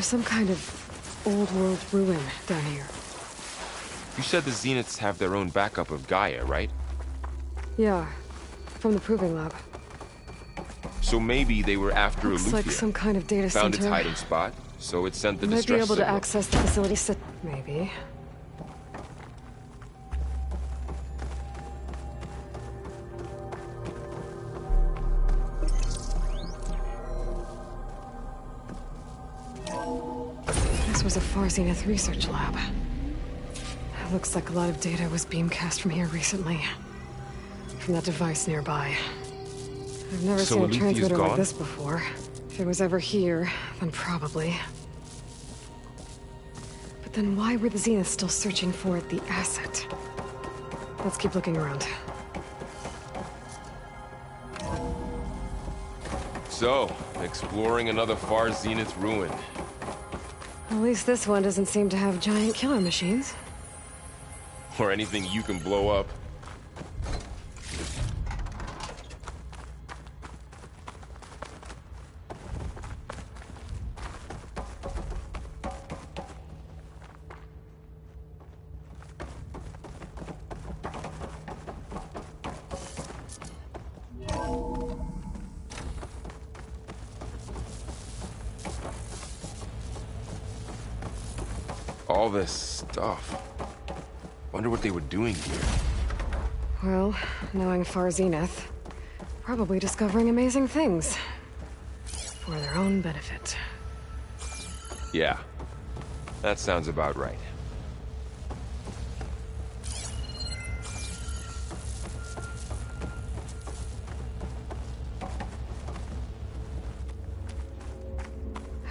There's some kind of old-world ruin down here. You said the Zeniths have their own backup of Gaia, right? Yeah, from the proving lab. So maybe they were after Looks Aletheia. like some kind of data Found center. its hiding spot, so it sent the Might be distress able to signal. access the facility maybe. This was a Far Zenith research lab. It looks like a lot of data was beamcast from here recently. From that device nearby. I've never So seen a Aletheia's transmitter like gone? this before. If it was ever here, then probably. But then why were the Zeniths still searching for the asset? Let's keep looking around. So, exploring another Far Zenith ruin. At least this one doesn't seem to have giant killer machines. Or anything you can blow up. All this stuff. Wonder what they were doing here. Well, knowing Far Zenith, probably discovering amazing things. For their own benefit. Yeah, that sounds about right.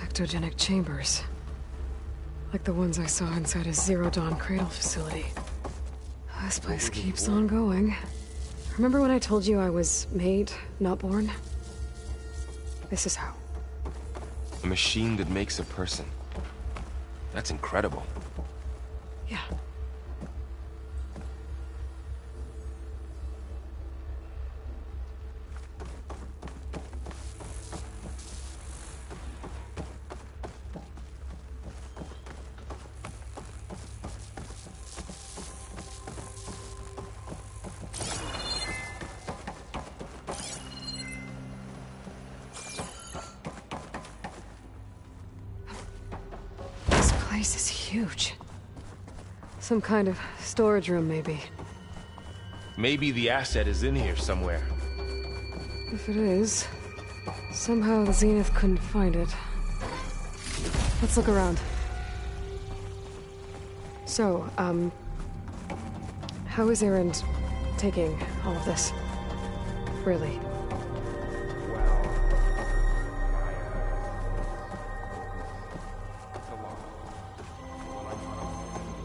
Ectogenic chambers. Like the ones I saw inside a Zero Dawn cradle facility. This place keeps on going. Remember when I told you I was made, not born? This is how. A machine that makes a person. That's incredible. Yeah. This place is huge. Some kind of storage room, maybe. Maybe the asset is in here somewhere. If it is, somehow the Zenith couldn't find it. Let's look around. So, how is Erend taking all of this? Really?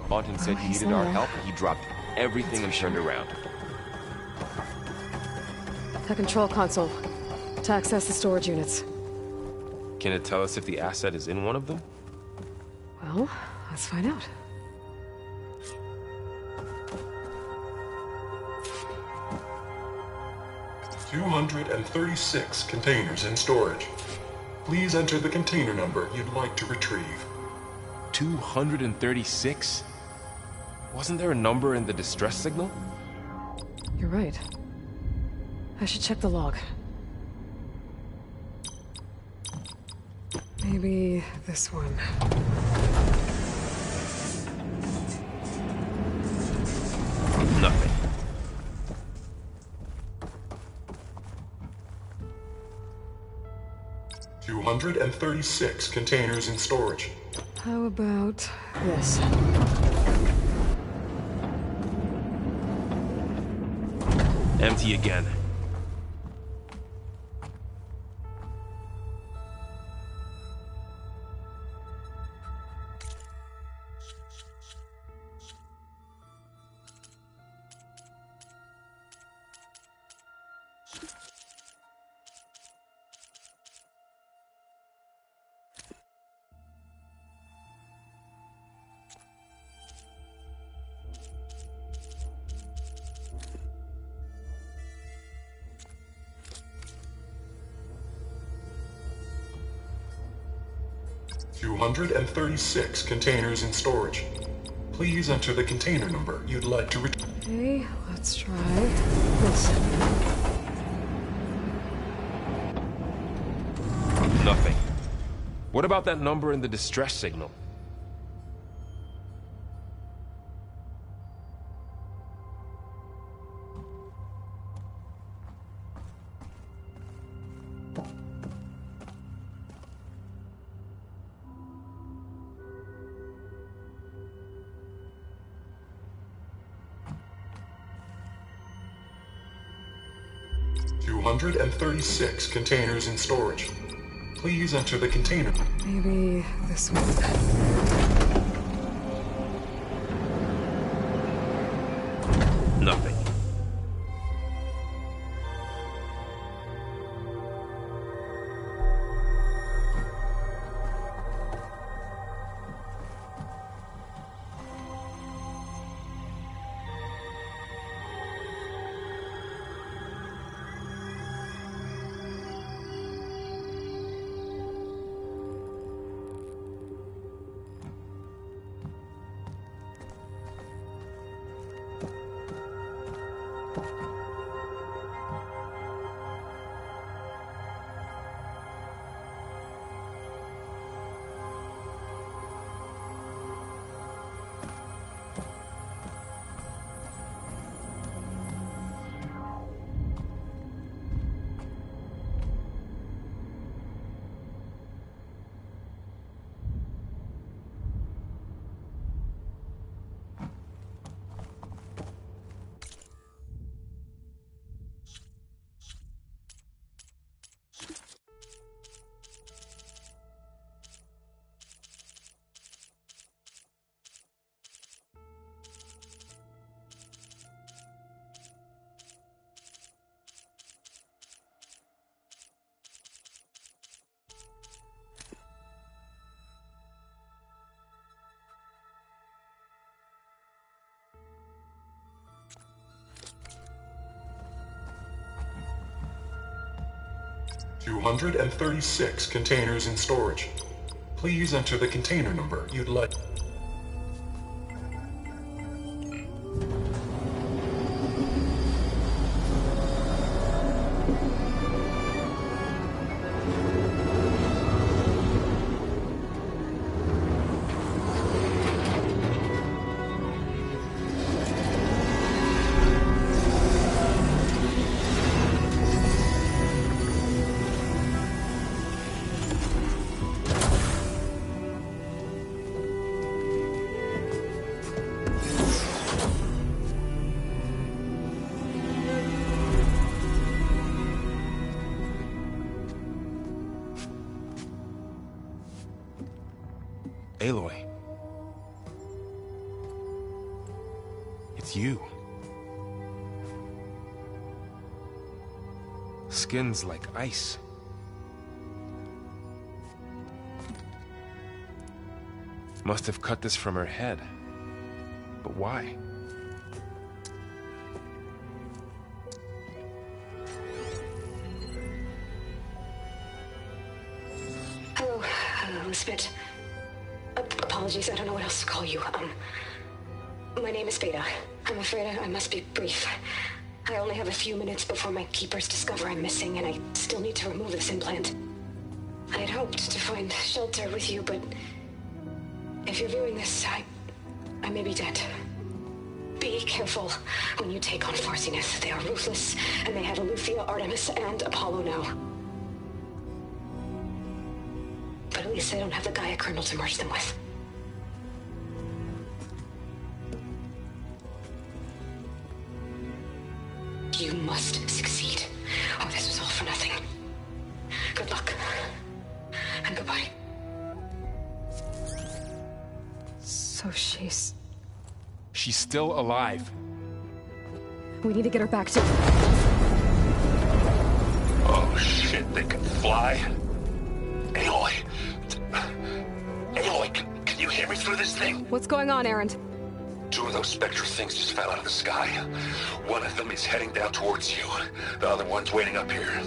Lawton said he he's needed our there. help, and he dropped everything and turned around. The control console. To access the storage units. Can it tell us if the asset is in one of them? Well, let's find out. $236 containers in storage. Please enter the container number you'd like to retrieve. 236? Wasn't there a number in the distress signal? You're right. I should check the log. Maybe this one. Nothing. $236 containers in storage. How about this? Empty again. 236 containers in storage. Please enter the container number you'd like to return. Okay, let's try this. Nothing. What about that number in the distress signal? Hundred and 36 containers in storage. Please enter the container. Maybe this one. Nothing. Two 236 containers in storage. Please enter the container number you'd like. Aloy. It's you. Skin's like ice. Must have cut this from her head. But why? Hello, Spit. Apologies, I don't know what else to call you. My name is Veda. I'm afraid I must be brief. I only have a few minutes before my keepers discover I'm missing, and I still need to remove this implant. I had hoped to find shelter with you, but if you're viewing this, I may be dead. Be careful when you take on Far Zenith. They are ruthless, and they have Aletheia, Artemis, and Apollo now. But at least they don't have the Gaia kernel to merge them with. You must succeed, or this was all for nothing. Good luck. And goodbye. So she's still alive. We need to get her back to... Oh shit, they can fly? Aloy! Aloy, can you hear me through this thing? What's going on, Erend? Two of those Spectre things just fell out of the sky. One of them is heading down towards you. The other one's waiting up here.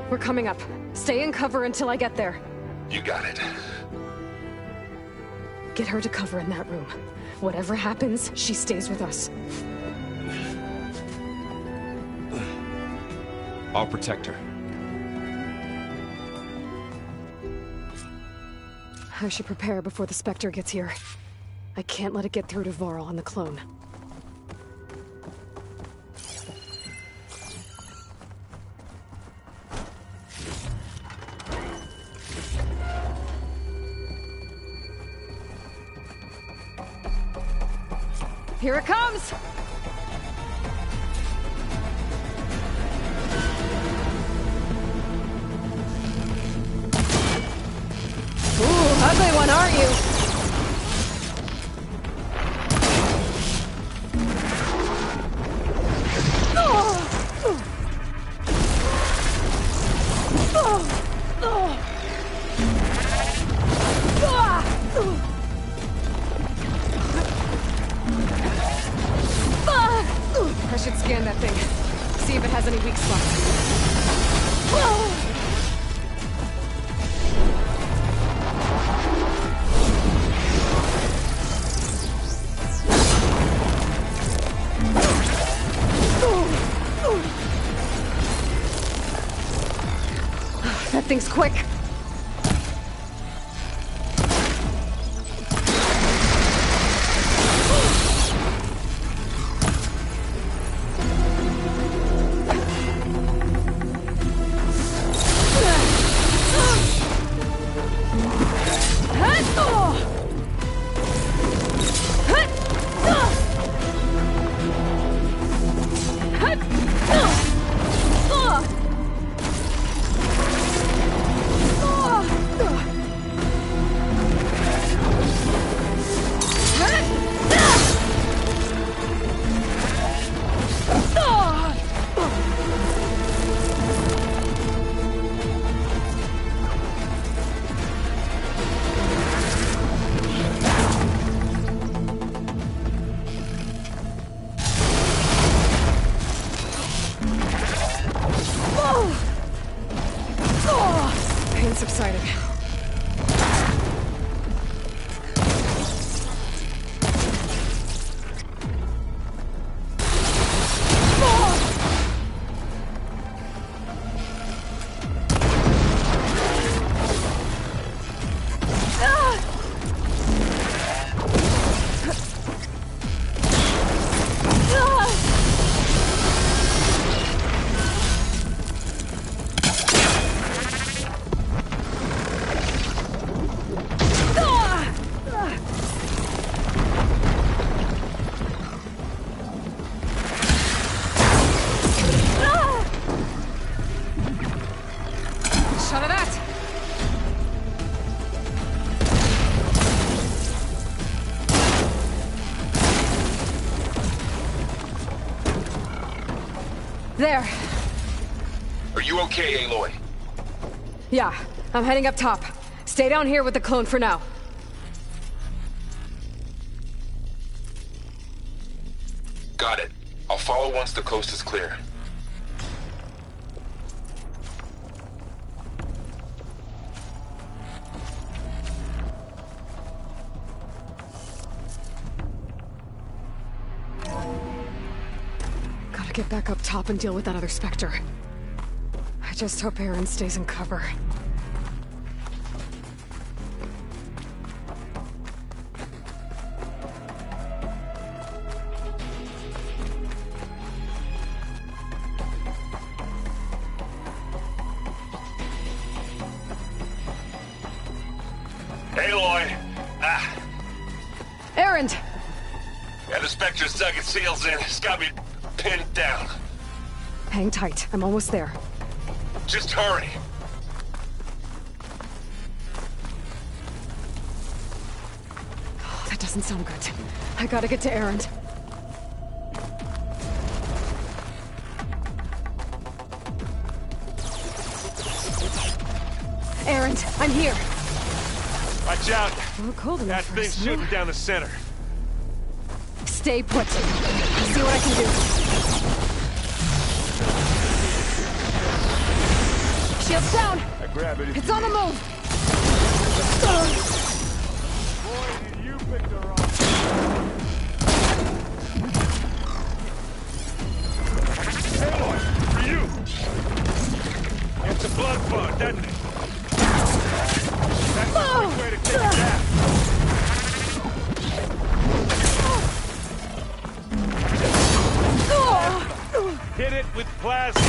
We're coming up. Stay in cover until I get there. You got it. Get her to cover in that room. Whatever happens, she stays with us. I'll protect her. I should prepare before the Spectre gets here. I can't let it get through to Varl and the clone. Here it comes! Ooh, ugly one, aren't you? I should scan that thing. See if it has any weak spots. That thing's quick. Pain subsided. Shot of that! There. Are you okay, Aloy? Yeah, I'm heading up top. Stay down here with the clone for now. Got it. I'll follow once the coast is clear. Gotta get back up top and deal with that other Spectre. I just hope Aaron stays in cover. Aloy! Aaron! Yeah, the Spectre's dug its heels in. It's got me pinned down. Hang tight. I'm almost there. Just hurry. Oh, that doesn't sound good. I gotta get to Aaron. Aaron, I'm here. Watch out! A little cold in That there thing's shooting down the center. Stay put. See what I can do. Shield's down! I grab it. It's on the move! Boy, did you it with plasma.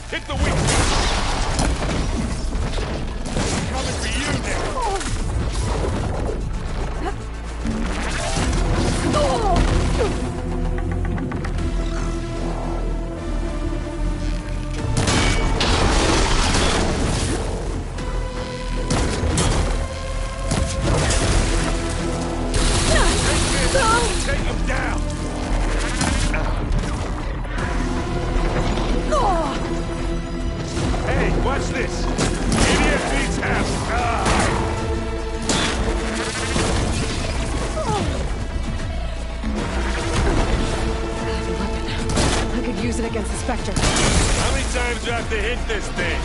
Hit the weak spot. Coming for you now. Take him down. Hey, watch this. Idiot beats half. The weapon. I could use it against the Spectre. How many times do I have to hit this thing?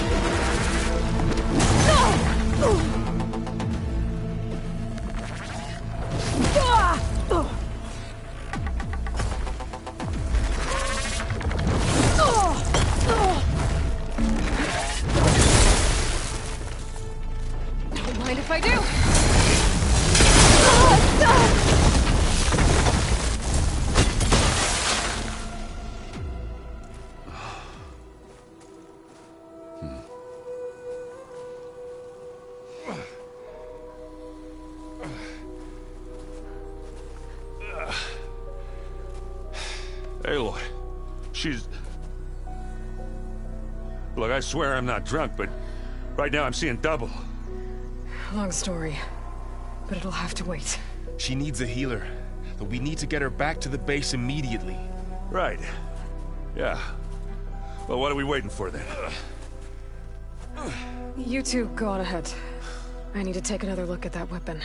Don't mind if I do. Aloy, she's... Look, I swear I'm not drunk, but right now I'm seeing double. Long story, but it'll have to wait. She needs a healer, but we need to get her back to the base immediately. Right. Yeah. Well, what are we waiting for then? You two go on ahead. I need to take another look at that weapon.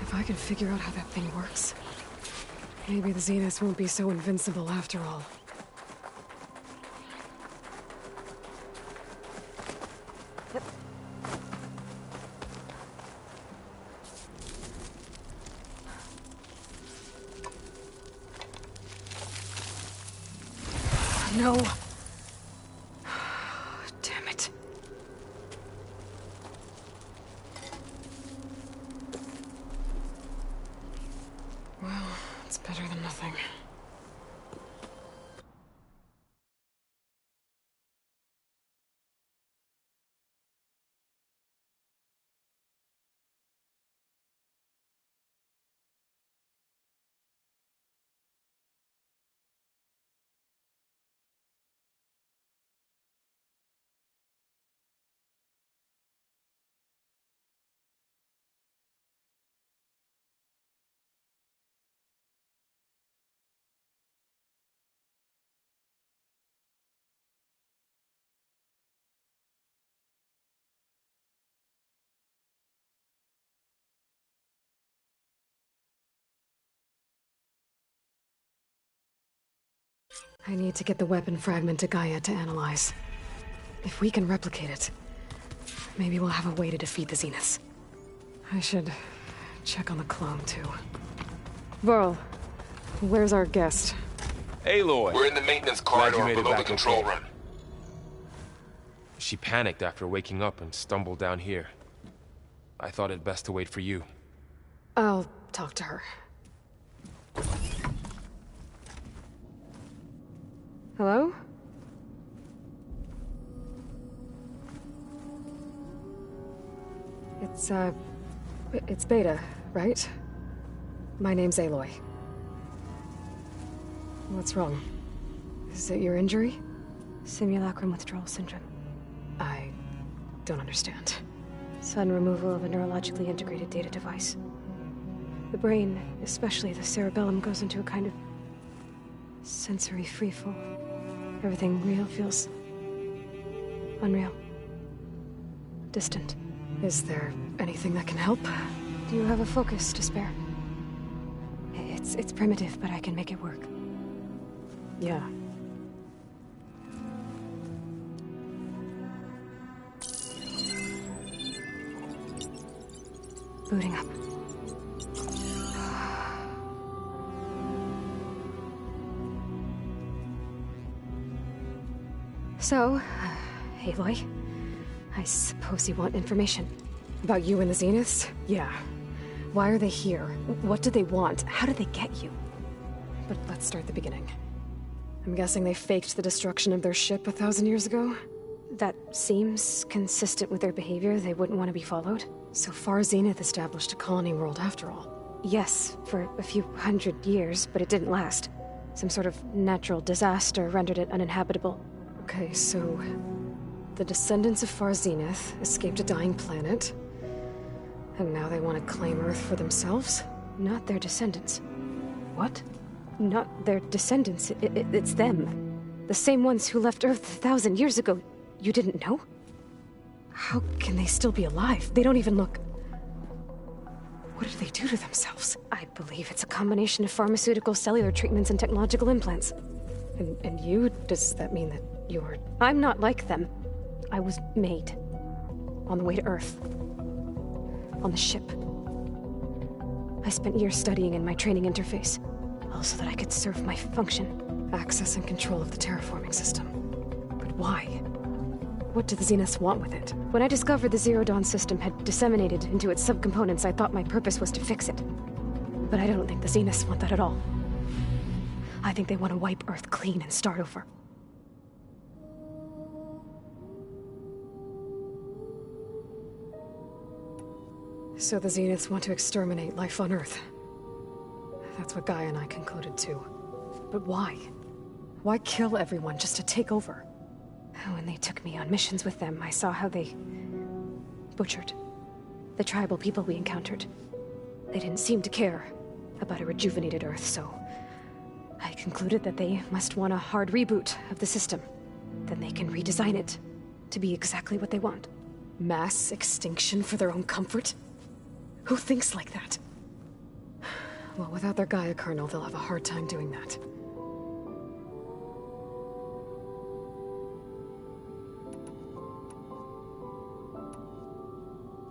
If I can figure out how that thing works, maybe the Zeniths won't be so invincible after all. No. Damn it. Well, it's better than nothing. I need to get the weapon fragment to Gaia to analyze. If we can replicate it, maybe we'll have a way to defeat the Zeniths. I should check on the clone, too. Varl, where's our guest? Aloy! We're in the maintenance Glad you corridor made it below the back control okay. room. She panicked after waking up and stumbled down here. I thought it best to wait for you. I'll talk to her. Hello? It's Beta, right? My name's Aloy. What's wrong? Is it your injury? Simulacrum withdrawal syndrome. I don't understand. Sudden removal of a neurologically integrated data device. The brain, especially the cerebellum, goes into a kind of sensory freefall. Everything real feels unreal. distant. Is there anything that can help? Do you have a focus to spare? It's primitive, but I can make it work. Yeah. Booting up. So, Aloy, I suppose you want information. About you and the Zeniths? Yeah. Why are they here? What do they want? How did they get you? But let's start at the beginning. I'm guessing they faked the destruction of their ship 1,000 years ago? That seems consistent with their behavior. They wouldn't want to be followed. So far, Zenith established a colony world after all. Yes, for a few hundred years, but it didn't last. Some sort of natural disaster rendered it uninhabitable. Okay, so the descendants of Far Zenith escaped a dying planet, and now they want to claim Earth for themselves? Not their descendants. What? Not their descendants. It's them. The same ones who left Earth 1,000 years ago. You didn't know? How can they still be alive? They don't even look... What did they do to themselves? I believe it's a combination of pharmaceutical, cellular treatments, and technological implants. And you? Does that mean that you're... I'm not like them. I was made. On the way to Earth. On the ship. I spent years studying in my training interface. All so that I could serve my function. Access and control of the terraforming system. But why? What do the Zeniths want with it? When I discovered the Zero Dawn system had disseminated into its subcomponents, I thought my purpose was to fix it. But I don't think the Zeniths want that at all. I think they want to wipe Earth clean and start over. So the Zeniths want to exterminate life on Earth. That's what Gaia and I concluded too. But why? Why kill everyone just to take over? When they took me on missions with them, I saw how they butchered the tribal people we encountered. They didn't seem to care about a rejuvenated Earth, so I concluded that they must want a hard reboot of the system. Then they can redesign it to be exactly what they want. Mass extinction for their own comfort? Who thinks like that? Well, without their Gaia kernel, they'll have a hard time doing that.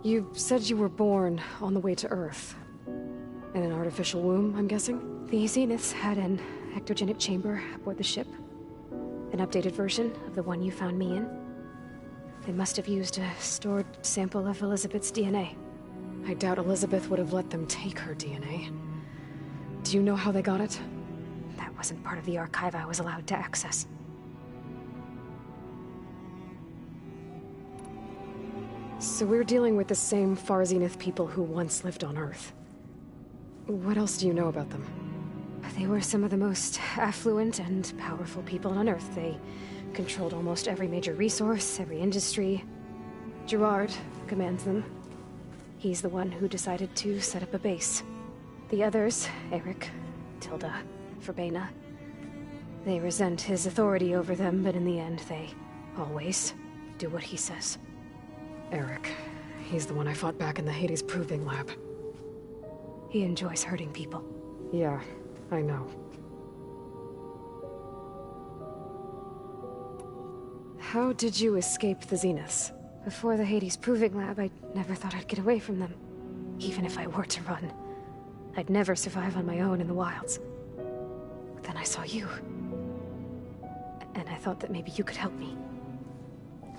You said you were born on the way to Earth. In an artificial womb, I'm guessing? The Zeniths had an ectogenic chamber aboard the ship. An updated version of the one you found me in. They must have used a stored sample of Elizabeth's DNA. I doubt Elizabeth would have let them take her DNA. Do you know how they got it? That wasn't part of the archive I was allowed to access. So we're dealing with the same Far Zenith people who once lived on Earth. What else do you know about them? They were some of the most affluent and powerful people on Earth. They controlled almost every major resource, every industry. Gerard commands them. He's the one who decided to set up a base. The others, Eric, Tilda, Verbena, they resent his authority over them, but in the end, they always do what he says. Eric. He's the one I fought back in the Hades Proving Lab. He enjoys hurting people. Yeah, I know. How did you escape the Zeniths? Before the Hades Proving Lab, I never thought I'd get away from them. Even if I were to run, I'd never survive on my own in the wilds. But then I saw you. And I thought that maybe you could help me.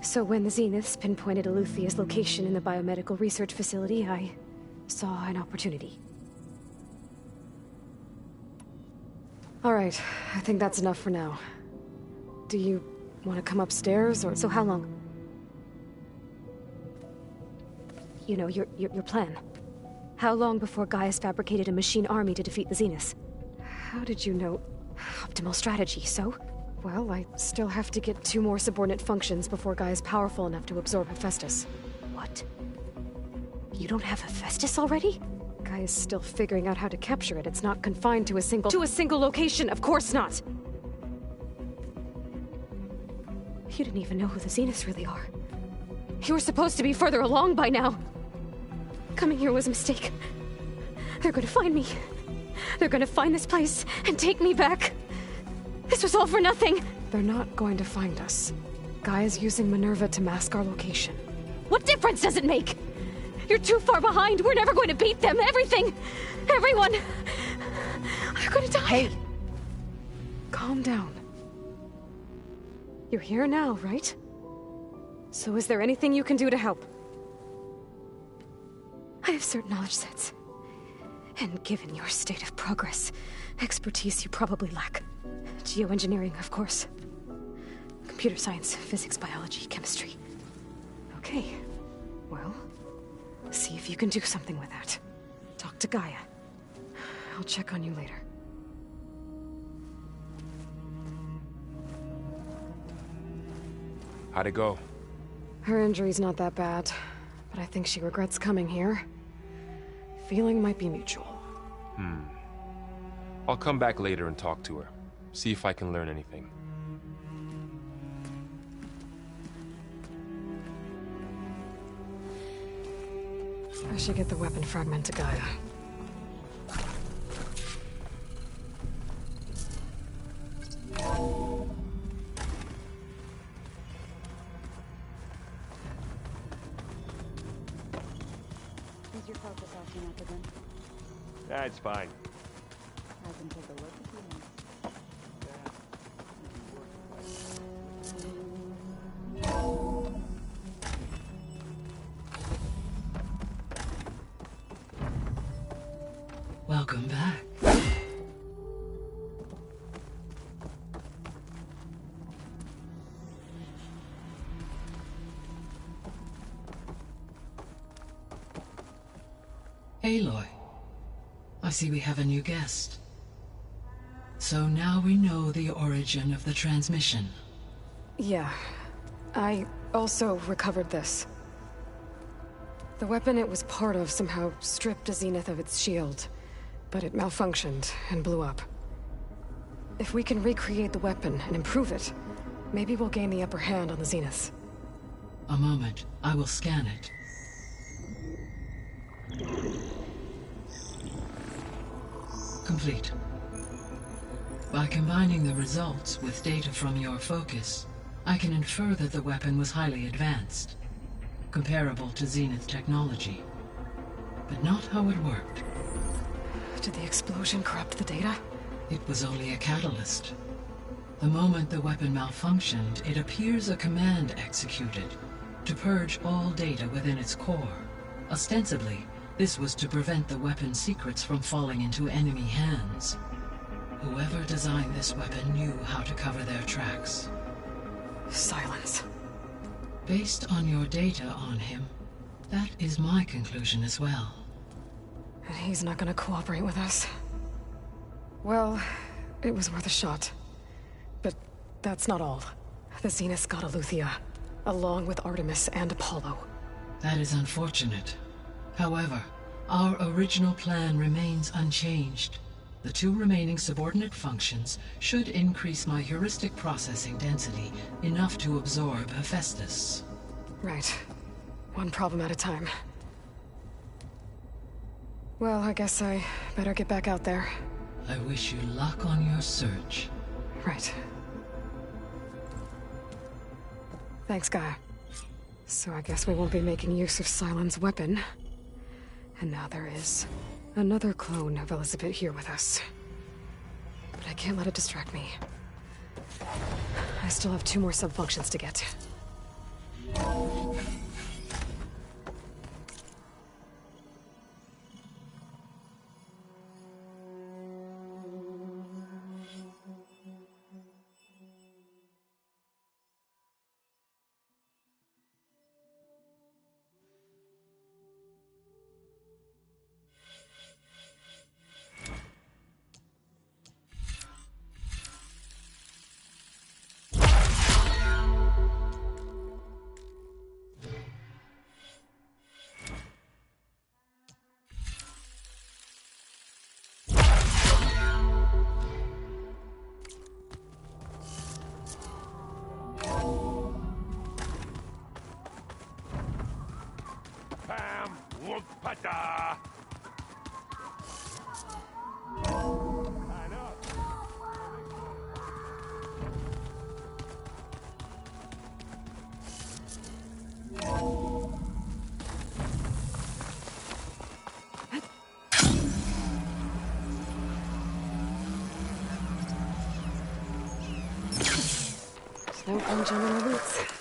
So when the Zeniths pinpointed Eluthia's location in the biomedical research facility, I saw an opportunity. All right, I think that's enough for now. Do you want to come upstairs, or... So how long? You know, your plan. How long before Gaia's fabricated a machine army to defeat the Zeniths? How did you know? Optimal strategy, so? Well, I still have to get 2 more subordinate functions before Gaia's powerful enough to absorb Hephaestus. What? You don't have Hephaestus already? Gaia's still figuring out how to capture it. It's not confined to a single... To a single location! Of course not! You didn't even know who the Zeniths really are. You were supposed to be further along by now. Coming here was a mistake. They're gonna find me. They're gonna find this place and take me back. This was all for nothing. They're not going to find us. Gaia's using Minerva to mask our location. What difference does it make? You're too far behind. We're never going to beat them. Everything. Everyone. They're gonna die. Hey! Calm down. You're here now, right? So is there anything you can do to help? I have certain knowledge sets. And given your state of progress, expertise you probably lack. Geoengineering, of course. Computer science, physics, biology, chemistry. Okay. Well, see if you can do something with that. Talk to Gaia. I'll check on you later. How'd it go? Her injury's not that bad, but I think she regrets coming here. Feeling might be mutual. I'll come back later and talk to her. See if I can learn anything. I should get the weapon fragment to Gaia. Is your focus acting up again? Yeah, it's fine. I can take a look if you want. Welcome back. Aloy, I see we have a new guest. So now we know the origin of the transmission. Yeah. I also recovered this. The weapon it was part of somehow stripped a Zenith of its shield, but it malfunctioned and blew up. If we can recreate the weapon and improve it, maybe we'll gain the upper hand on the Zeniths. A moment, I will scan it. Complete. By combining the results with data from your focus, I can infer that the weapon was highly advanced, comparable to Zenith technology, but not how it worked. Did the explosion corrupt the data? It was only a catalyst. The moment the weapon malfunctioned, it appears a command executed to purge all data within its core. Ostensibly, this was to prevent the weapon's secrets from falling into enemy hands. Whoever designed this weapon knew how to cover their tracks. Silence. Based on your data on him, that is my conclusion as well. And he's not gonna cooperate with us. Well, it was worth a shot. But that's not all. The Zeniths got Aletheia, along with Artemis and Apollo. That is unfortunate. However, our original plan remains unchanged. The two remaining subordinate functions should increase my heuristic processing density enough to absorb Hephaestus. Right. One problem at a time. Well, I guess I better get back out there. I wish you luck on your search. Right. Thanks, Gaia. So I guess we won't be making use of Cylon's weapon. And now there is another clone of Elizabeth here with us. But I can't let it distract me. I still have 2 more sub-functions to get. Pata! No punch on my boots.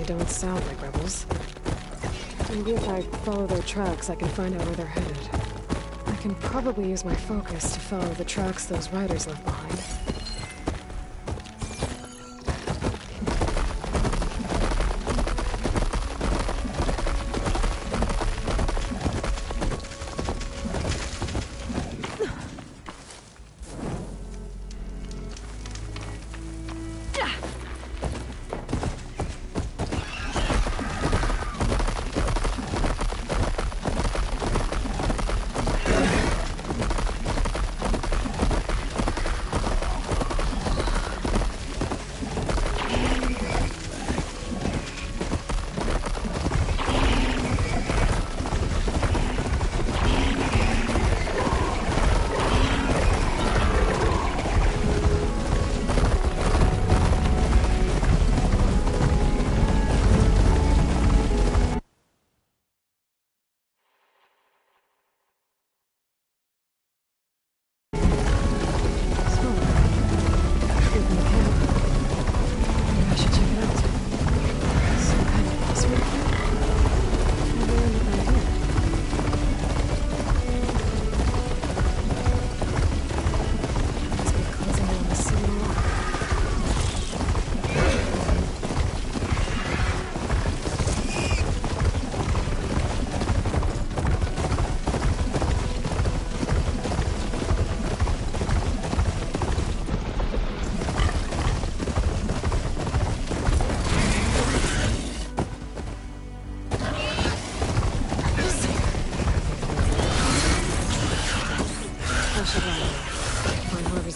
Don't sound like rebels. Maybe if I follow their tracks, I can find out where they're headed. I can probably use my focus to follow the tracks those riders left behind.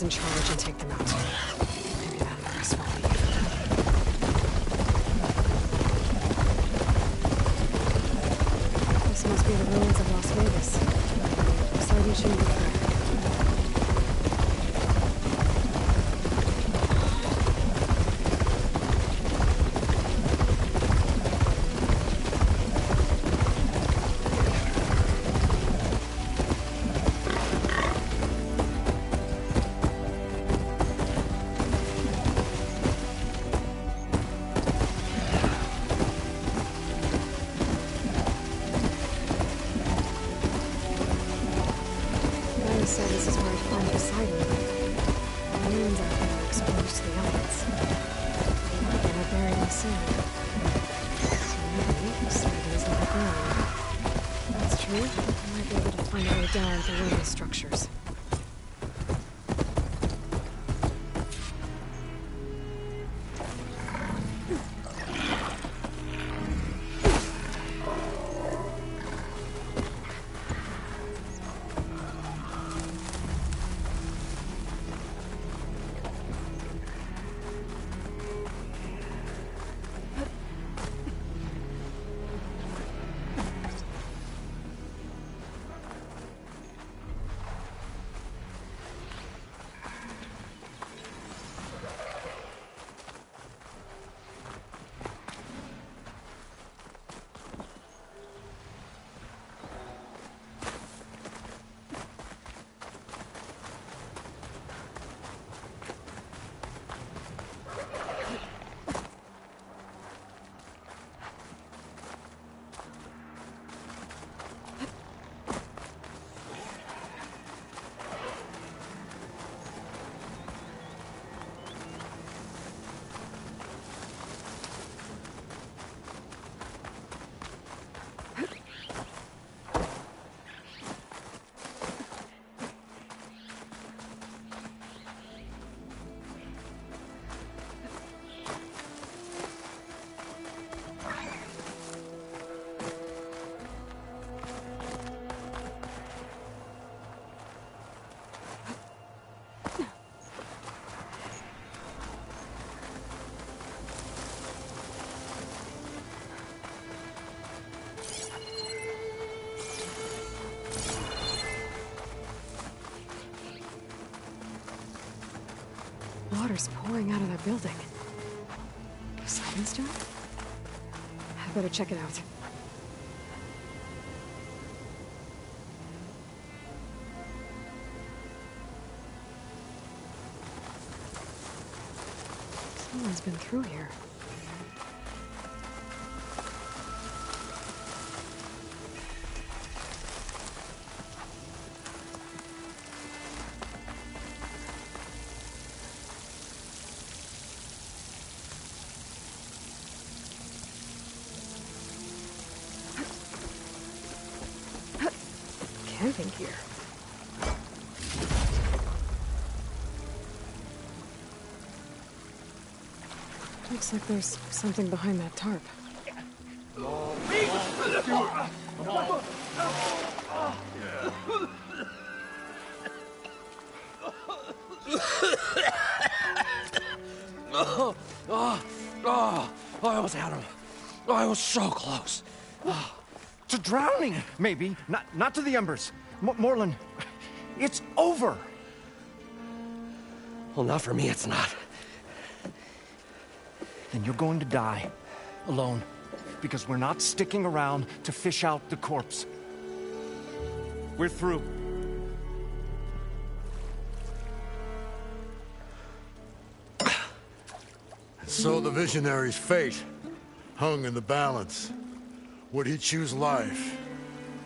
in charge and take them out. Maybe that embarrass won't leave. This must be the ruins of Las Vegas. Looks like we shouldn't look there. They said this is where I find Poseidon. The moons out there are exposed to the elements. And they're buried in sand. So maybe Poseidon is underground. If that's true, I might be able to find a way down through one of the structures. Water's pouring out of that building. Poseidon's doing? I better check it out. Someone's been through here. Camping gear. Looks like there's something behind that tarp. I almost had him. I was so close. To drowning, maybe. Not to the embers. Moreland, it's over. Well, not for me, it's not. Then you're going to die. Alone. Because we're not sticking around to fish out the corpse. We're through. So the visionary's fate hung in the balance. Would he choose life,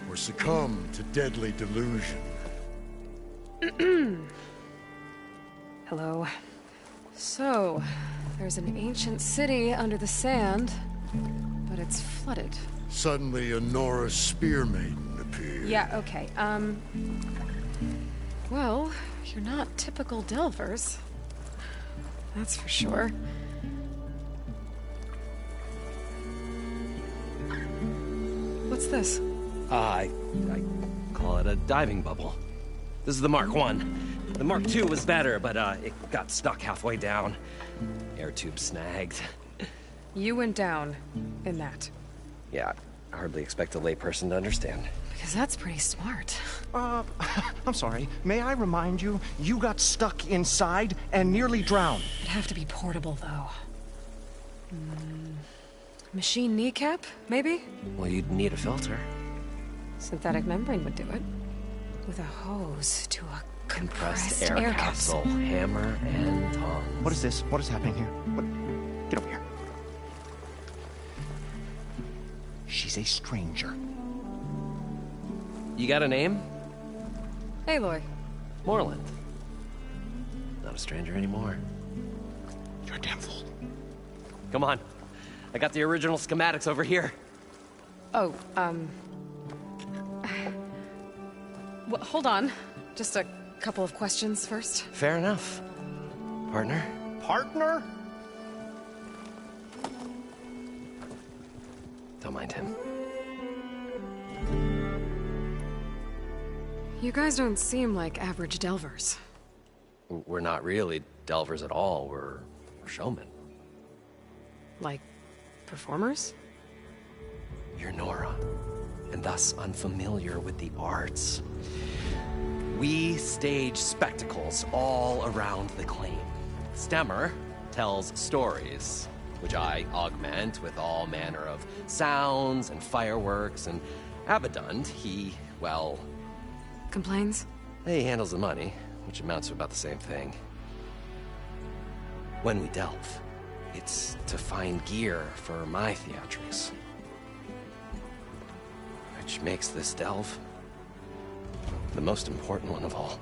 or succumb to deadly delusion? Hello. So, there's an ancient city under the sand, but it's flooded. Suddenly, a Norse spear maiden appeared. Yeah, okay, well, you're not typical Delvers. That's for sure. What's this? I call it a diving bubble. This is the Mark I. The Mark II was better, but it got stuck halfway down. Air tube snagged. You went down in that. Yeah, I hardly expect a layperson to understand. Because that's pretty smart. I'm sorry. May I remind you, you got stuck inside and nearly drowned. It'd have to be portable, though. Machine kneecap, maybe? Well, you'd need a filter. Synthetic membrane would do it. With a hose to a compressed air capsule. Hammer and tongs. What is this? What is happening here? What? Get over here. She's a stranger. You got a name? Aloy. Moreland. Not a stranger anymore. You're a damn fool. Come on. I got the original schematics over here. Oh, well, hold on. Just a couple of questions first. Fair enough. Partner? Partner? Don't mind him. You guys don't seem like average delvers. We're not really delvers at all. We're showmen. Like, performers? You're Nora, and thus unfamiliar with the arts. We stage spectacles all around the claim. Stemmer tells stories, which I augment with all manner of sounds and fireworks, and Abaddon, he, well... Complains? He handles the money, which amounts to about the same thing. When we delve, it's to find gear for my theatrics. Which makes this delve the most important one of all.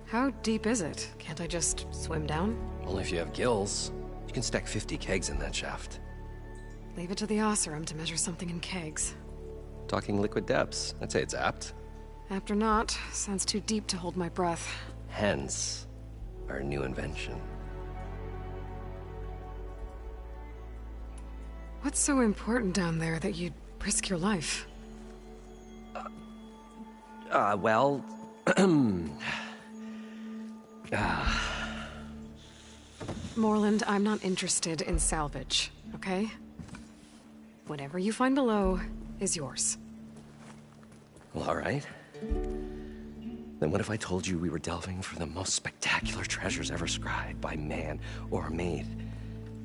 How deep is it? Can't I just swim down? Only if you have gills. You can stack 50 kegs in that shaft. Leave it to the Oseram to measure something in kegs. Talking liquid depths, I'd say it's apt. Apt or not, sounds too deep to hold my breath. Hence, our new invention. What's so important down there that you'd risk your life? Well... Moreland, I'm not interested in salvage, okay? Whatever you find below is yours. Well, all right. Then what if I told you we were delving for the most spectacular treasures ever scribed by man or maid?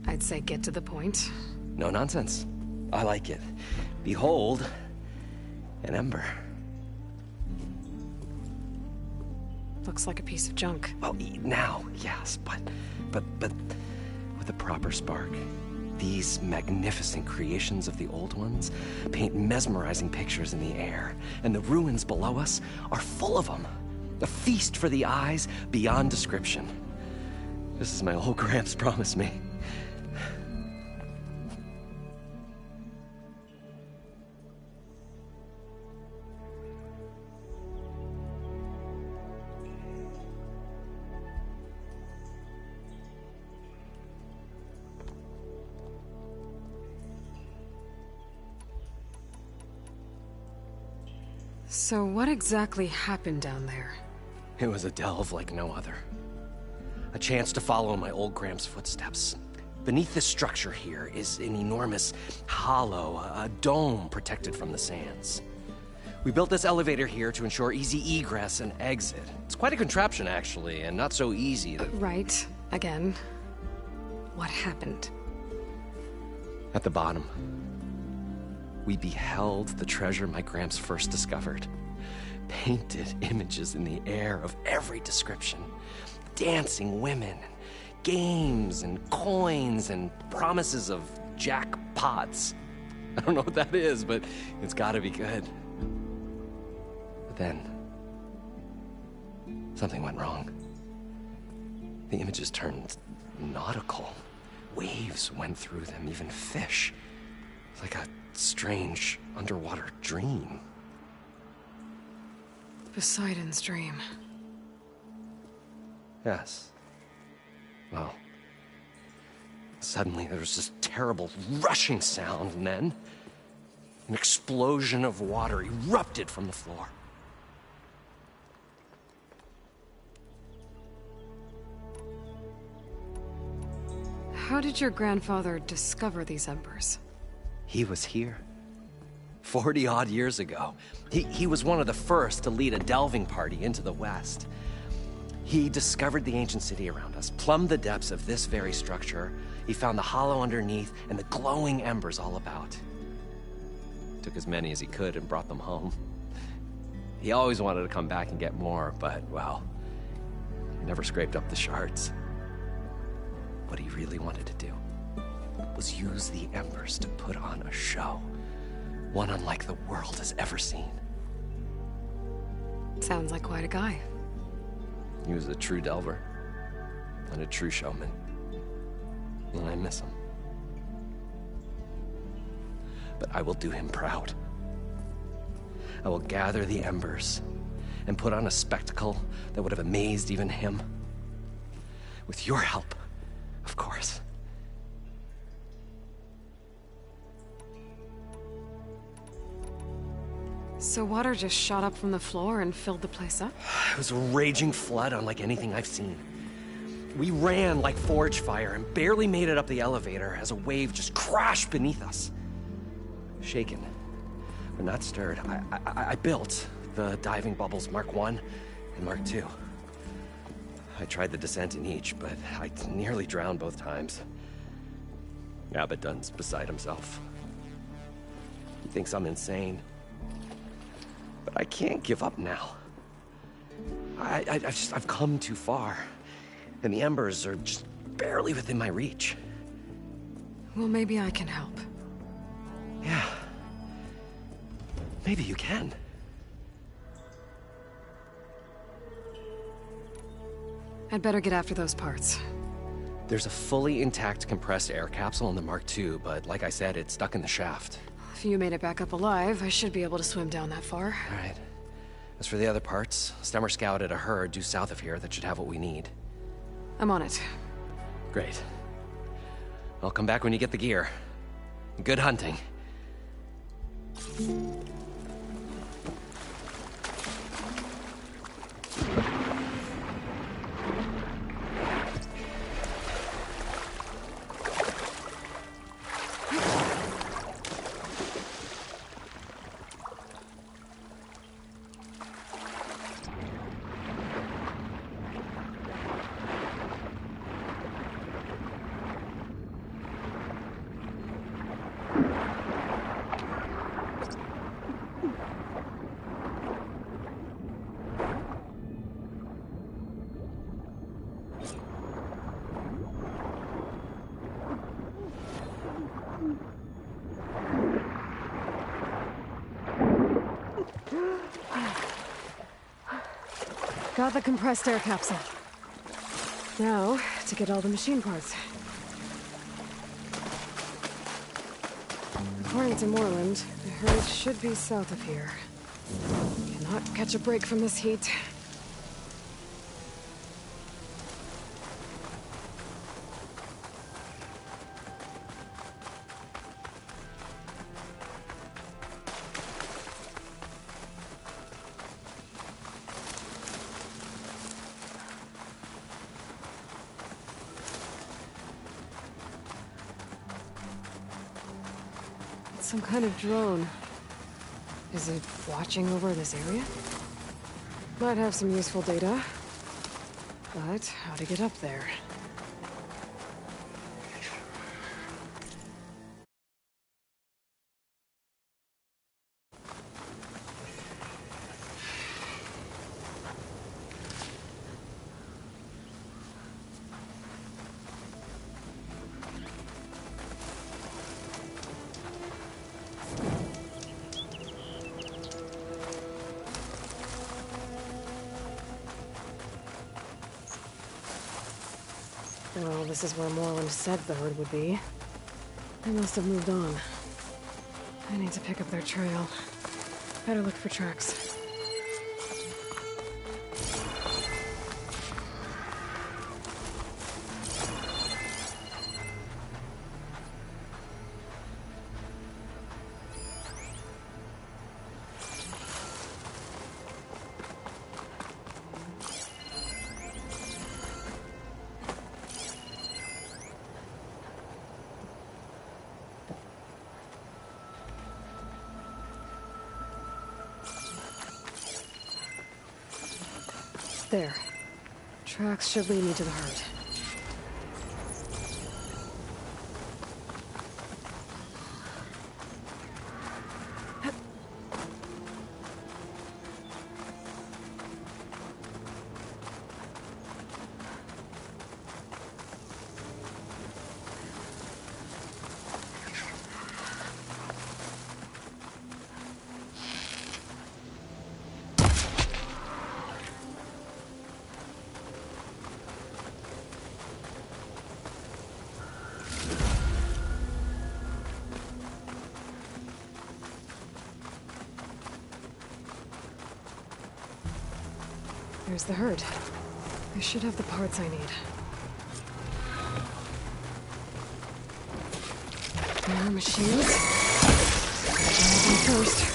I'd say get to the point. No nonsense. I like it. Behold, an ember. Looks like a piece of junk. Well, now, yes, but with a proper spark. These magnificent creations of the old ones paint mesmerizing pictures in the air, and the ruins below us are full of them. A feast for the eyes beyond description. Just as my old Gramps promised me. So what exactly happened down there? It was a delve like no other. A chance to follow in my old Gramps' footsteps. Beneath this structure here is an enormous hollow, a dome protected from the sands. We built this elevator here to ensure easy egress and exit. It's quite a contraption, actually, and not so easy that... Right. Again. What happened? At the bottom, we beheld the treasure my Gramps first discovered. Painted images in the air of every description. Dancing women, games and coins and promises of jackpots. I don't know what that is, but it's gotta be good. But then, something went wrong. The images turned nautical. Waves went through them, even fish. It's like a strange underwater dream. Poseidon's dream. Yes. Well, suddenly there was this terrible rushing sound, and then an explosion of water erupted from the floor. How did your grandfather discover these embers? He was here. 40-odd years ago. He was one of the first to lead a delving party into the West. He discovered the ancient city around us, plumbed the depths of this very structure. He found the hollow underneath and the glowing embers all about. Took as many as he could and brought them home. He always wanted to come back and get more, but, well, he never scraped up the shards. What he really wanted to do was use the embers to put on a show. One unlike the world has ever seen. Sounds like quite a guy. He was a true delver. And a true showman. And I miss him. But I will do him proud. I will gather the embers and put on a spectacle that would have amazed even him. With your help, of course. So water just shot up from the floor and filled the place up? It was a raging flood unlike anything I've seen. We ran like forge fire and barely made it up the elevator as a wave just crashed beneath us. Shaken, but not stirred, I built the diving bubbles Mark 1 and Mark 2. I tried the descent in each, but I nearly drowned both times. Abaddon's beside himself. He thinks I'm insane. But I can't give up now. I've come too far. And the embers are just barely within my reach. Well, maybe I can help. Yeah. Maybe you can. I'd better get after those parts. There's a fully intact compressed air capsule in the Mark II, but like I said, it's stuck in the shaft. If you made it back up alive, I should be able to swim down that far. All right. As for the other parts, Stemmer scouted a herd due south of here that should have what we need. I'm on it. Great. I'll come back when you get the gear. Good hunting. Got the compressed air capsule. Now, to get all the machine parts. According to Moreland, the herd should be south of here. Cannot catch a break from this heat. Some kind of drone. Is it watching over this area? Might have some useful data. But how to get up there? Well, this is where Moreland said the herd would be. They must have moved on. I need to pick up their trail. Better look for tracks. There. Tracks should lead me to the herd. There's the herd. I should have the parts I need. More machines. First.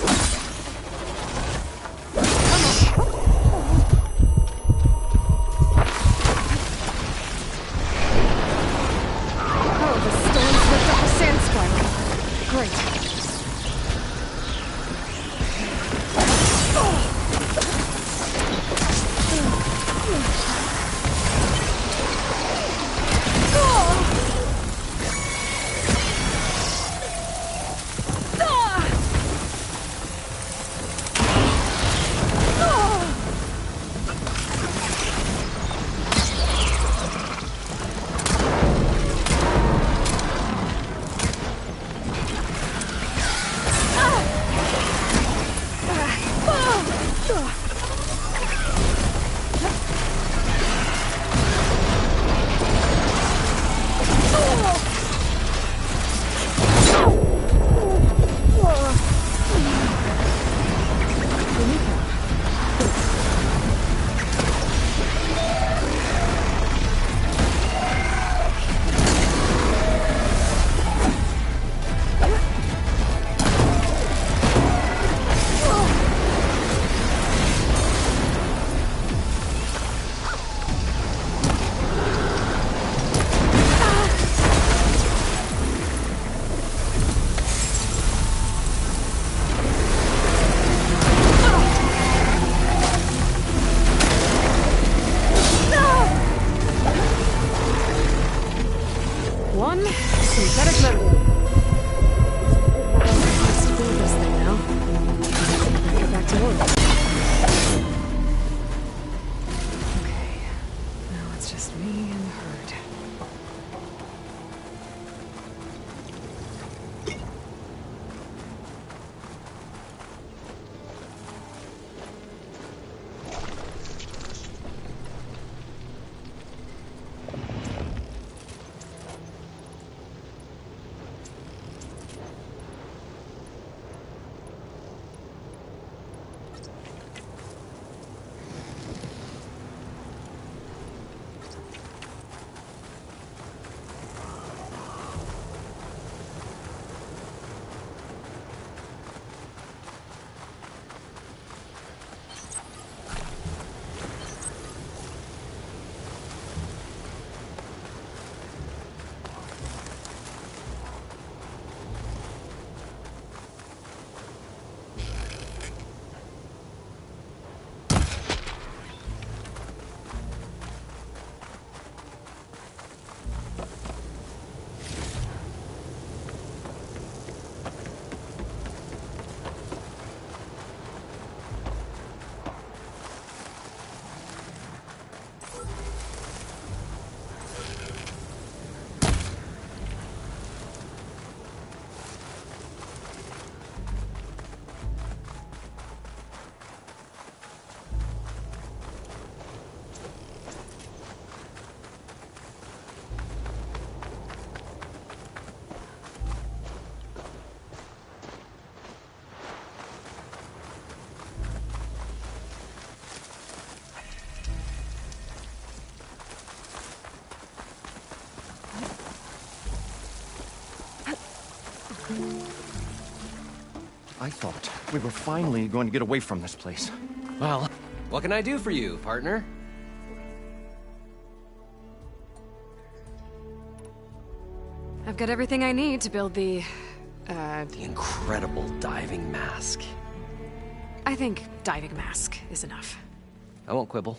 I thought we were finally going to get away from this place. Well, what can I do for you, partner? I've got everything I need to build the incredible diving mask. I think diving mask is enough. I won't quibble.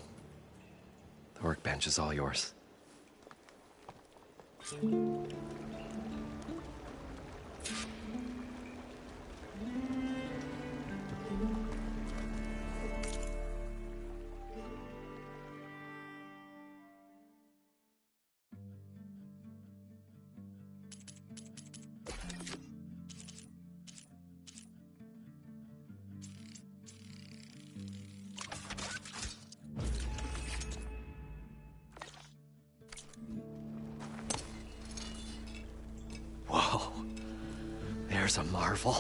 The workbench is all yours. Whoa. There's a marvel.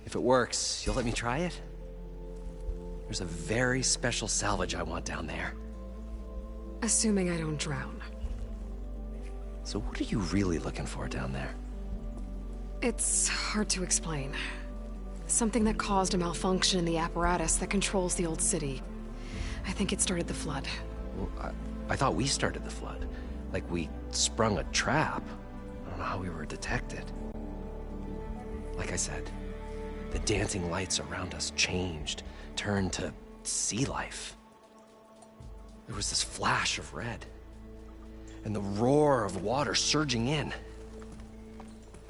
If it works, you'll let me try it? There's a very special salvage I want down there. Assuming I don't drown. So what are you really looking for down there? It's hard to explain. Something that caused a malfunction in the apparatus that controls the old city. I think it started the flood. Well, I thought we started the flood. Like we sprung a trap. I don't know how we were detected. Like I said, the dancing lights around us changed, turned to sea life. There was this flash of red, and the roar of water surging in.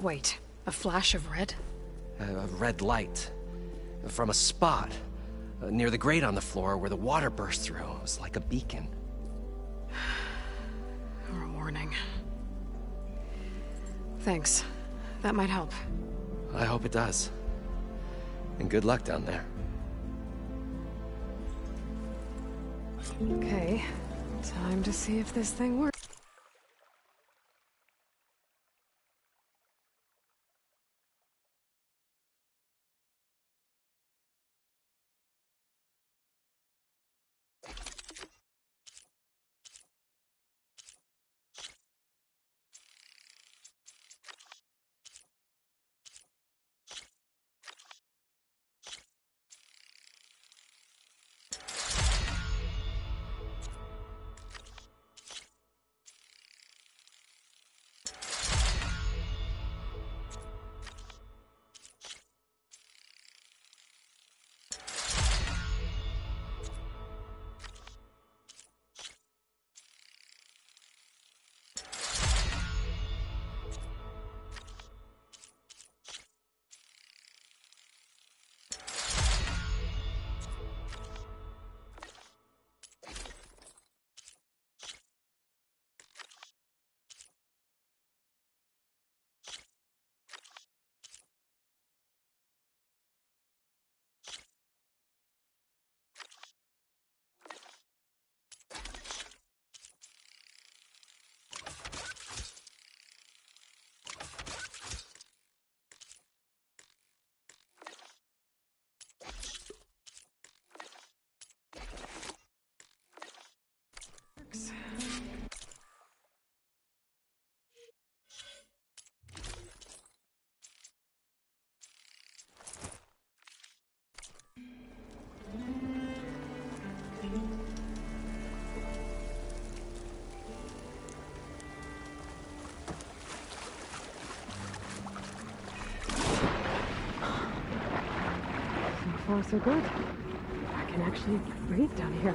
Wait, a flash of red? A red light from a spot near the grate on the floor where the water burst through. It was like a beacon. Or a warning. Thanks. That might help. I hope it does. And good luck down there. Okay, time to see if this thing works. So far, so good. I can actually breathe down here.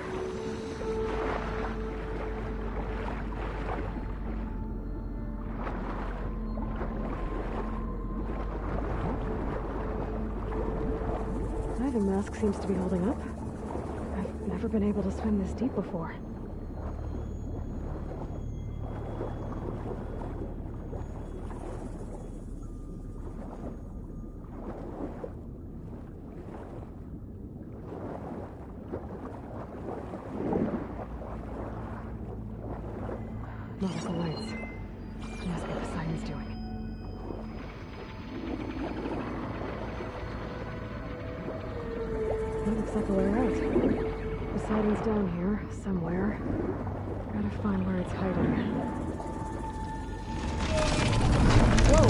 Diving mask seems to be holding up. I've never been able to swim this deep before. Notice the lights. Must be what the siren's doing. That looks like a way out. The siren's down here, somewhere. Gotta find where it's hiding. Whoa!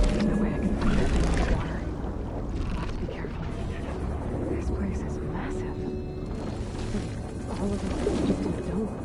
There's no way I can find that thing in the water. I'll have to be careful. This place is massive. All of it is just a dome.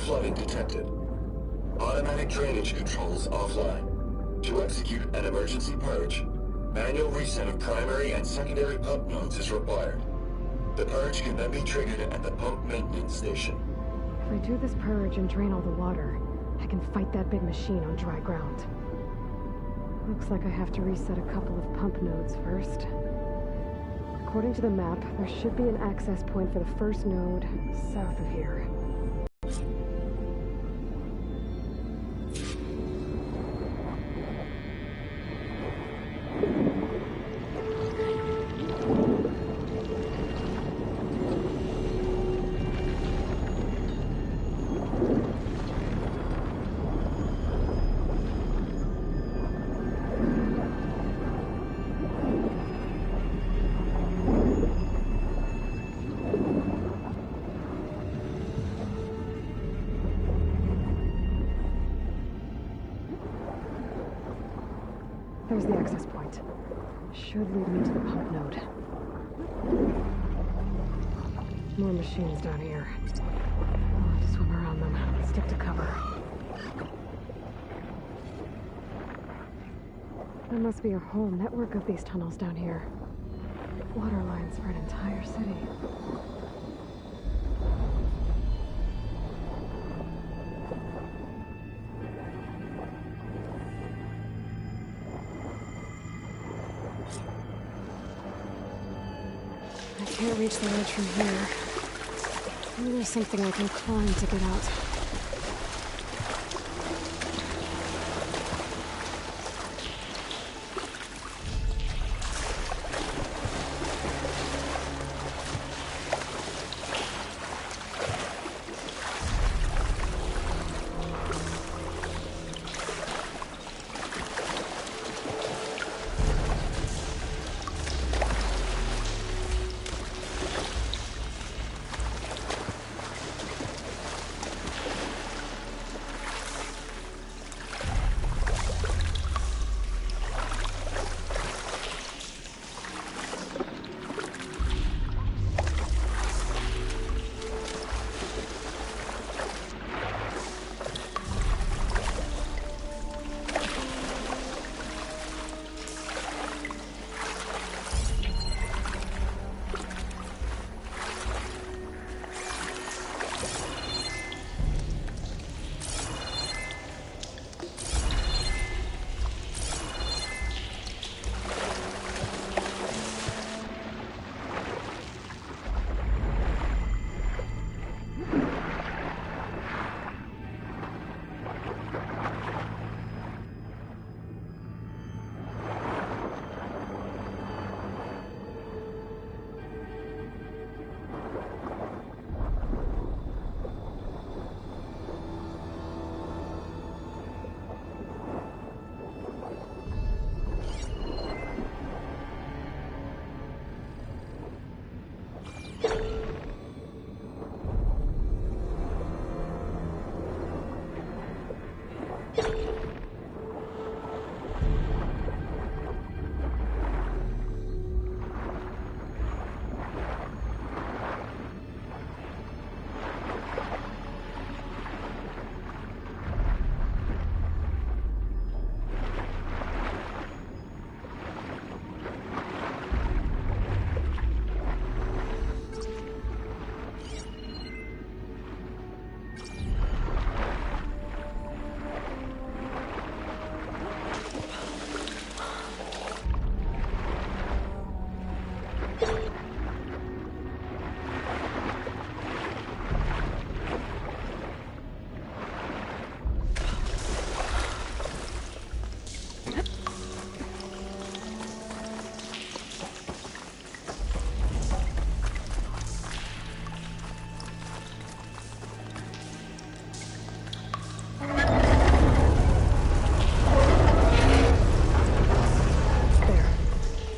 flooding detected. Automatic drainage controls offline. To execute an emergency purge, manual reset of primary and secondary pump nodes is required. The purge can then be triggered at the pump maintenance station. If I do this purge and drain all the water, I can fight that big machine on dry ground. Looks like I have to reset a couple of pump nodes first. According to the map, there should be an access point for the first node south of here. There's the access point. Should lead me to the pump node. More machines down here. I'll have to swim around them. Stick to cover. There must be a whole network of these tunnels down here. Water lines for an entire city. I can't reach the ledge from here. Maybe there's something I can climb to get out.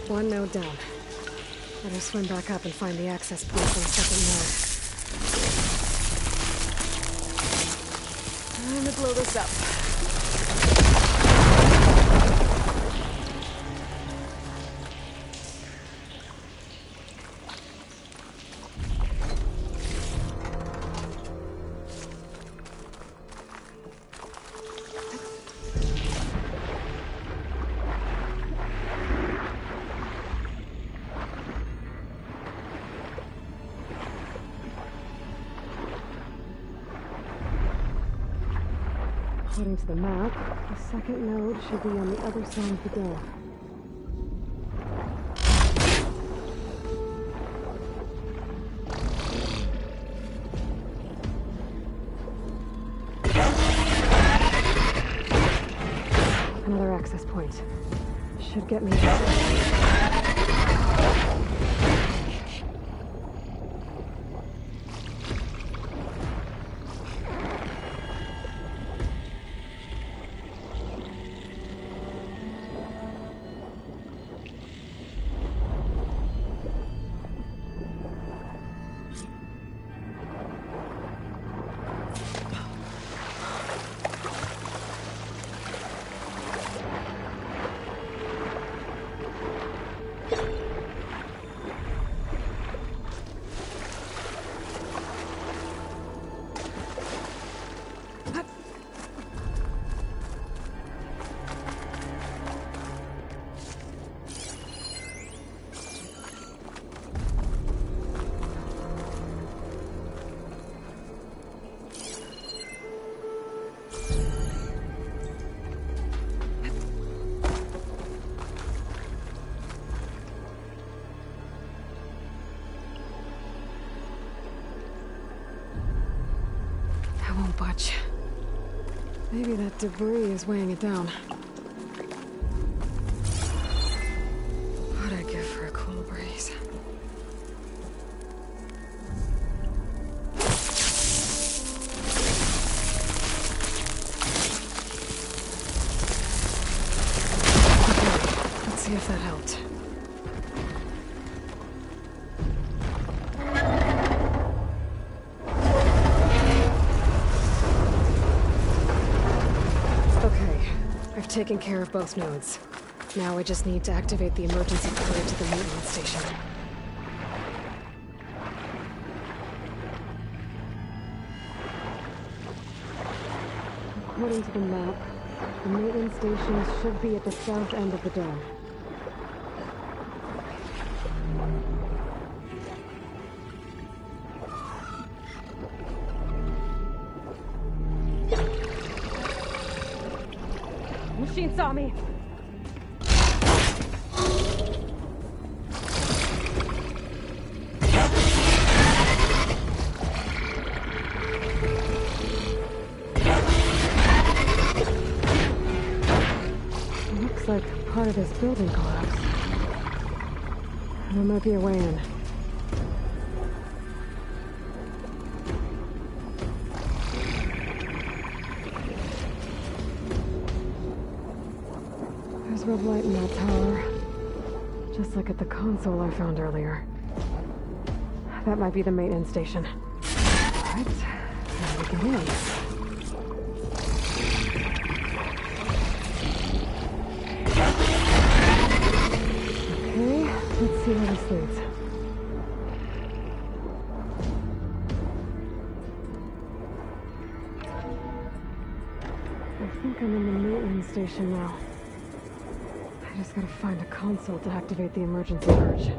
One node down. Better swim back up and find the access point for the second node. Time to blow this up. According to the map, the second node should be on the other side of the door. Another access point. Should get me won't budge. Maybe that debris is weighing it down. What'd I give for a cool breeze? Okay, let's see if that helped. Taken care of both nodes. Now I just need to activate the emergency port to the maintenance station. According to the map, the maintenance station should be at the south end of the dome. Machine saw me. Looks like part of this building collapsed. There might be a way in. Red light in that tower. Just like at the console I found earlier. That might be the maintenance station. Alright, now we can in. Okay, let's see where this leads. I think I'm in the maintenance station now. I just gotta find a console to activate the emergency purge.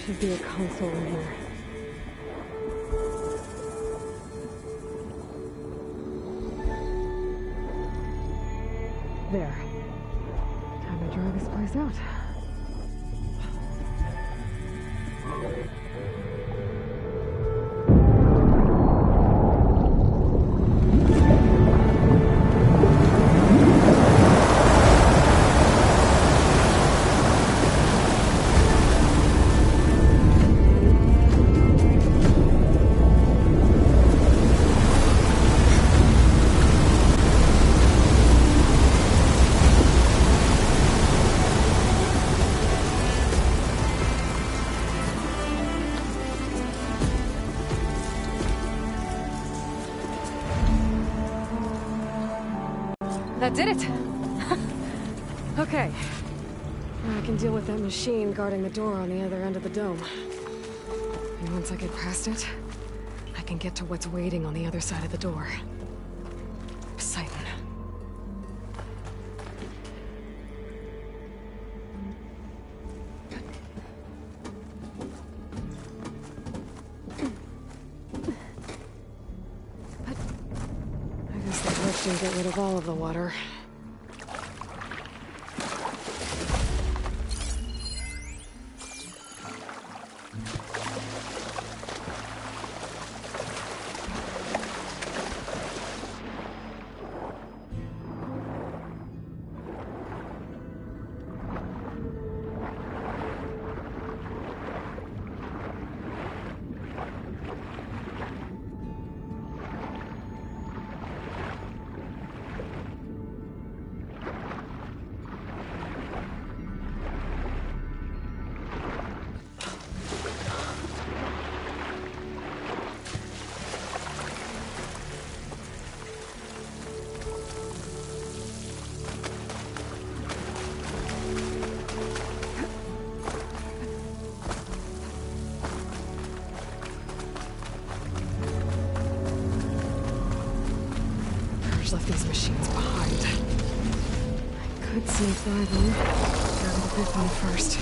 Should be a console in here. There. Time to dry this place out. did it! Okay. Now I can deal with that machine guarding the door on the other end of the dome. And once I get past it, I can get to what's waiting on the other side of the door. Poseidon. I guess the bridge didn't get rid of all of the water. Left these machines behind. I could sneak by them. Grab the big one first.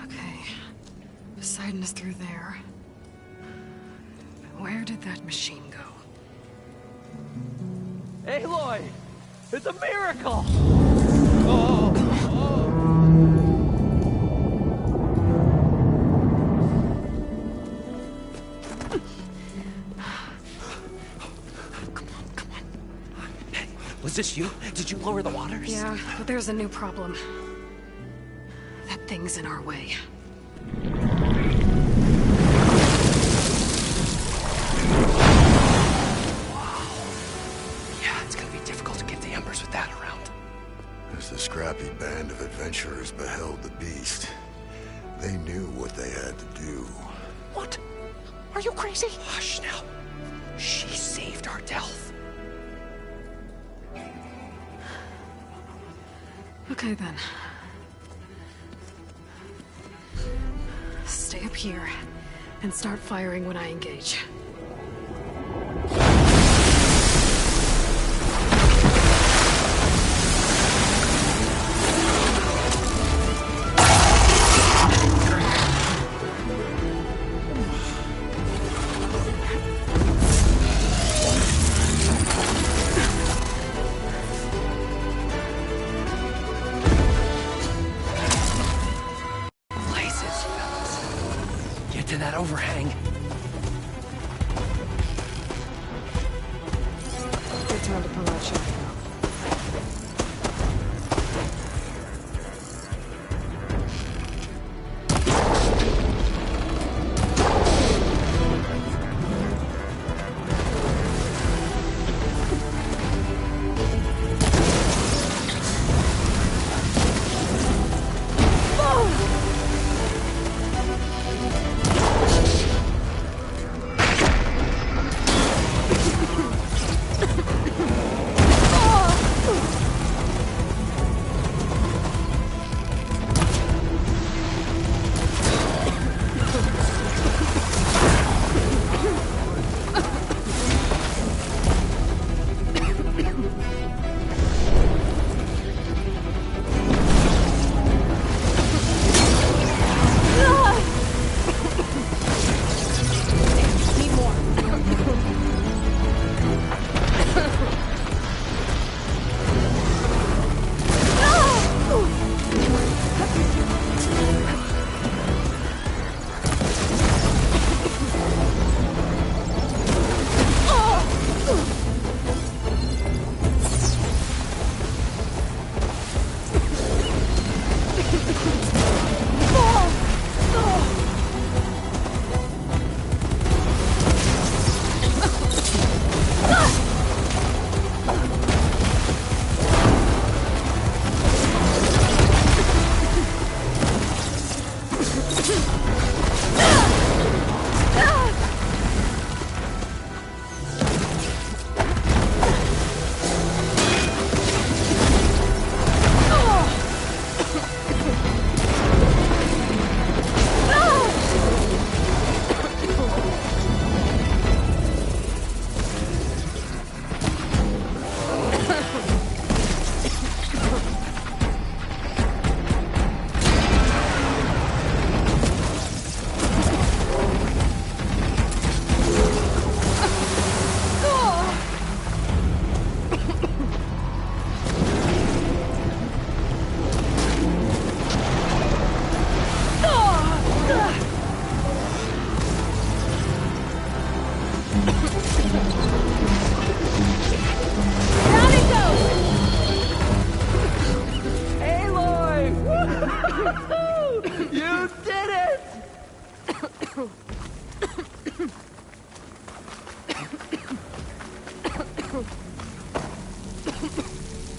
Okay. Poseidon is through there. Where did that machine go? Aloy! It's a miracle! Was this you? Did you lower the waters? Yeah, but there's a new problem. That thing's in our way. Yeah, it's gonna be difficult to get the Embers with that around. As the scrappy band of adventurers beheld the beast, they knew what they had to do. What? Are you crazy? Hush now. She saved our Delph. Okay then. Stay up here and start firing when I engage. To that overhang. Good time to pull out shotgun.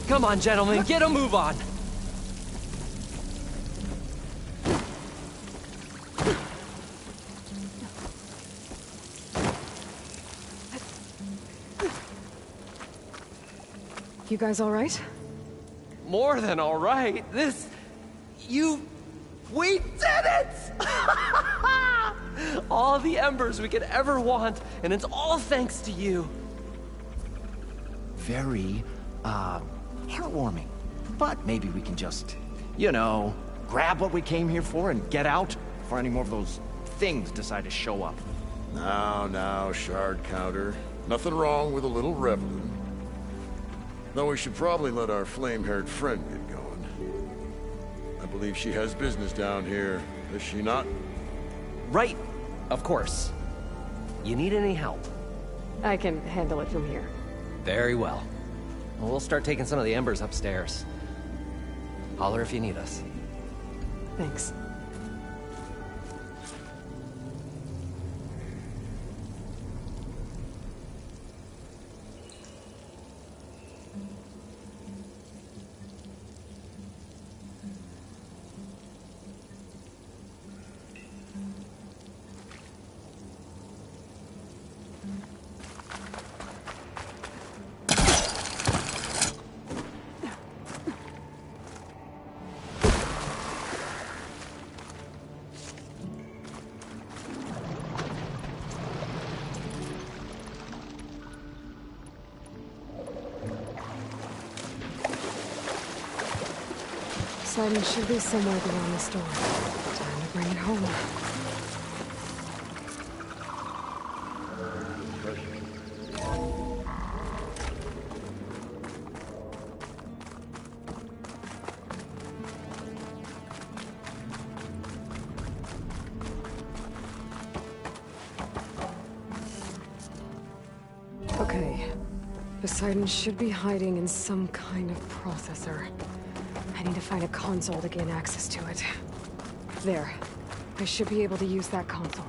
Come on, gentlemen, get a move on! You guys all right? More than all right. We did it! All the embers we could ever want, and it's all thanks to you. Very, heartwarming. But maybe we can just, grab what we came here for and get out before any more of those things decide to show up. Now, shard counter. Nothing wrong with a little reveling. Though we should probably let our flame-haired friend get going. I believe she has business down here, does she not? Right, of course. You need any help? I can handle it from here. Very well. We'll start taking some of the embers upstairs. Holler if you need us. Thanks. Poseidon should be somewhere beyond the storm. Time to bring it home. Okay. Poseidon should be hiding in some kind of processor. I need to find a console to gain access to it. There. I should be able to use that console.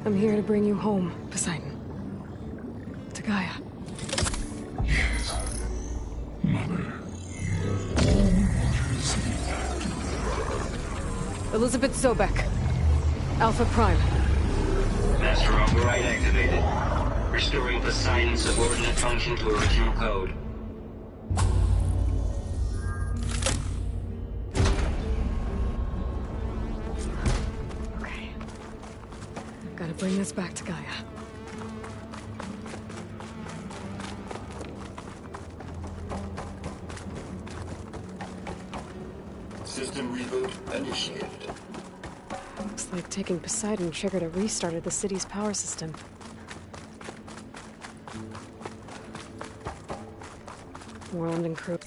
I'm here to bring you home, Poseidon. To Gaia. Yes. Mother. Elizabeth Sobek. Alpha Prime. Master override activated. Restoring Poseidon's subordinate function to original code. Okay. Gotta bring this back to Gaia. System reboot initiated. Looks like taking Poseidon triggered a restart of the city's power system. World and crew.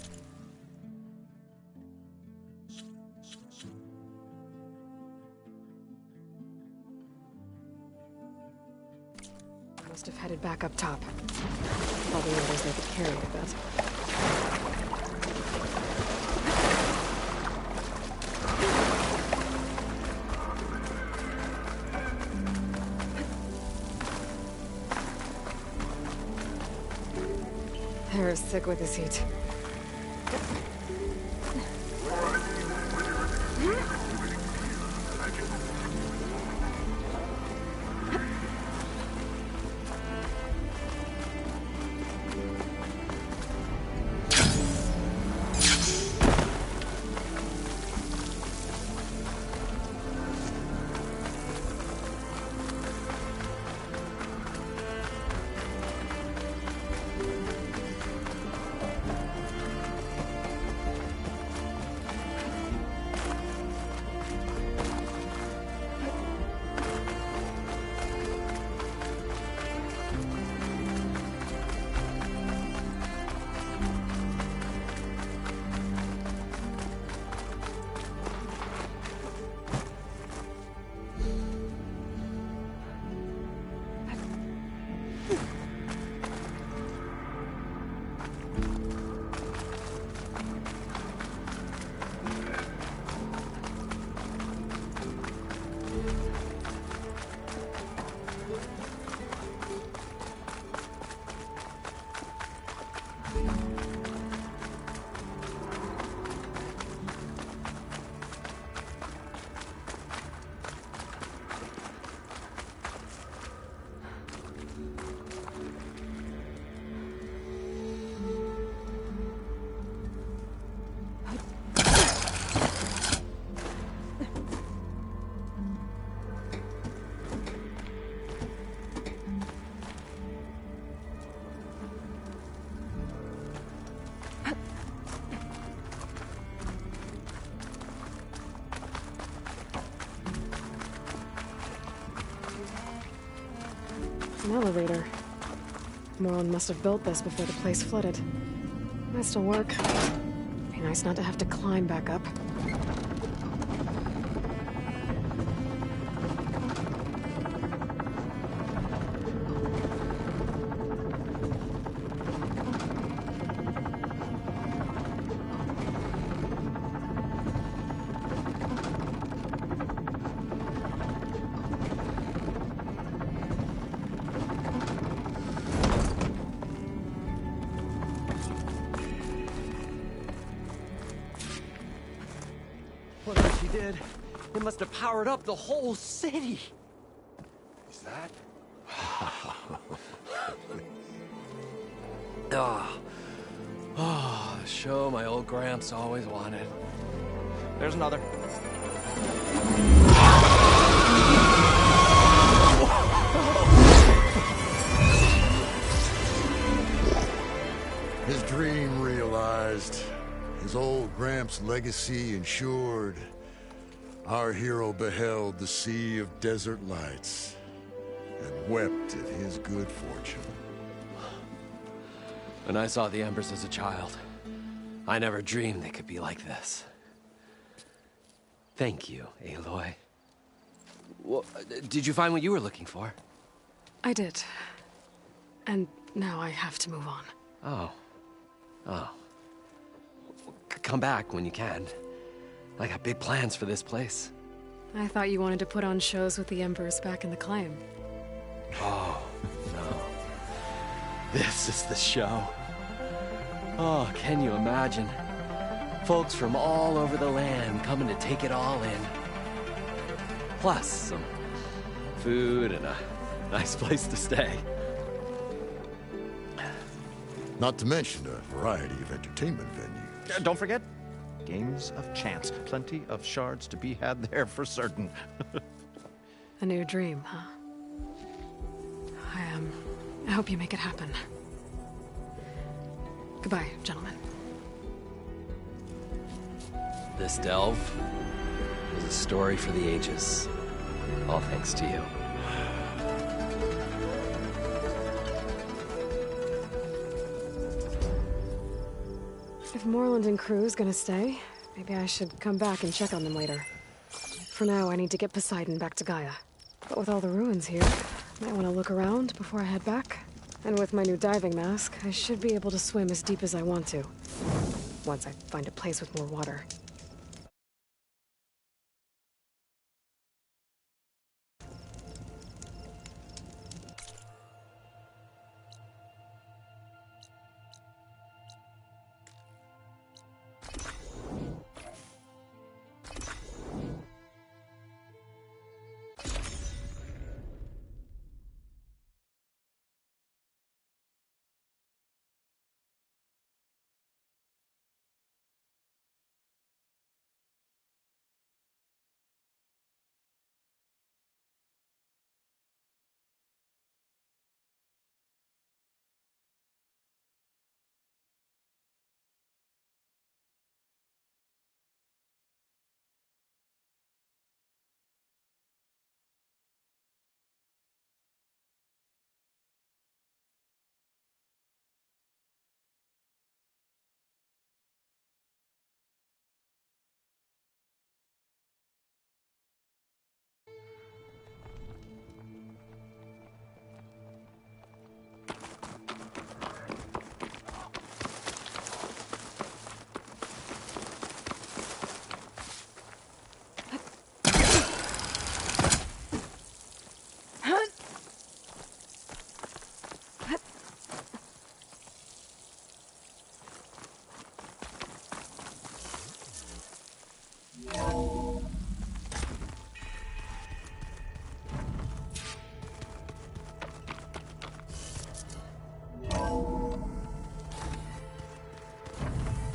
Must have headed back up top. Probably orders they could carry it a bit. They're sick with this heat. An elevator. Moreland must have built this before the place flooded. Might still work. Be nice not to have to climb back up. Whatever she did, it must have powered up the whole city. Is that? The show my old Gramps always wanted. There's another. His dream realized. His old Gramps' legacy ensured. Our hero beheld the sea of desert lights and wept at his good fortune. When I saw the embers as a child, I never dreamed they could be like this. Thank you, Aloy. Well, did you find what you were looking for? I did. And now I have to move on. Oh. Come back when you can. I got big plans for this place. I thought you wanted to put on shows with the Embers back in the Claim. Oh, no. This is the show. Oh, can you imagine? Folks from all over the land coming to take it all in. Plus, some food and a nice place to stay. Not to mention a variety of entertainment venues. Don't forget, games of chance. Plenty of shards to be had there for certain. A new dream, huh? I hope you make it happen. Goodbye, gentlemen. This delve is a story for the ages. All thanks to you. If Moreland and crew's gonna stay, maybe I should come back and check on them later. For now, I need to get Poseidon back to Gaia. But with all the ruins here, I might want to look around before I head back. And with my new diving mask, I should be able to swim as deep as I want to. Once I find a place with more water.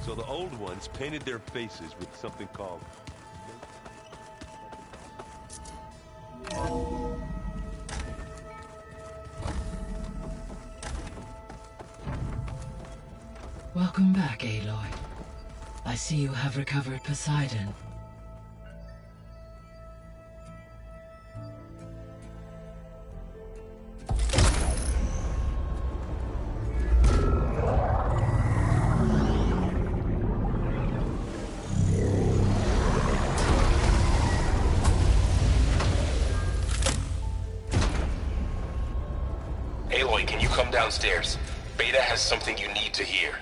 So the old ones painted their faces with something called... Welcome back, Aloy. I see you have recovered Poseidon. Aloy, can you come downstairs? Beta has something you need to hear.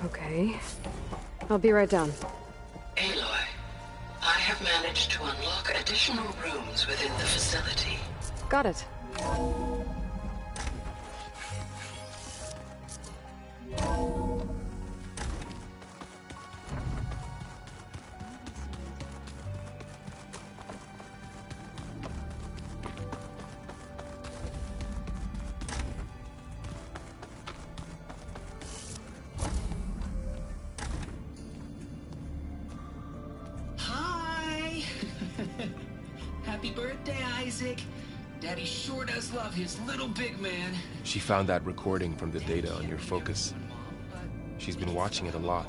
Okay. I'll be right down. Aloy, I have managed to unlock additional rooms within the facility. Got it. Hi! Happy birthday, Isaac. Daddy sure does love his little big man. She found that recording from the data on your focus. She's been watching it a lot.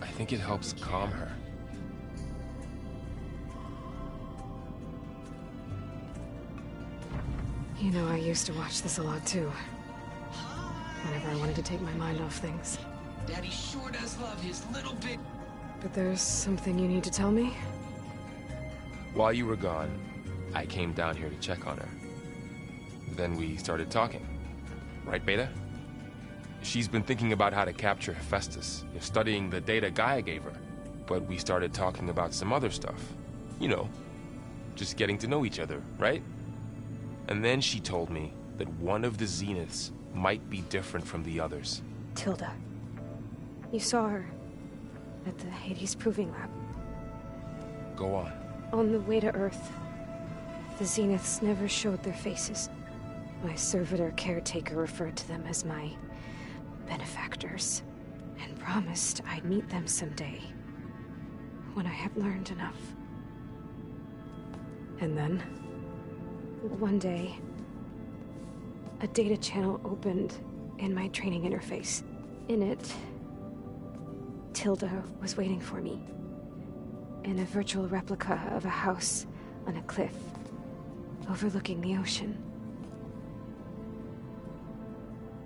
I think it helps calm her. You know, I used to watch this a lot too. Whenever I wanted to take my mind off things. Daddy sure does love his little big... But there's something you need to tell me? While you were gone, I came down here to check on her. Then we started talking. Right, Beta? She's been thinking about how to capture Hephaestus, studying the data Gaia gave her. But we started talking about some other stuff. You know, just getting to know each other, right? And then she told me that one of the Zeniths might be different from the others. Tilda. You saw her at the Hades Proving Lab. Go on. On the way to Earth, the Zeniths never showed their faces. My servitor caretaker referred to them as my benefactors, and promised I'd meet them someday, when I had learned enough. And then? One day, a data channel opened in my training interface. In it, Tilda was waiting for me, in a virtual replica of a house on a cliff, overlooking the ocean.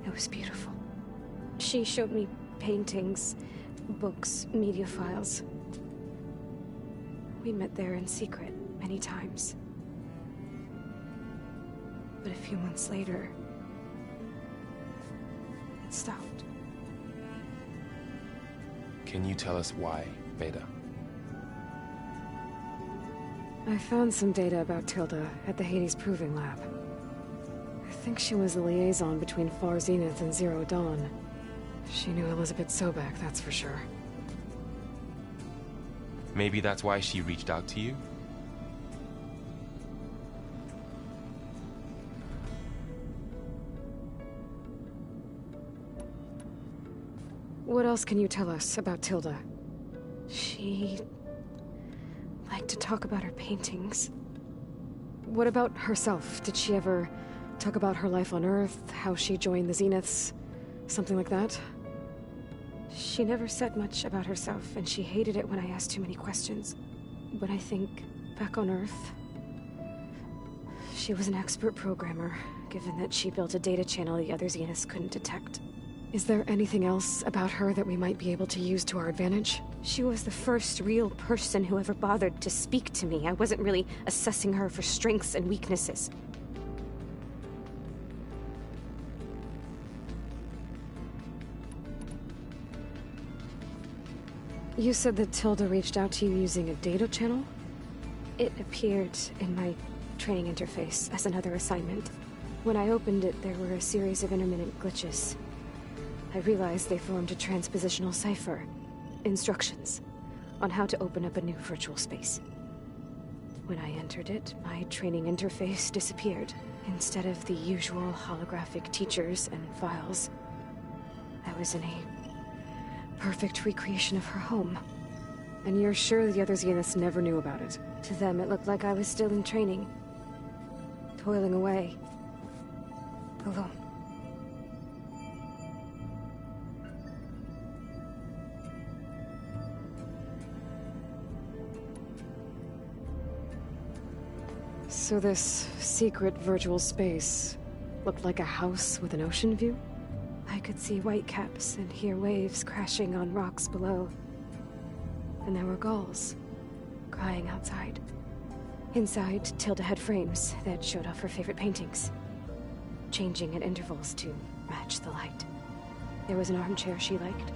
It was beautiful. She showed me paintings, books, media files. We met there in secret many times. But a few months later, it stopped. Can you tell us why, Beta? I found some data about Tilda at the Hades Proving Lab. I think she was the liaison between Far Zenith and Zero Dawn. She knew Elizabeth Sobek, that's for sure. Maybe that's why she reached out to you? What else can you tell us about Tilda? She liked to talk about her paintings. What about herself? Did she ever talk about her life on Earth, how she joined the Zeniths, something like that? She never said much about herself, and she hated it when I asked too many questions. But I think, back on Earth, she was an expert programmer, given that she built a data channel the other Zeniths couldn't detect. Is there anything else about her that we might be able to use to our advantage? She was the first real person who ever bothered to speak to me. I wasn't really assessing her for strengths and weaknesses. You said that Tilda reached out to you using a data channel? It appeared in my training interface as another assignment. When I opened it, there were a series of intermittent glitches. I realized they formed a transpositional cipher. Instructions on how to open up a new virtual space. When I entered it, my training interface disappeared. Instead of the usual holographic teachers and files, I was in a perfect recreation of her home. And you're sure the other Zeniths never knew about it? To them, it looked like I was still in training. Toiling away. Alone. So this secret virtual space looked like a house with an ocean view? I could see whitecaps and hear waves crashing on rocks below. And there were gulls crying outside. Inside, Tilda had frames that showed off her favorite paintings. changing at intervals to match the light. There was an armchair she liked.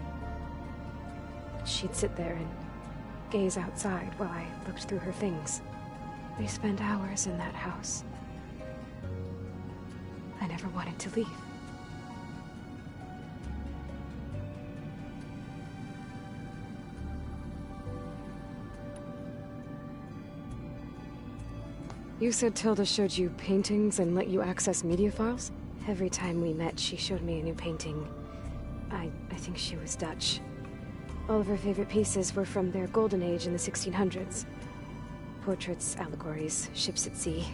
She'd sit there and gaze outside while I looked through her things. We spent hours in that house. I never wanted to leave. You said Tilda showed you paintings and let you access media files? Every time we met, she showed me a new painting. I think she was Dutch. All of her favorite pieces were from their golden age in the 1600s. Portraits, allegories, ships at sea.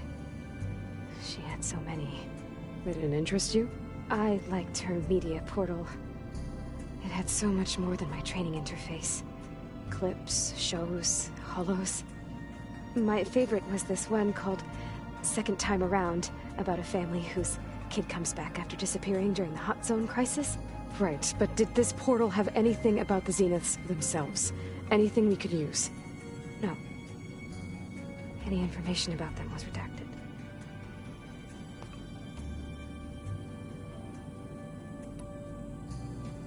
She had so many. They didn't interest you? I liked her media portal. It had so much more than my training interface. Clips, shows, holos. My favorite was this one called Second Time Around, about a family whose kid comes back after disappearing during the Hot Zone crisis. Right, but did this portal have anything about the Zeniths themselves? Anything we could use? No. Any information about them was redacted.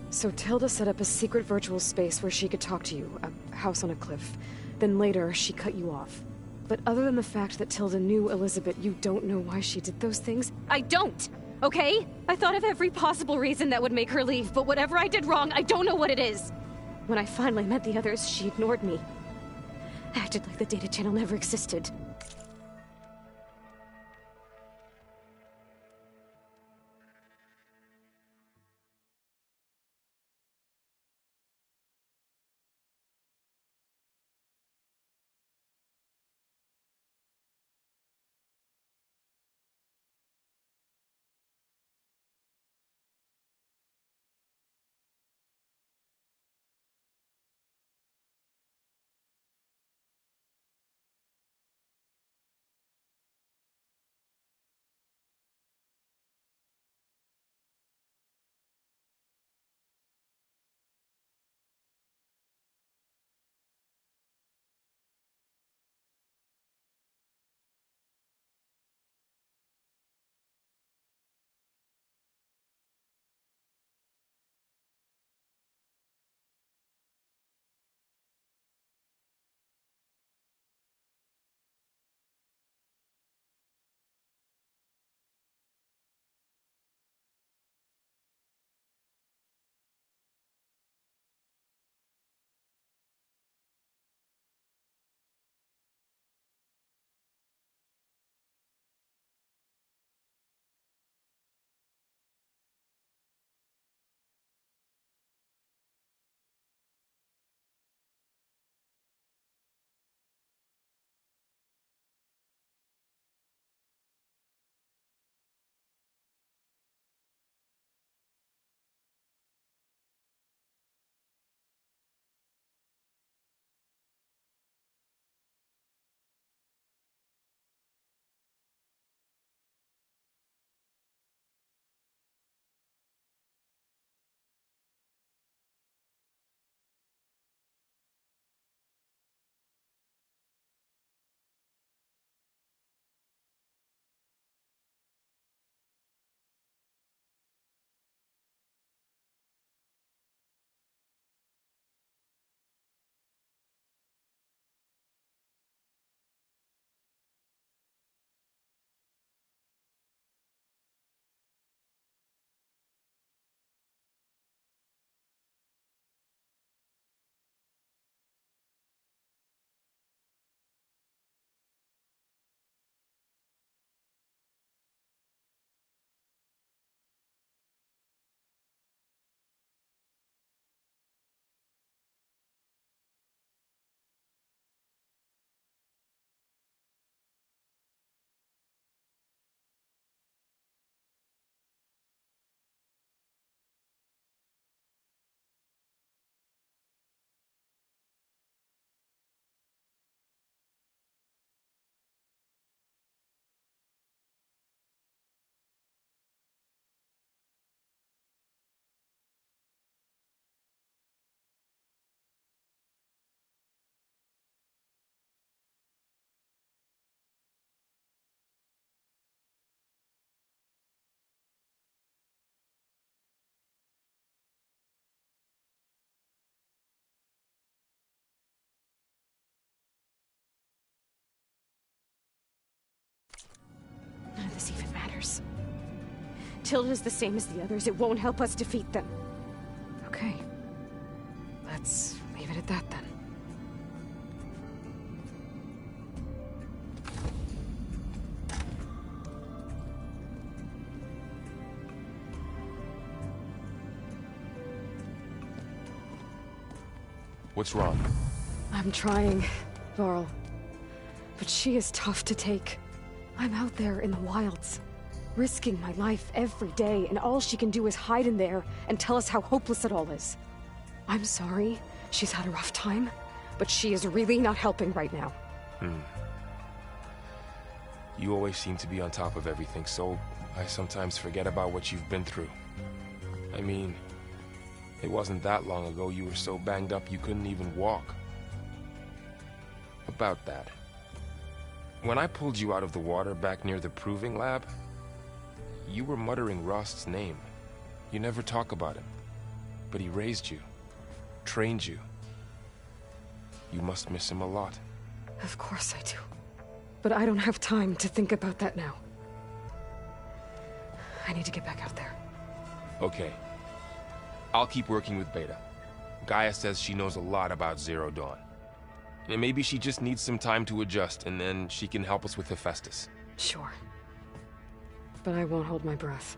So Tilda set up a secret virtual space where she could talk to you, a house on a cliff. Then later, she cut you off. But other than the fact that Tilda knew Elizabeth, you don't know why she did those things? I don't! Okay? I thought of every possible reason that would make her leave, but whatever I did wrong, I don't know what it is. When I finally met the others, she ignored me. Acted like the data channel never existed. others. Tilda's the same as the others. It won't help us defeat them. Okay. Let's leave it at that then. What's wrong? I'm trying, Varl. But she is tough to take. I'm out there in the wilds, risking my life every day, and all she can do is hide in there and tell us how hopeless it all is. I'm sorry, she's had a rough time, but she is really not helping right now. You always seem to be on top of everything, so I sometimes forget about what you've been through. I mean, it wasn't that long ago you were so banged up you couldn't even walk. About that. When I pulled you out of the water back near the proving lab, you were muttering Rost's name. You never talk about him. But he raised you, trained you. You must miss him a lot. Of course I do. But I don't have time to think about that now. I need to get back out there. Okay. I'll keep working with Beta. Gaia says she knows a lot about Zero Dawn. And maybe she just needs some time to adjust, and then she can help us with Hephaestus. Sure. But I won't hold my breath.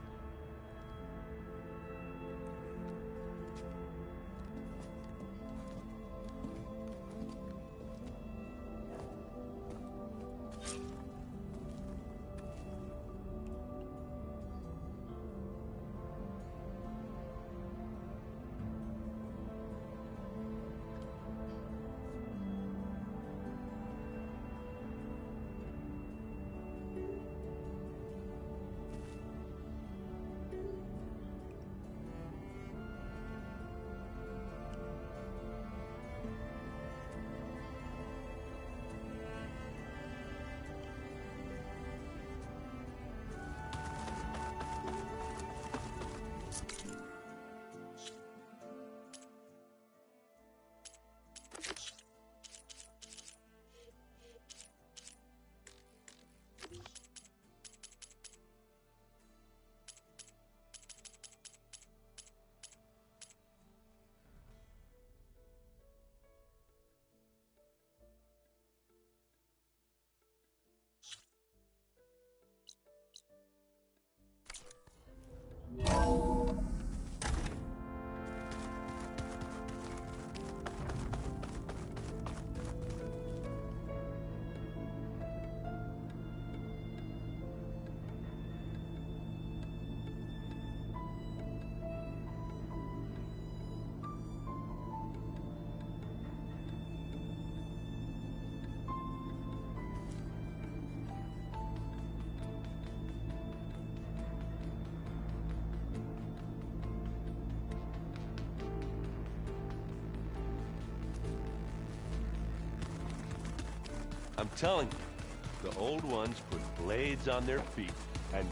I'm telling you, the old ones put blades on their feet, and...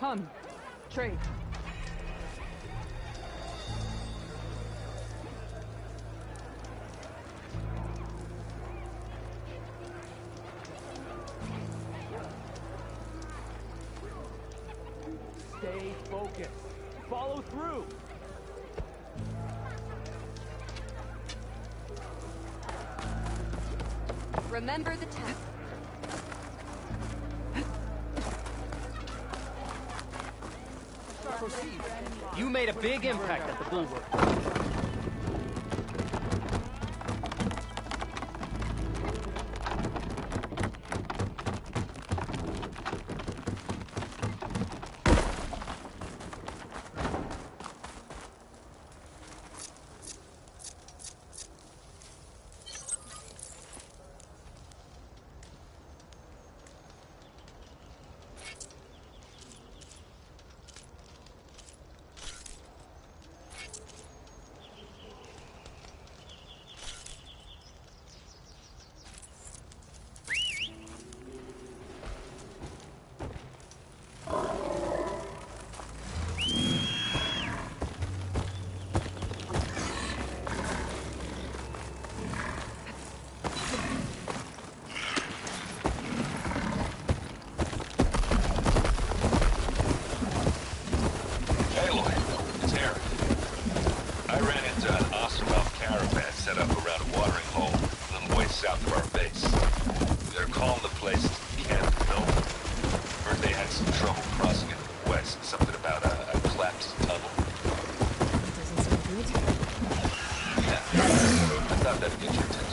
Come. Trade. Stay focused. Follow through. Remember the task. Proceed. You made a big impact at the Bulwark. south of our base. They're calling the place Camp Nova. Heard they had some trouble crossing into the west. Something about a collapsed tunnel. Doesn't sound good. Yeah. I thought that'd get your attention.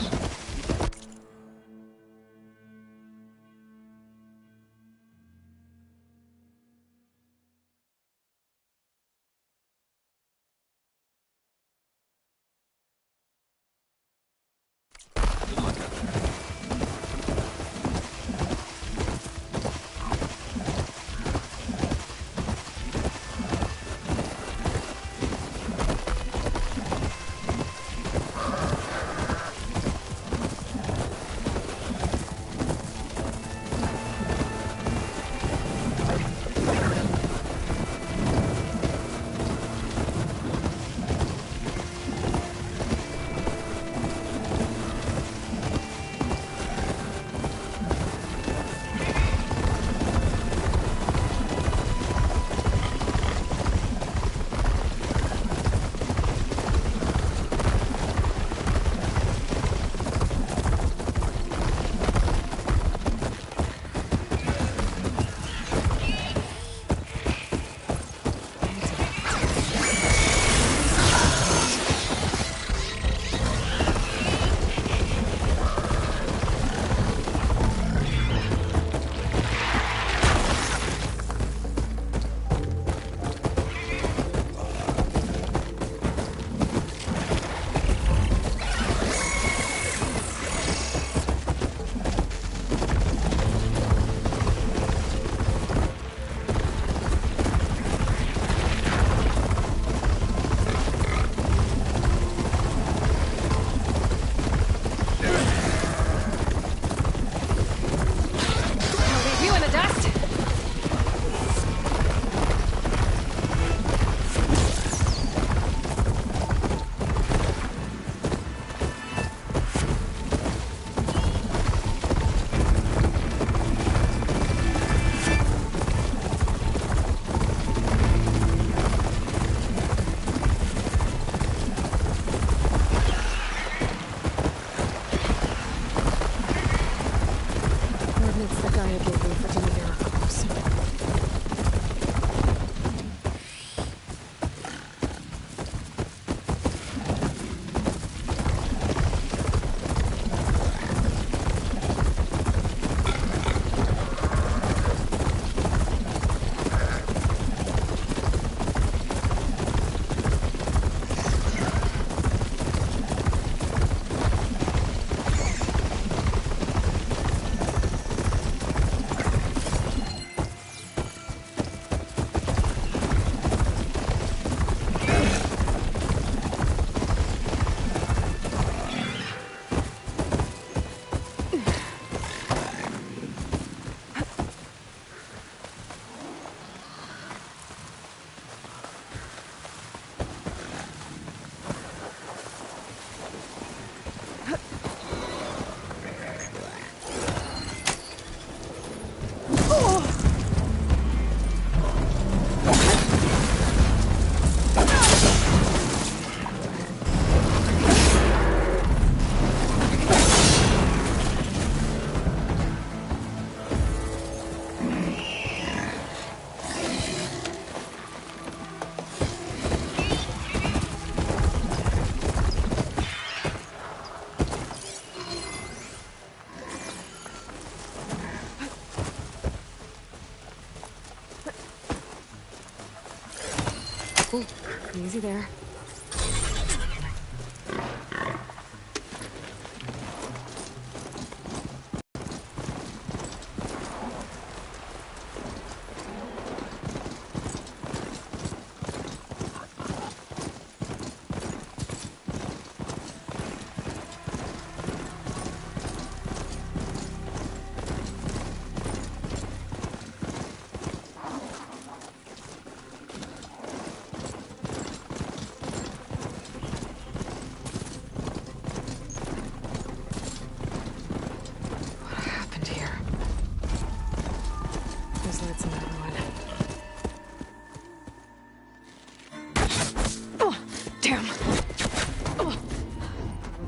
Easy there.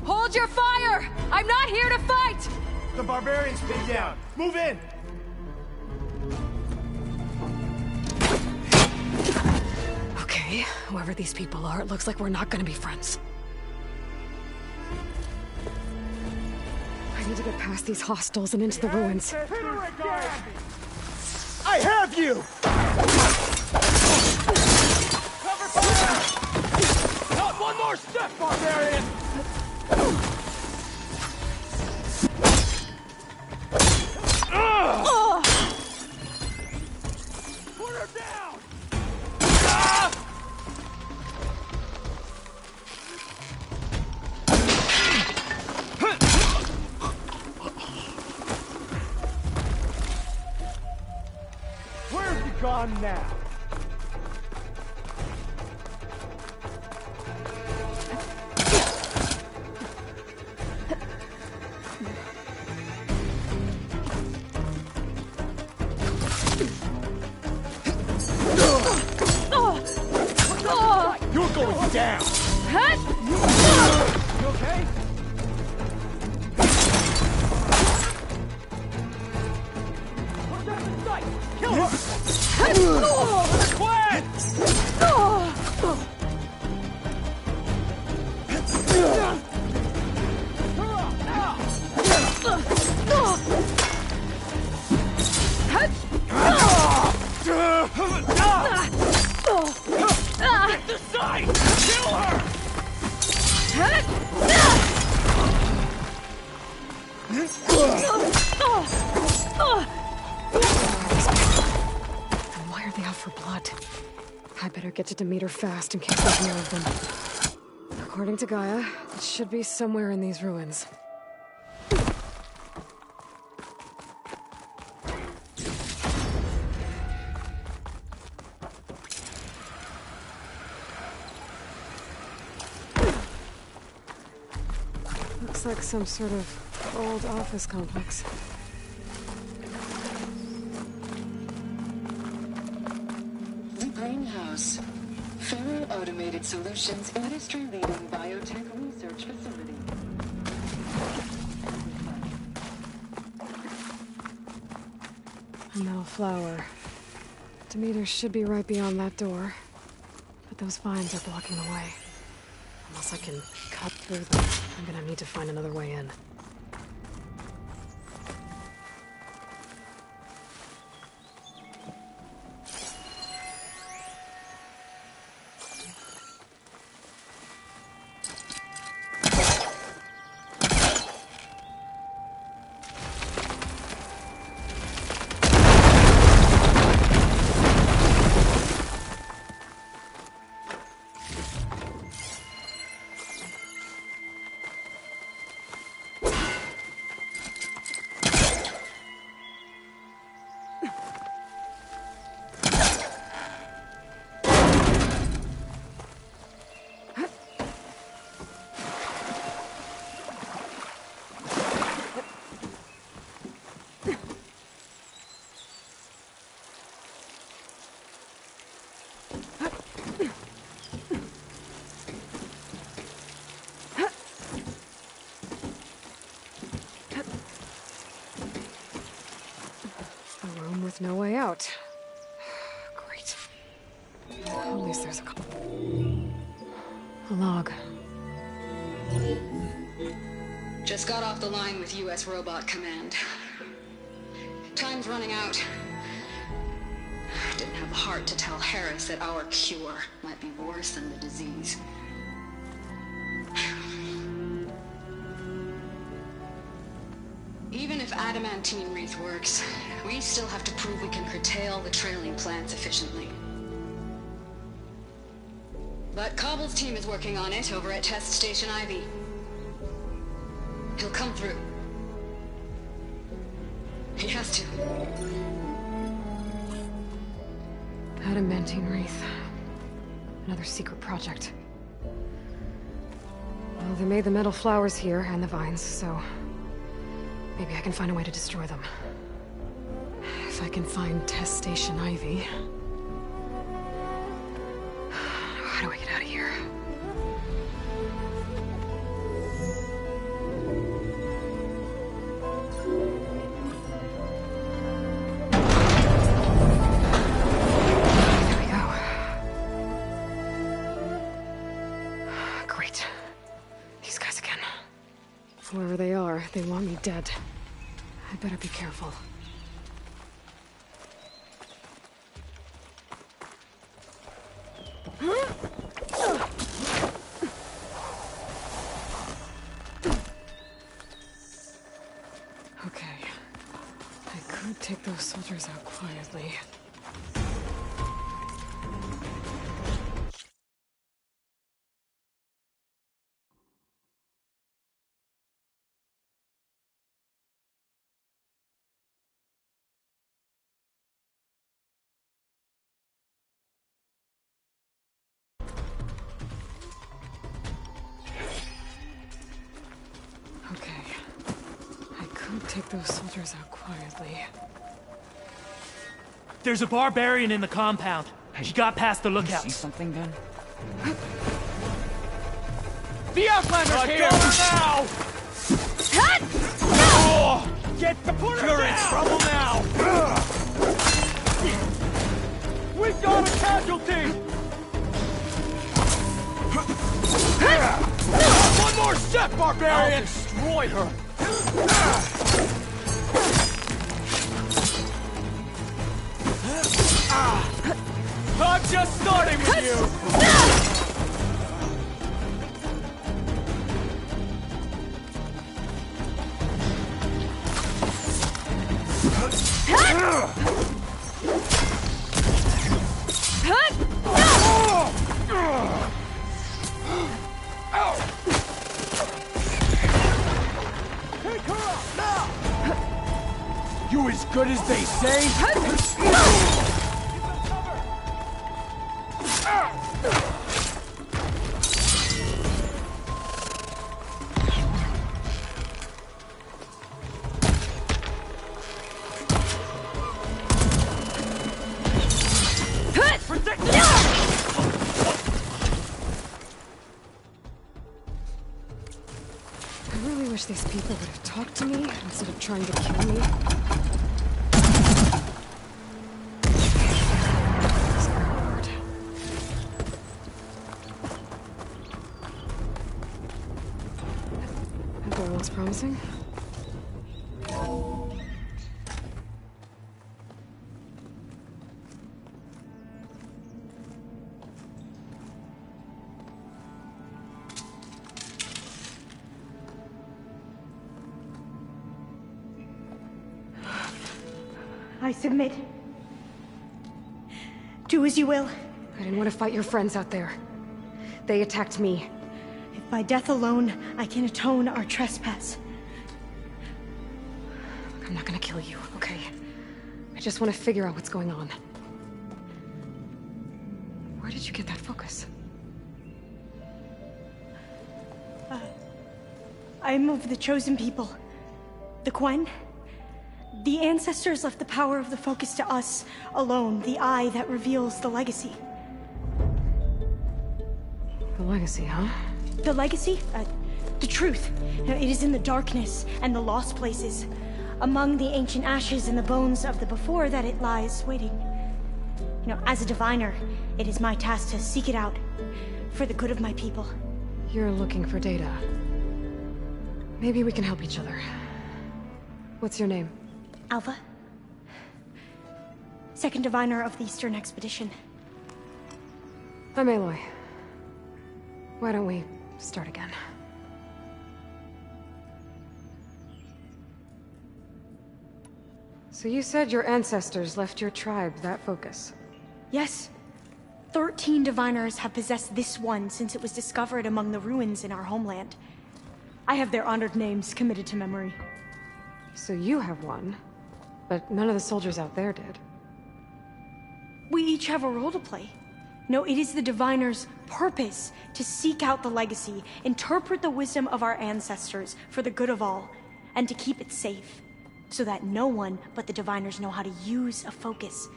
Hold your fire! I'm not here to fight! The barbarians pinned down. Move in! Okay, whoever these people are, it looks like we're not gonna be friends. I need to get past these hostiles and into the ruins. I have you! Cover fire! Not one more step, barbarian! Put her down! Where's he gone now? You're going down! You okay? Put that in sight! Kill her! Quit! Get the side! Kill her! And why are they out for blood? I better get to Demeter fast in case there's more of them. According to Gaia, it should be somewhere in these ruins. Looks like some sort of old office complex. The Greenhouse. Federal Automated Solutions industry-leading biotech research facility. A metal flower. Demeter should be right beyond that door. But those vines are blocking the way. Unless I can cut through them, I'm gonna need to find another way in. With no way out. Great. At least there's a log. Just got off the line with U.S. Robot Command. Time's running out. Didn't have the heart to tell Harris that our cure might be worse than the disease. Even if adamantine wreath works, we still have to prove we can curtail the trailing plants efficiently. But Cobble's team is working on it over at Test Station Ivy. He'll come through. He has to. Adamantine wreath. Another secret project. Well, they made the metal flowers here and the vines, so maybe I can find a way to destroy them. If I can find Test Station Ivy. How do I get out of here? There we go. Great. These guys again. Whoever they are, they want me dead. I better be careful. Okay. I could take those soldiers out quietly. Okay. I could take those soldiers out quietly. There's a barbarian in the compound. She got past the lookouts. See something then? The Outlander's here! Now! Oh, get the You're in trouble now! We've got a casualty! One more step, barbarian! I'll destroy her! I'm just starting with you! You as good as they say? I really wish these people would have talked to me instead of trying to kill me. That door looks promising. I submit. Do as you will. I didn't want to fight your friends out there. They attacked me. If by death alone I can atone our trespass. I'm not gonna kill you, okay? I just want to figure out what's going on. Where did you get that focus? I'm of the chosen people. The Quen. The ancestors left the power of the focus to us alone, the eye that reveals the legacy. The legacy, huh? The legacy? The truth. It is in the darkness and the lost places. Among the ancient ashes and the bones of the before that it lies waiting. As a diviner, it is my task to seek it out for the good of my people. You're looking for data. Maybe we can help each other. What's your name? Alpha. second diviner of the Eastern Expedition. I'm Aloy. Why don't we start again? So you said your ancestors left your tribe that focus? Yes. 13 diviners have possessed this one since it was discovered among the ruins in our homeland. I have their honored names committed to memory. So you have one, but none of the soldiers out there did. We each have a role to play. No, it is the diviner's purpose to seek out the legacy, interpret the wisdom of our ancestors for the good of all, and to keep it safe, so that no one but the diviners know how to use a focus.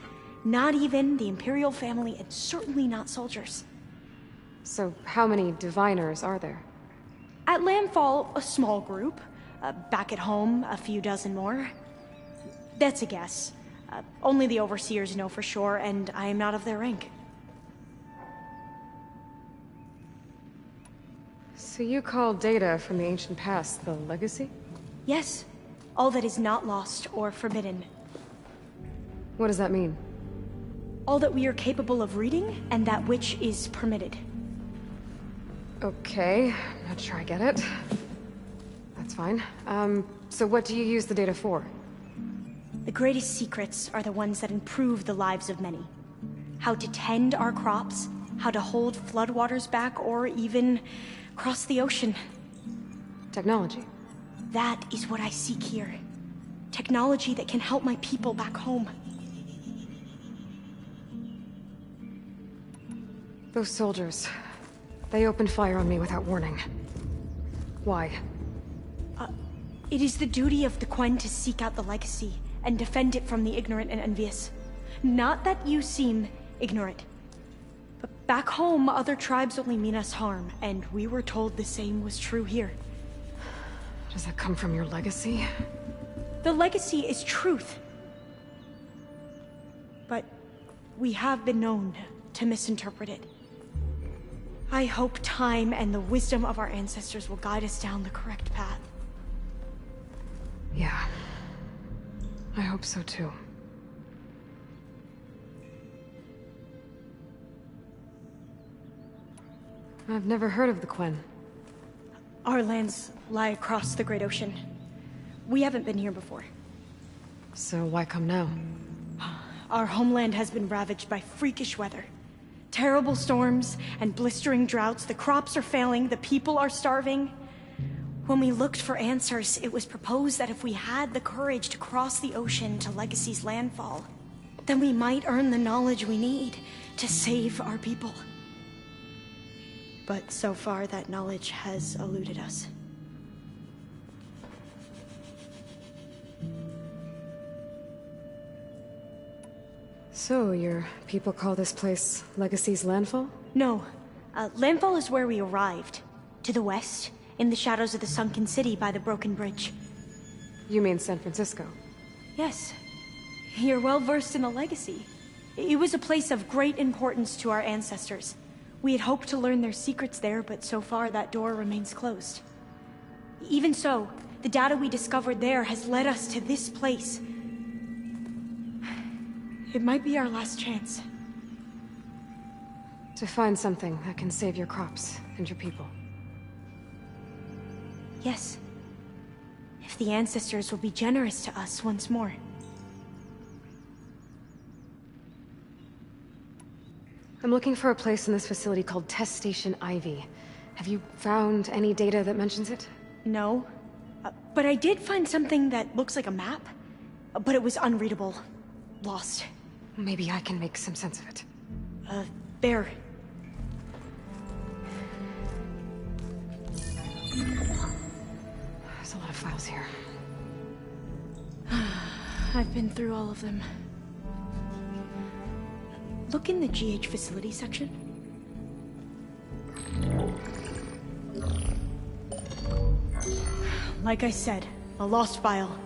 Not even the Imperial family, and certainly not soldiers. So how many diviners are there? At Landfall, a small group. Back at home, a few dozen more. That's a guess. Only the overseers know for sure, and I am not of their rank. So you call data from the ancient past the legacy? Yes. All that is not lost or forbidden. What does that mean? All that we are capable of reading, and that which is permitted. Okay, not sure I get it. That's fine. So what do you use the data for? The greatest secrets are the ones that improve the lives of many. How to tend our crops, how to hold floodwaters back, or even cross the ocean. Technology. That is what I seek here. Technology that can help my people back home. Those soldiers, they opened fire on me without warning. Why? It is the duty of the Quen to seek out the legacy and defend it from the ignorant and envious. Not that you seem ignorant. But back home, other tribes only mean us harm, and we were told the same was true here. Does that come from your legacy? The legacy is truth. But we have been known to misinterpret it. I hope time and the wisdom of our ancestors will guide us down the correct path. Yeah. I hope so too. I've never heard of the Quen. Our lands lie across the Great Ocean. We haven't been here before. So why come now? Our homeland has been ravaged by freakish weather. Terrible storms and blistering droughts. The crops are failing, the people are starving. When we looked for answers, it was proposed that if we had the courage to cross the ocean to Legacy's landfall, then we might earn the knowledge we need to save our people. But so far, that knowledge has eluded us. So, your people call this place Legacy's landfall? No. Landfall is where we arrived. To the west, in the shadows of the sunken city by the broken bridge. You mean San Francisco? Yes. You're well versed in the Legacy. It was a place of great importance to our ancestors. We had hoped to learn their secrets there, but so far that door remains closed. Even so, the data we discovered there has led us to this place. It might be our last chance. To find something that can save your crops and your people. Yes. If the ancestors will be generous to us once more. I'm looking for a place in this facility called Test Station Ivy. Have you found any data that mentions it? No. But I did find something that looks like a map. But it was unreadable. Lost. Maybe I can make some sense of it. There. There's a lot of files here. I've been through all of them. Look in the GH facility section. Like I said, a lost file.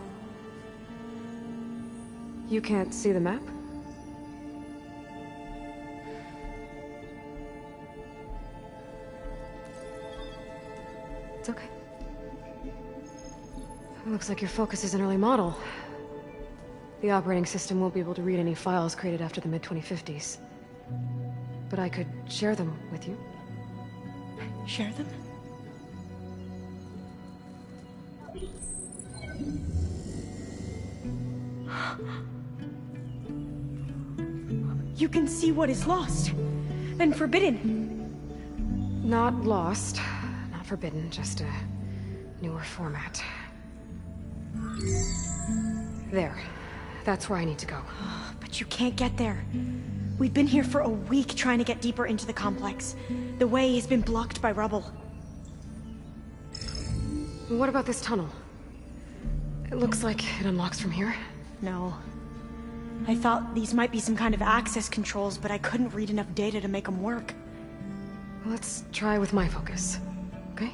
You can't see the map? It's okay. It looks like your focus is an early model. The operating system won't be able to read any files created after the mid-2050s. But I could share them with you. Share them? You can see what is lost and forbidden. Not lost, not forbidden, just a newer format. There. That's where I need to go. But you can't get there. We've been here for a week trying to get deeper into the complex. The way has been blocked by rubble. What about this tunnel? It looks like it unlocks from here. No. I thought these might be some kind of access controls, but I couldn't read enough data to make them work. Let's try with my focus, okay?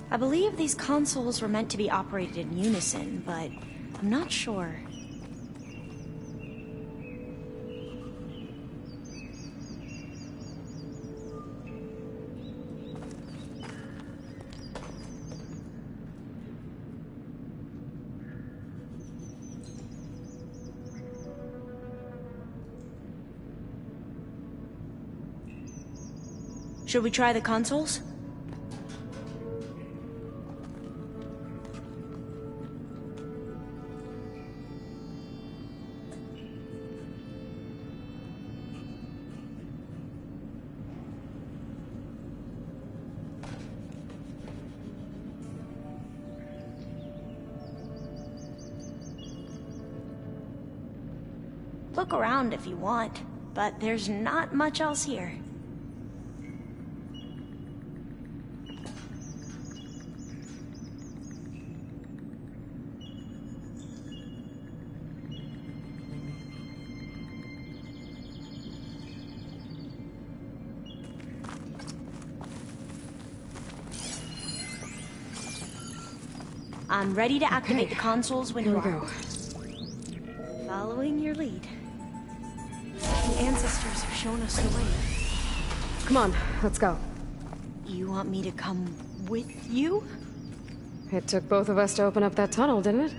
I believe these consoles were meant to be operated in unison, but I'm not sure. Should we try the consoles? Look around if you want, but there's not much else here. I'm ready to activate the consoles when you are. Following your lead. The ancestors have shown us the way. Come on, let's go. You want me to come with you? It took both of us to open up that tunnel, didn't it?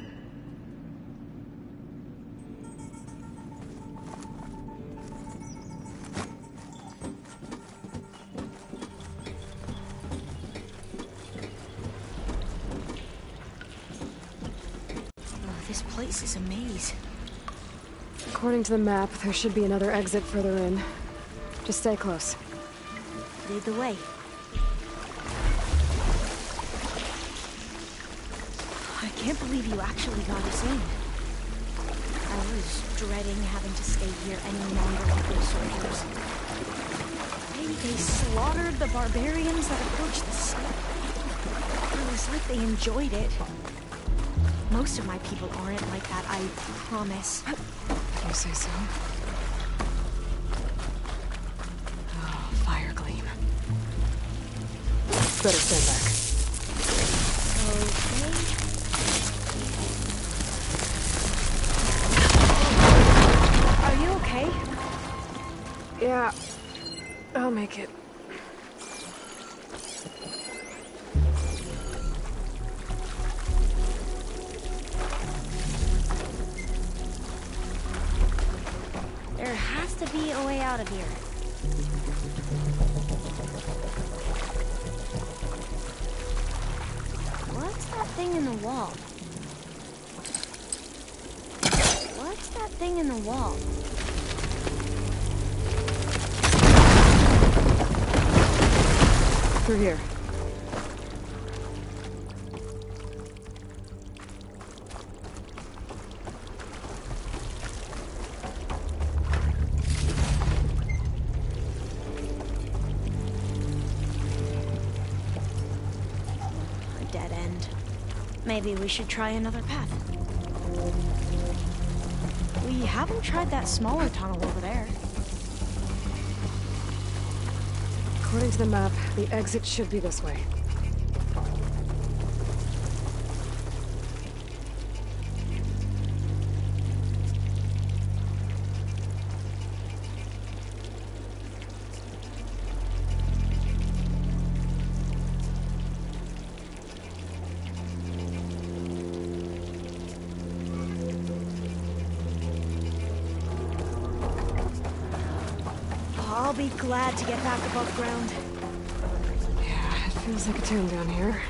This place is a maze. According to the map, there should be another exit further in. Just stay close. Lead the way. I can't believe you actually got us in. I was dreading having to stay here any longer with those soldiers. They slaughtered the barbarians that approached the site. It was like they enjoyed it. Most of my people aren't like that, I promise. You say so? Oh, fire gleam. Better stand back. Okay. Are you okay? Yeah, I'll make it. There has to be a way out of here. What's that thing in the wall? What's that thing in the wall? Through here. Dead end. Maybe we should try another path. We haven't tried that smaller tunnel over there. According to the map, the exit should be this way. I'll be glad to get back above ground. Yeah, it feels like a tomb down here.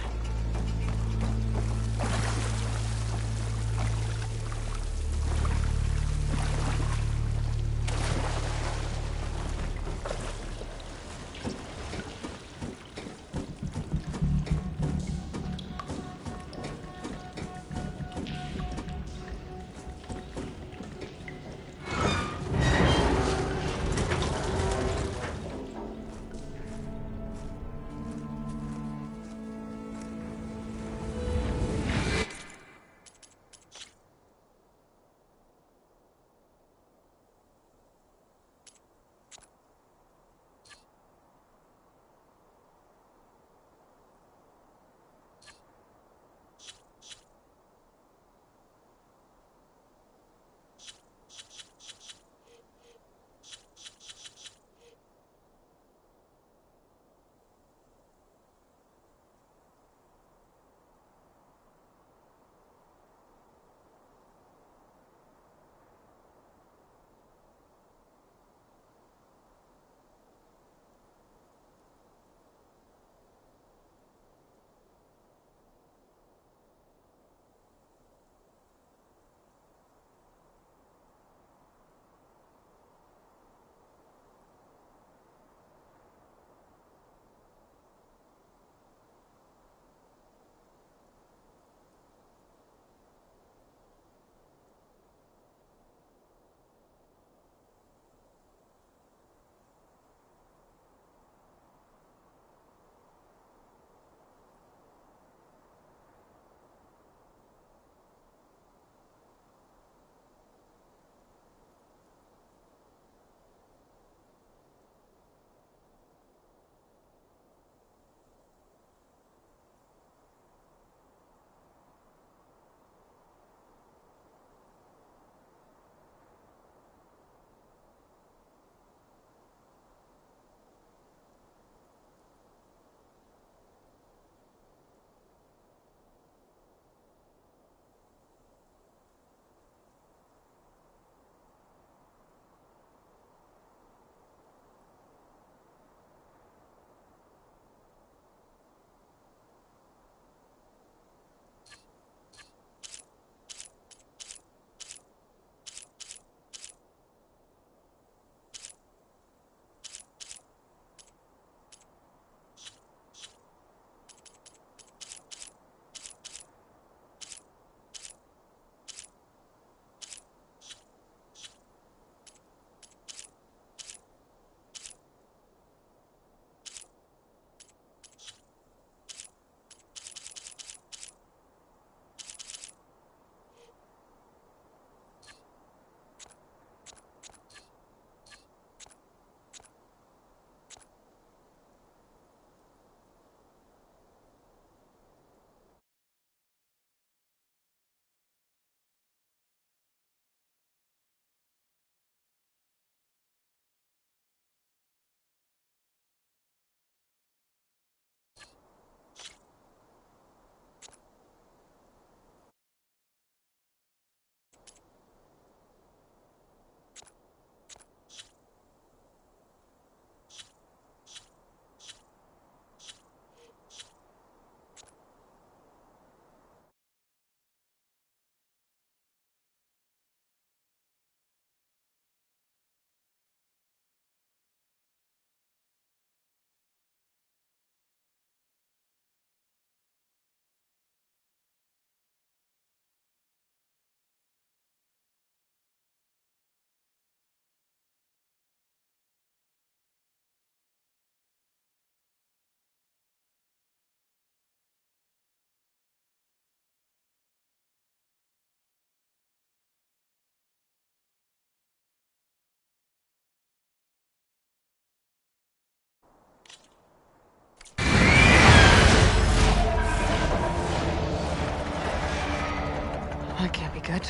That can't be good.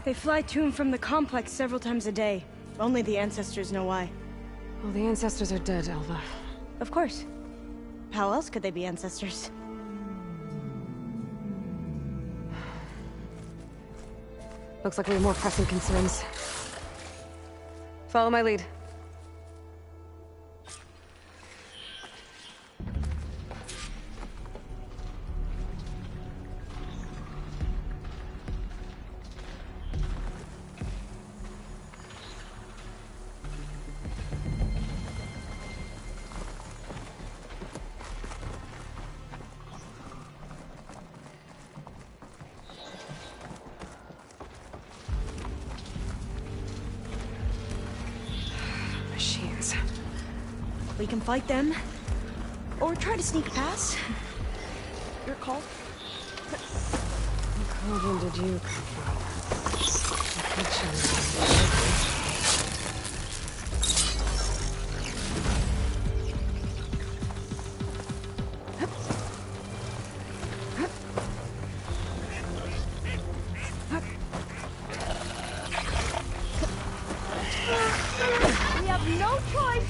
They fly to and from the complex several times a day. Only the ancestors know why. Well, the ancestors are dead, Elva. Of course. How else could they be ancestors? Looks like we have more pressing concerns. Follow my lead. We can fight them, or try to sneak past. Your call. What cauldron did you come from? The kitchen. We have no choice.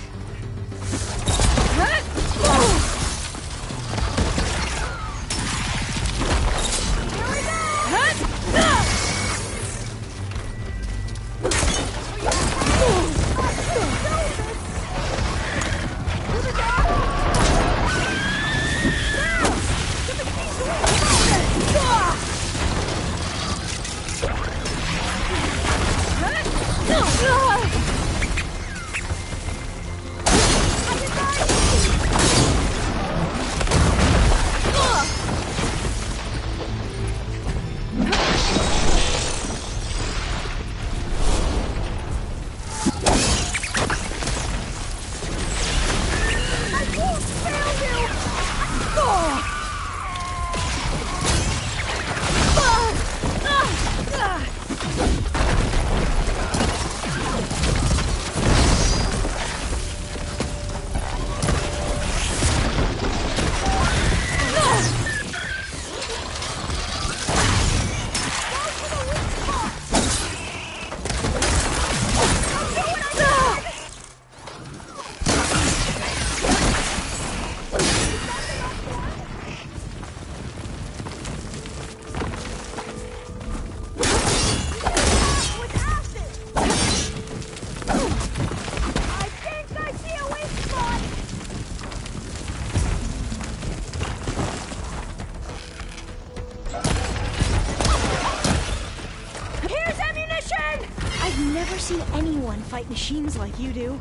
Seen anyone fight machines like you do.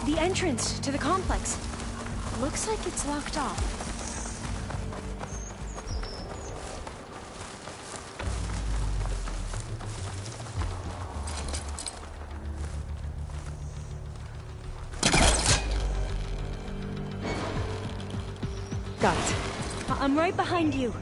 The entrance to the complex. Looks like it's locked off. Got it. I'm right behind you.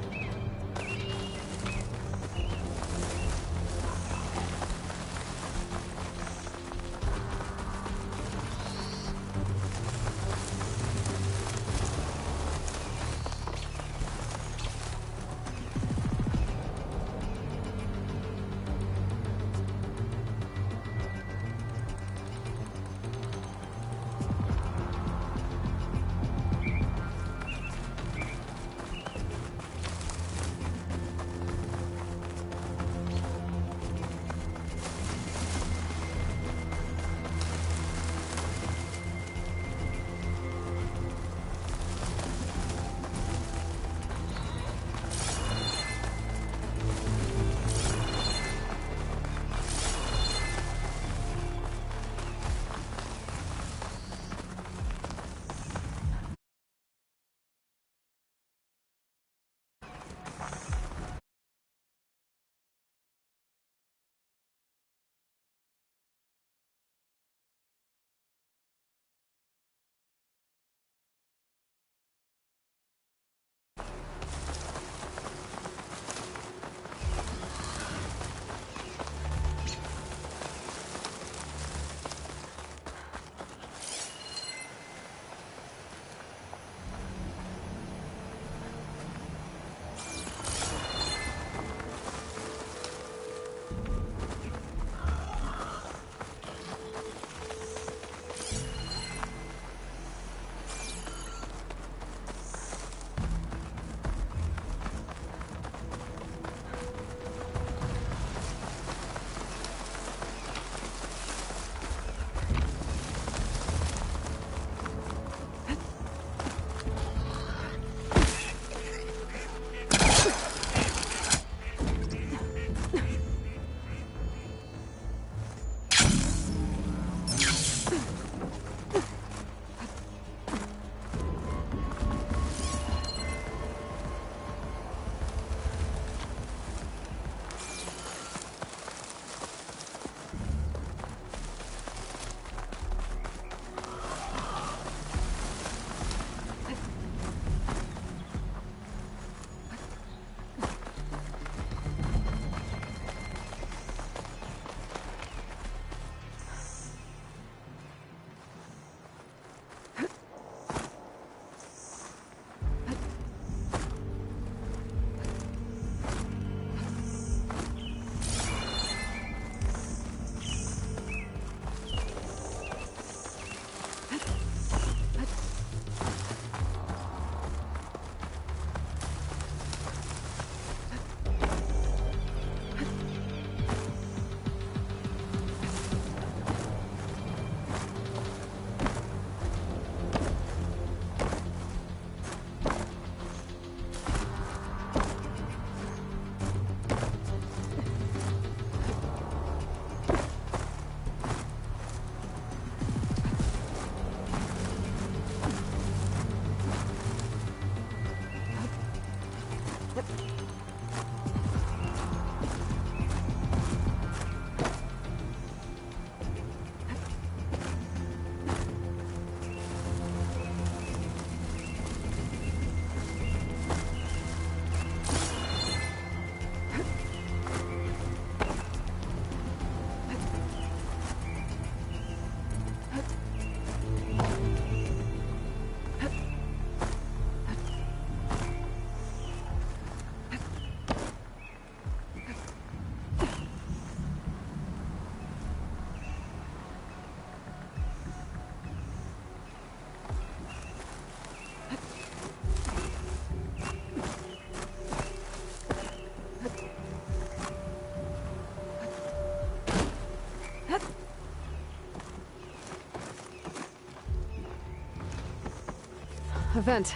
A vent.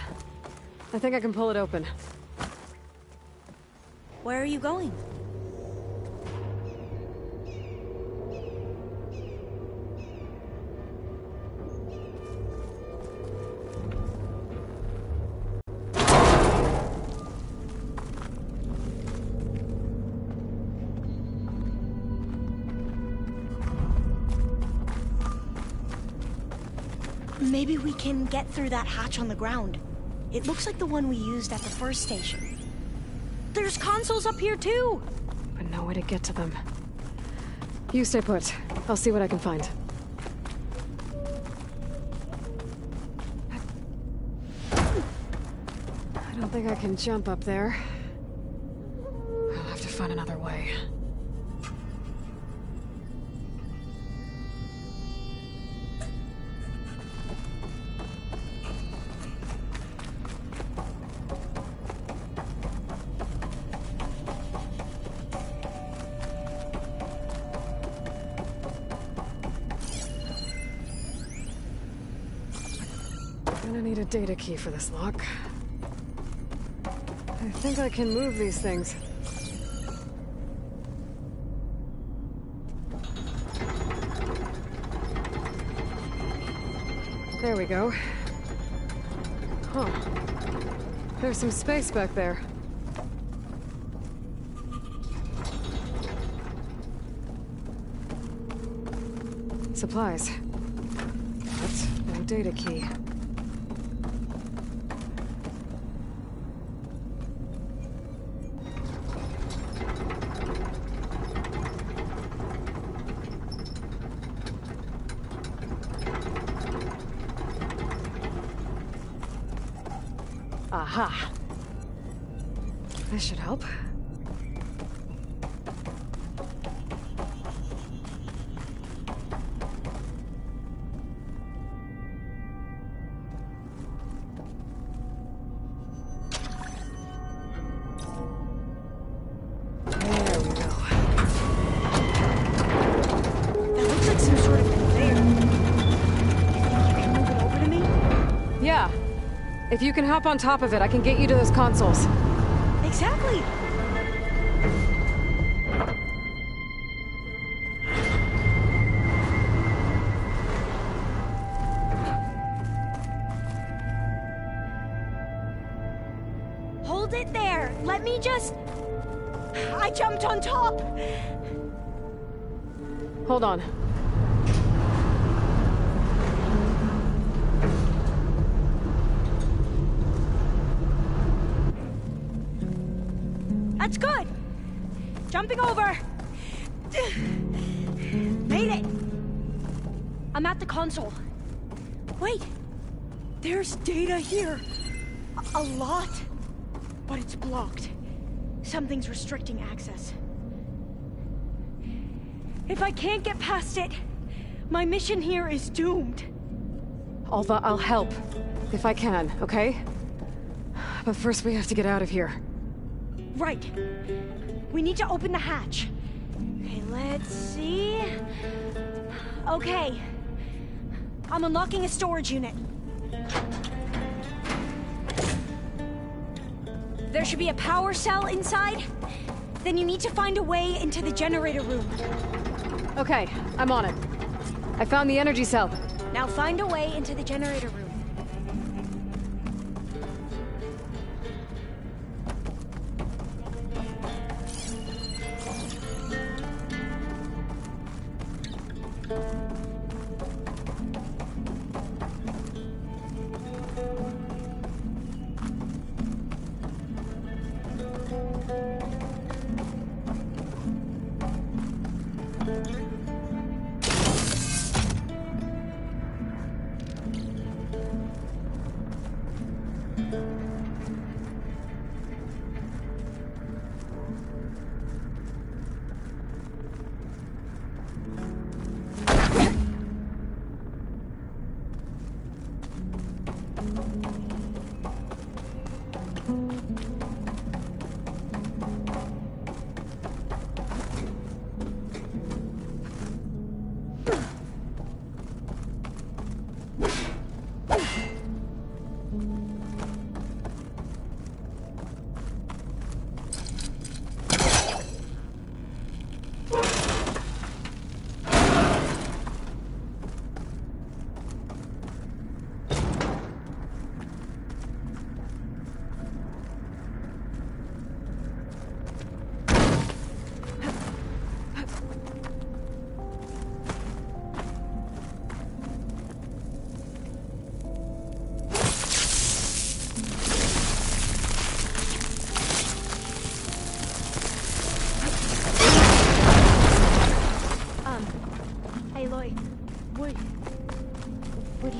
I think I can pull it open. Where are you going? Maybe we can get through that hatch on the ground. It looks like the one we used at the first station. There's consoles up here too! But no way to get to them. You stay put. I'll see what I can find. I don't think I can jump up there. I'll have to find another way. Gonna need a data key for this lock. I think I can move these things. There we go. Huh. There's some space back there. Supplies. But no data key. Aha! This should help. There we go. That looks like some sort of conveyor. You can move it over to me? Yeah. If you can hop on top of it, I can get you to those consoles. Exactly! Hold it there! Let me just... I jumped on top! Hold on. That's good! Jumping over! Made it! I'm at the console. Wait! There's data here! A lot! But it's blocked. Something's restricting access. If I can't get past it, my mission here is doomed. Alva, I'll help. If I can, okay? But first we have to get out of here. Right. We need to open the hatch. Okay, let's see... Okay. I'm unlocking a storage unit. There should be a power cell inside. Then you need to find a way into the generator room. Okay, I'm on it. I found the energy cell. Now find a way into the generator room.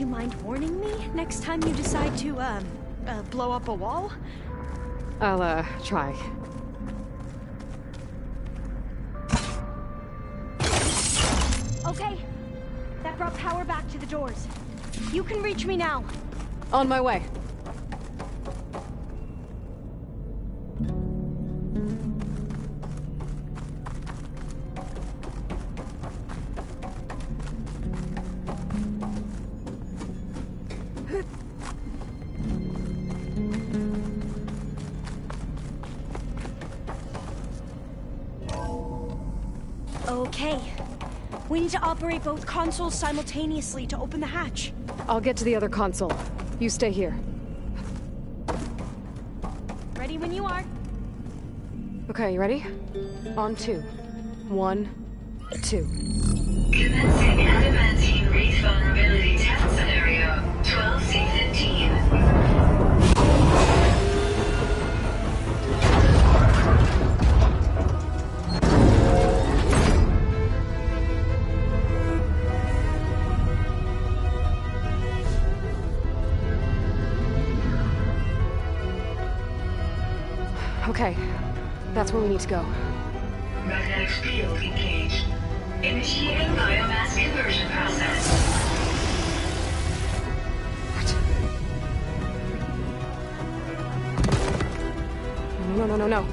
you mind warning me next time you decide to, blow up a wall? I'll, try. Okay. That brought power back to the doors. You can reach me now. On my way. Okay. We need to operate both consoles simultaneously to open the hatch. I'll get to the other console. You stay here. Ready when you are. Okay, you ready? On 2. 1, 2. Commencing adamantine wreath vulnerability test scenario 12C15. Okay, that's where we need to go. Magnetic field engaged. Initiating biomass conversion process. What? No.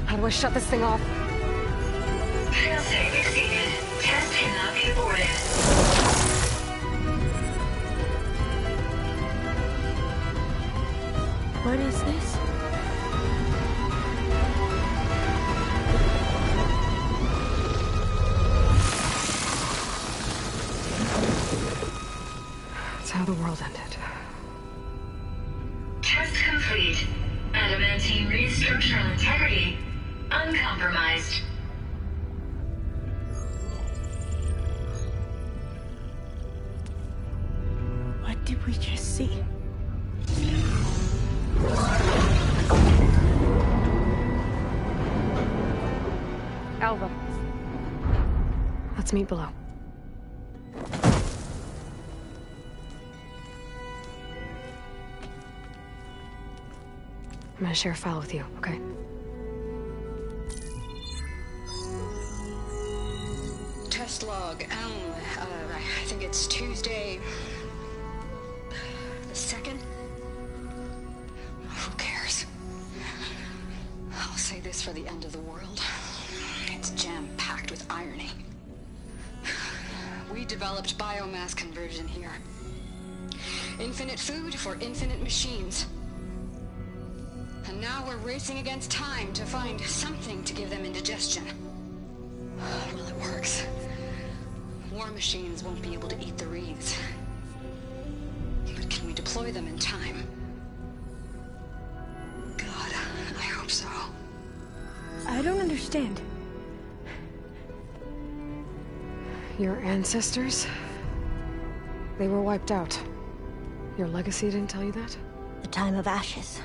How do I shut this thing off? Failsafe exceeded. Test cannot be aborted. What is this? That's how the world ended. Test complete. Adamantine wreath structural integrity uncompromised. What did we just see? Alva. Let's meet below. I'm gonna share a file with you, okay? Test log. I think it's Tuesday the 2nd. Who cares? I'll say this for the end of the world. It's jam-packed with irony. We developed biomass conversion here. Infinite food for infinite machines. And now we're racing against time to find something to give them indigestion. Well, it works. War machines won't be able to eat the wreaths. But can we deploy them in time? God, I hope so. I don't understand. Your ancestors? They were wiped out. Your legacy didn't tell you that? The time of ashes.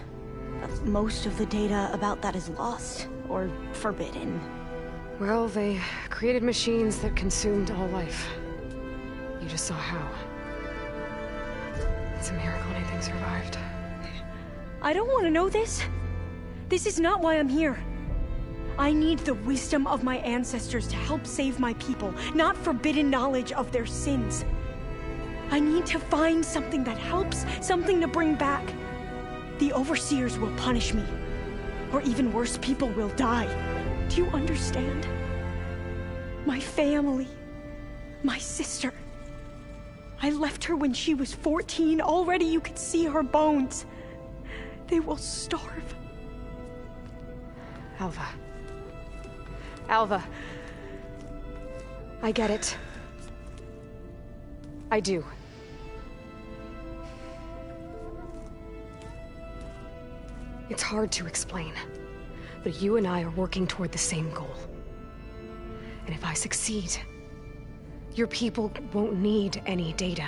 Most of the data about that is lost, or forbidden. Well, they created machines that consumed all life. You just saw how. It's a miracle anything survived. I don't want to know this. This is not why I'm here. I need the wisdom of my ancestors to help save my people, not forbidden knowledge of their sins. I need to find something that helps, something to bring back. The overseers will punish me. Or even worse, people will die. Do you understand? My family. My sister. I left her when she was 14. Already you could see her bones. They will starve. Alva. Alva. I get it. I do. It's hard to explain. But you and I are working toward the same goal. And if I succeed, your people won't need any data.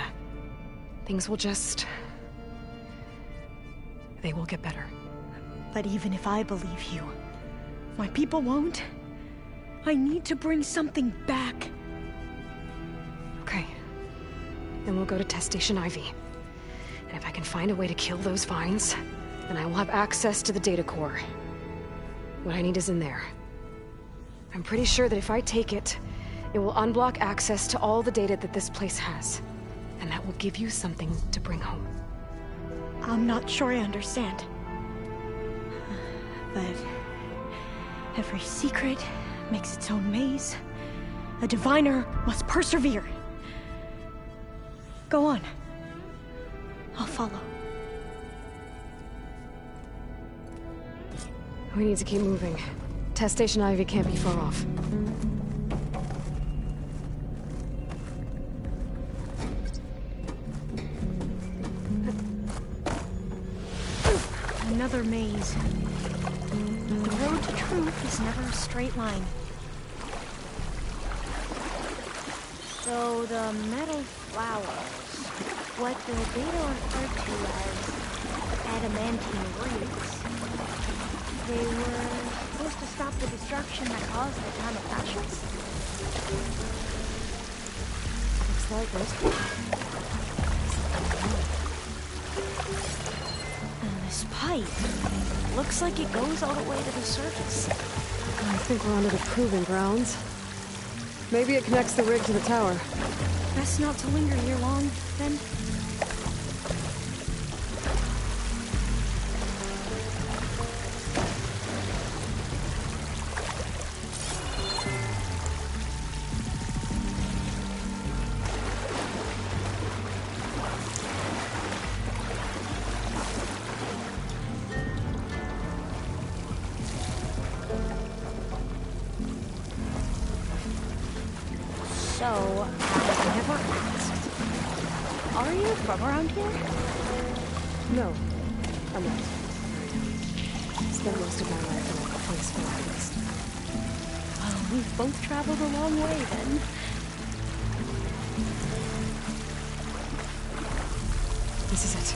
Things will just... they will get better. But even if I believe you, my people won't. I need to bring something back. Okay. Then we'll go to Test Station Ivy. And if I can find a way to kill those vines, then I will have access to the data core. What I need is in there. I'm pretty sure that if I take it, it will unblock access to all the data that this place has. And that will give you something to bring home. I'm not sure I understand. But every secret makes its own maze. A diviner must persevere. Go on. I'll follow. We need to keep moving. Test Station Ivy can't be far off. Another maze. The road to truth is never a straight line. So the metal flowers, what the data referred to as adamantine roots, they were supposed to stop the destruction that caused the time of ashes? Looks like it. And this pipe looks like it goes all the way to the surface. I think we're onto the proving grounds. Maybe it connects the rig to the tower. Best not to linger here long, then. So, I never asked. Are you from around here? No, I'm not. Spent most of my life in a place full of this. Well, we've both traveled a long way then. This is it.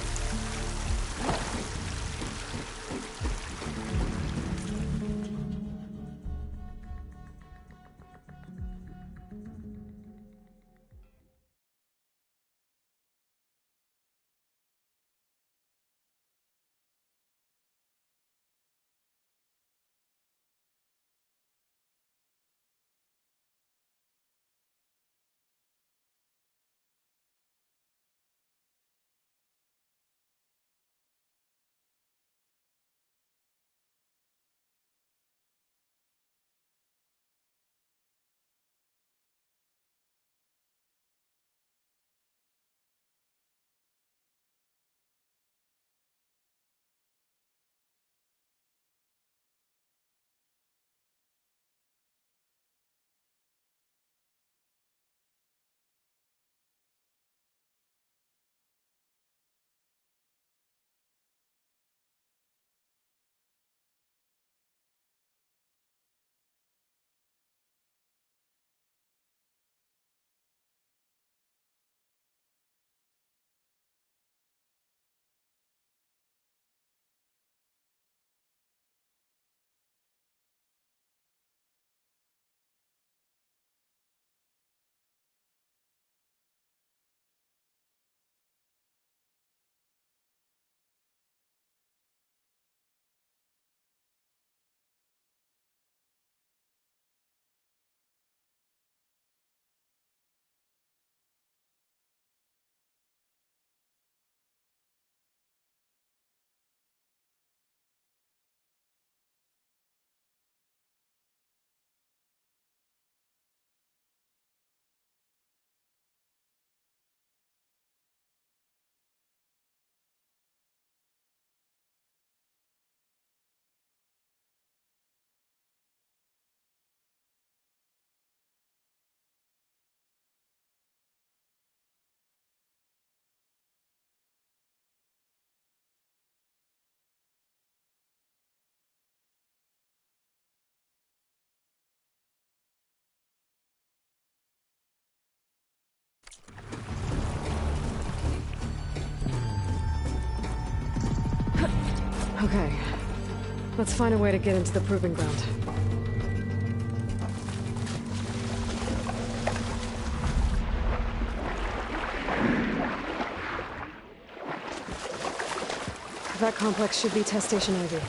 Okay. Let's find a way to get into the proving ground. That complex should be test station Ivy. Well,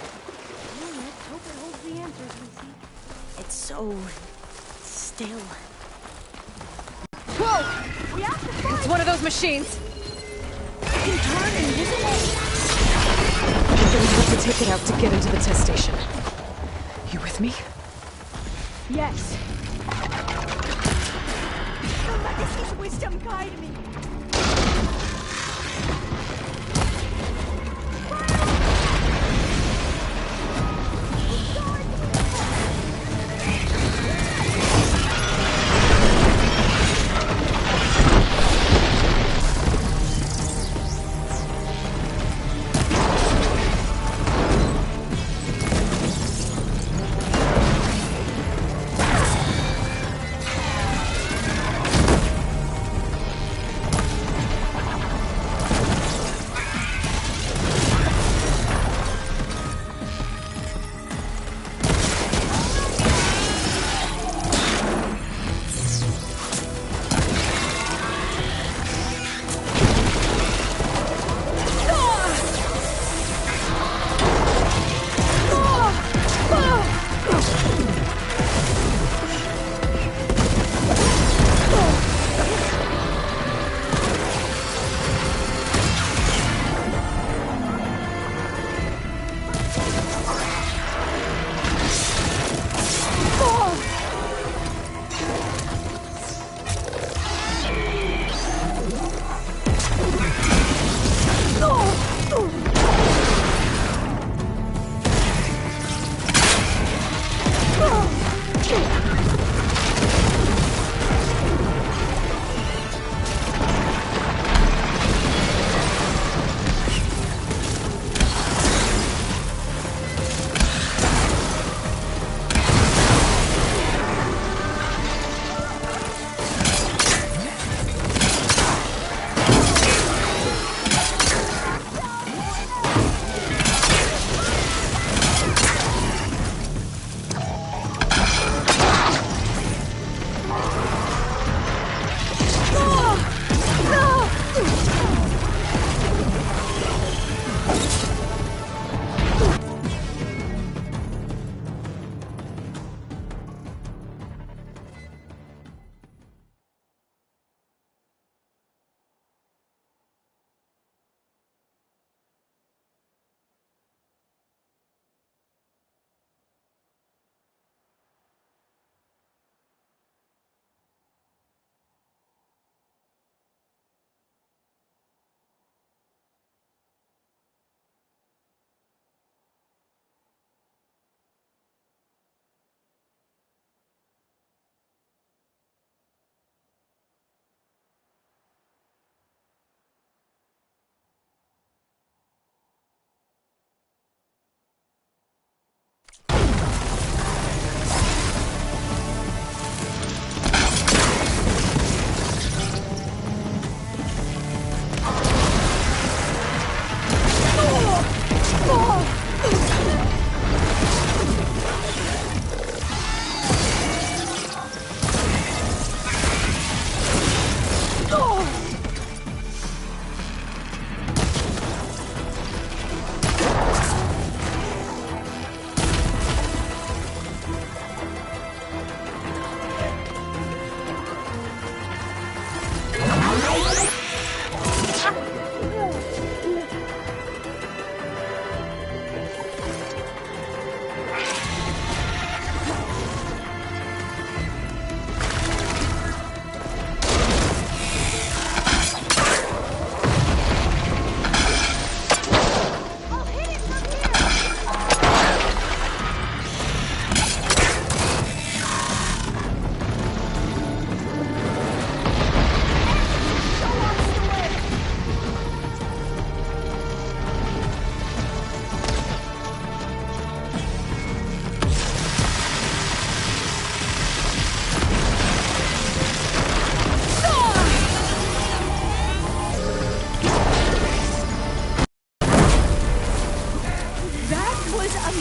let's hope it holds the answers we seek. It's so still. Whoa! We have to fight! It's one of those machines! I can turn invisible! We're gonna have to take it out to get into the test station. You with me? Yes. The legacy's wisdom guide me.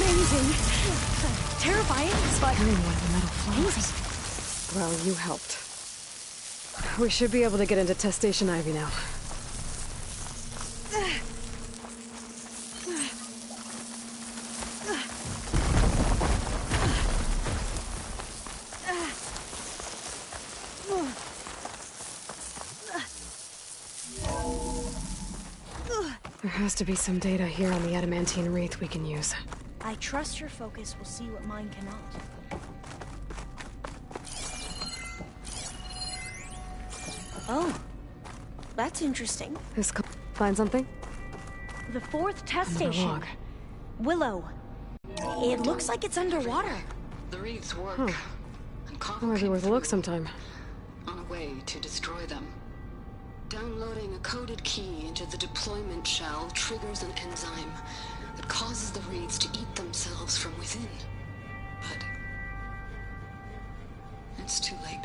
amazing. Terrifying, but Carrying one of the metal flowers. Well, you helped. We should be able to get into Test Station Ivy now. There has to be some data here on the adamantine wreath we can use. I trust your focus will see what mine cannot. Oh, that's interesting. Find something? The 4th test Another station. log. Willow. It looks like it's underwater. The wreaths work. Huh. And That might be worth a look sometime. on a way to destroy them. Downloading a coded key into the deployment shell triggers an enzyme that causes the wreaths to eat themselves from within. But it's too late.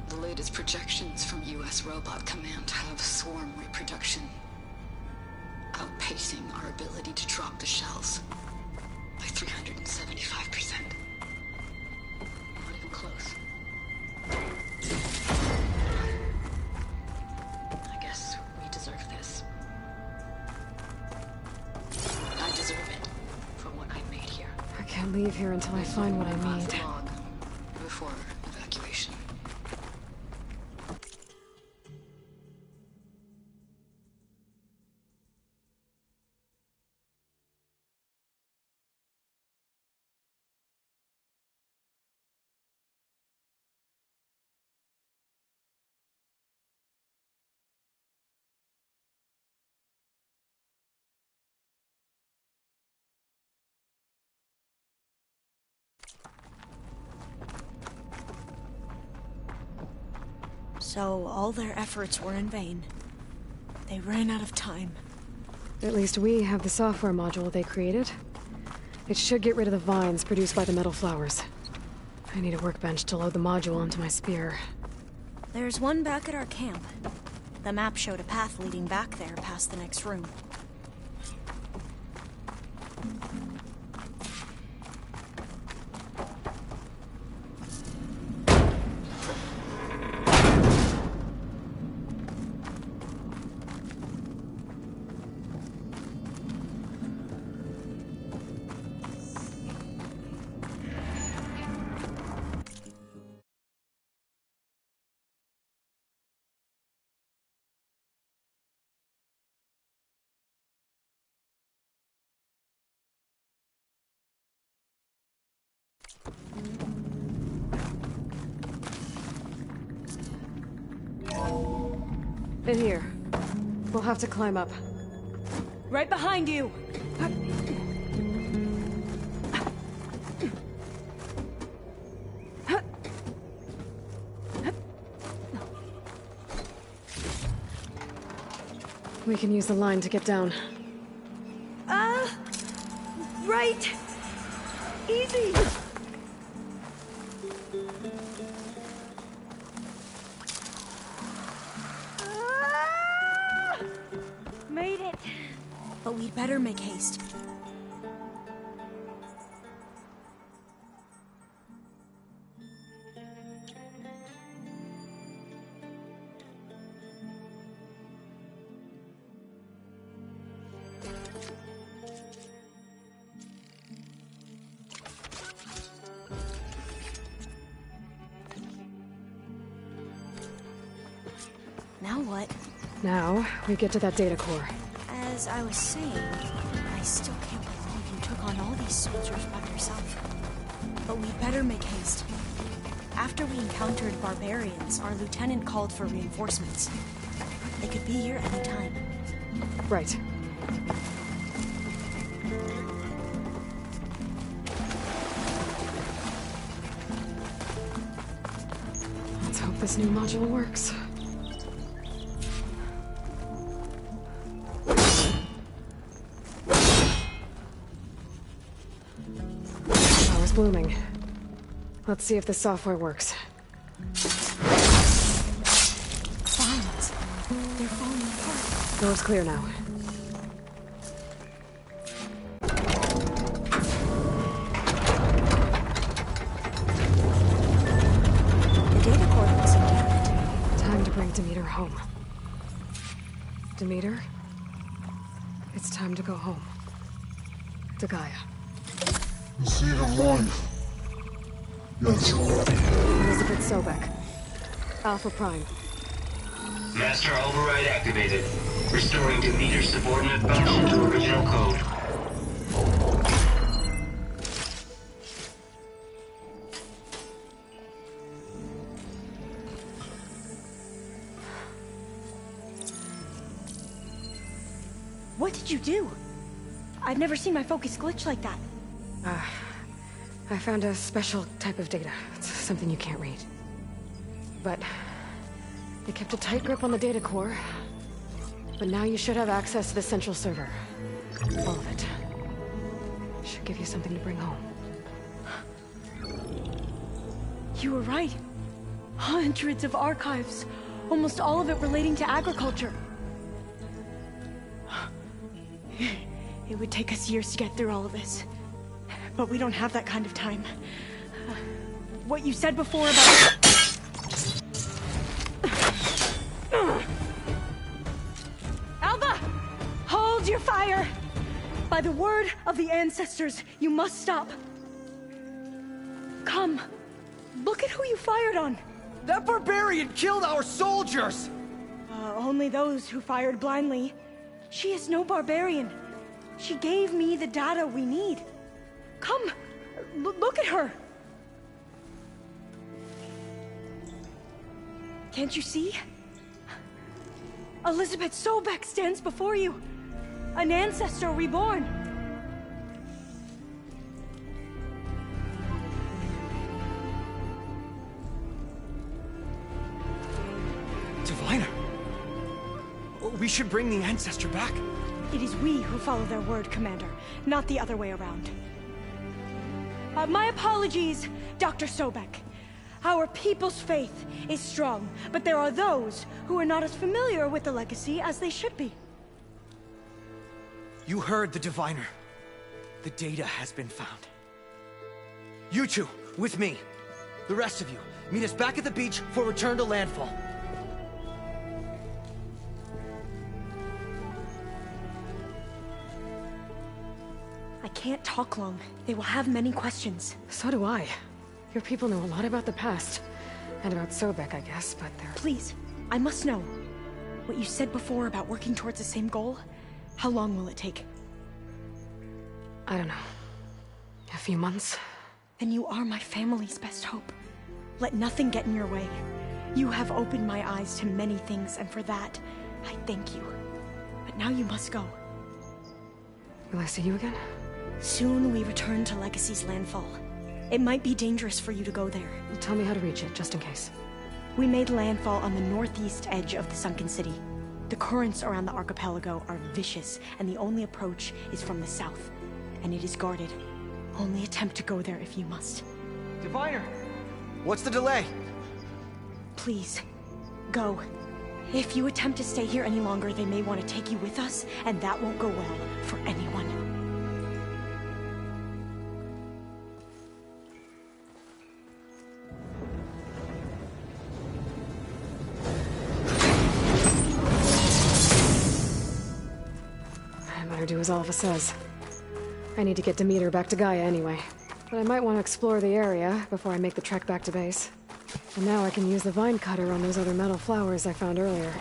The latest projections from U.S. Robot Command have swarm reproduction, outpacing our ability to drop the shells by 375%. Not even close. I guess we deserve this. I deserve it for what I made here. I can't leave here until I find what I need. Log before evacuation. So all their efforts were in vain. They ran out of time. At least we have the software module they created. It should get rid of the vines produced by the metal flowers. I need a workbench to load the module onto my spear. There's one back at our camp. The map showed a path leading back there past the next room. In here. We'll have to climb up. Right behind you! We can use the line to get down. Right! Easy! Made it! But we'd better make haste. Now what? Now, we get to that data core. As I was saying, I still can't believe you took on all these soldiers by yourself. But we'd better make haste. After we encountered barbarians, our lieutenant called for reinforcements. They could be here any time. Right. Let's hope this new module works. Power's blooming. Let's see if the software works. Vines. They're falling apart. Door's clear now. Demeter, it's time to go home. To Gaia. The seed of life. Yes. Elizabeth Sobek. Alpha Prime. Master override activated. Restoring Demeter subordinate function to original code. What did you do? I've never seen my focus glitch like that. I found a special type of data. It's something you can't read. But they kept a tight grip on the data core. But now you should have access to the central server. All of it. Should give you something to bring home. You were right. Hundreds of archives. Almost all of it relating to agriculture. It would take us years to get through all of this. But we don't have that kind of time. What you said before about... Alva! Hold your fire! By the word of the ancestors, you must stop. Come. Look at who you fired on. That barbarian killed our soldiers! Only those who fired blindly. She is no barbarian. She gave me the data we need. Come, look at her. Can't you see? Elizabeth Sobek stands before you. An ancestor reborn. Diviner! We should bring the ancestor back. It is we who follow their word, Commander, not the other way around. My apologies, Dr. Sobek. Our people's faith is strong, but there are those who are not as familiar with the legacy as they should be. You heard the diviner. The data has been found. You two, with me. The rest of you, meet us back at the beach for return to landfall. I can't talk long. They will have many questions. So do I. Your people know a lot about the past. And about Sobek, I guess, but they're... Please, I must know. What you said before about working towards the same goal, how long will it take? I don't know. A few months? Then you are my family's best hope. Let nothing get in your way. You have opened my eyes to many things, and for that, I thank you. But now you must go. Will I see you again? Soon we return to Legacy's landfall. It might be dangerous for you to go there. Tell me how to reach it, just in case. We made landfall on the northeast edge of the sunken city. The currents around the archipelago are vicious, and the only approach is from the south. And it is guarded. Only attempt to go there if you must. Diviner! What's the delay? Please, go. If you attempt to stay here any longer, they may want to take you with us, and that won't go well for anyone. I better do as Alva says. I need to get Demeter back to Gaia anyway. But I might want to explore the area before I make the trek back to base. And now I can use the vine cutter on those other metal flowers I found earlier.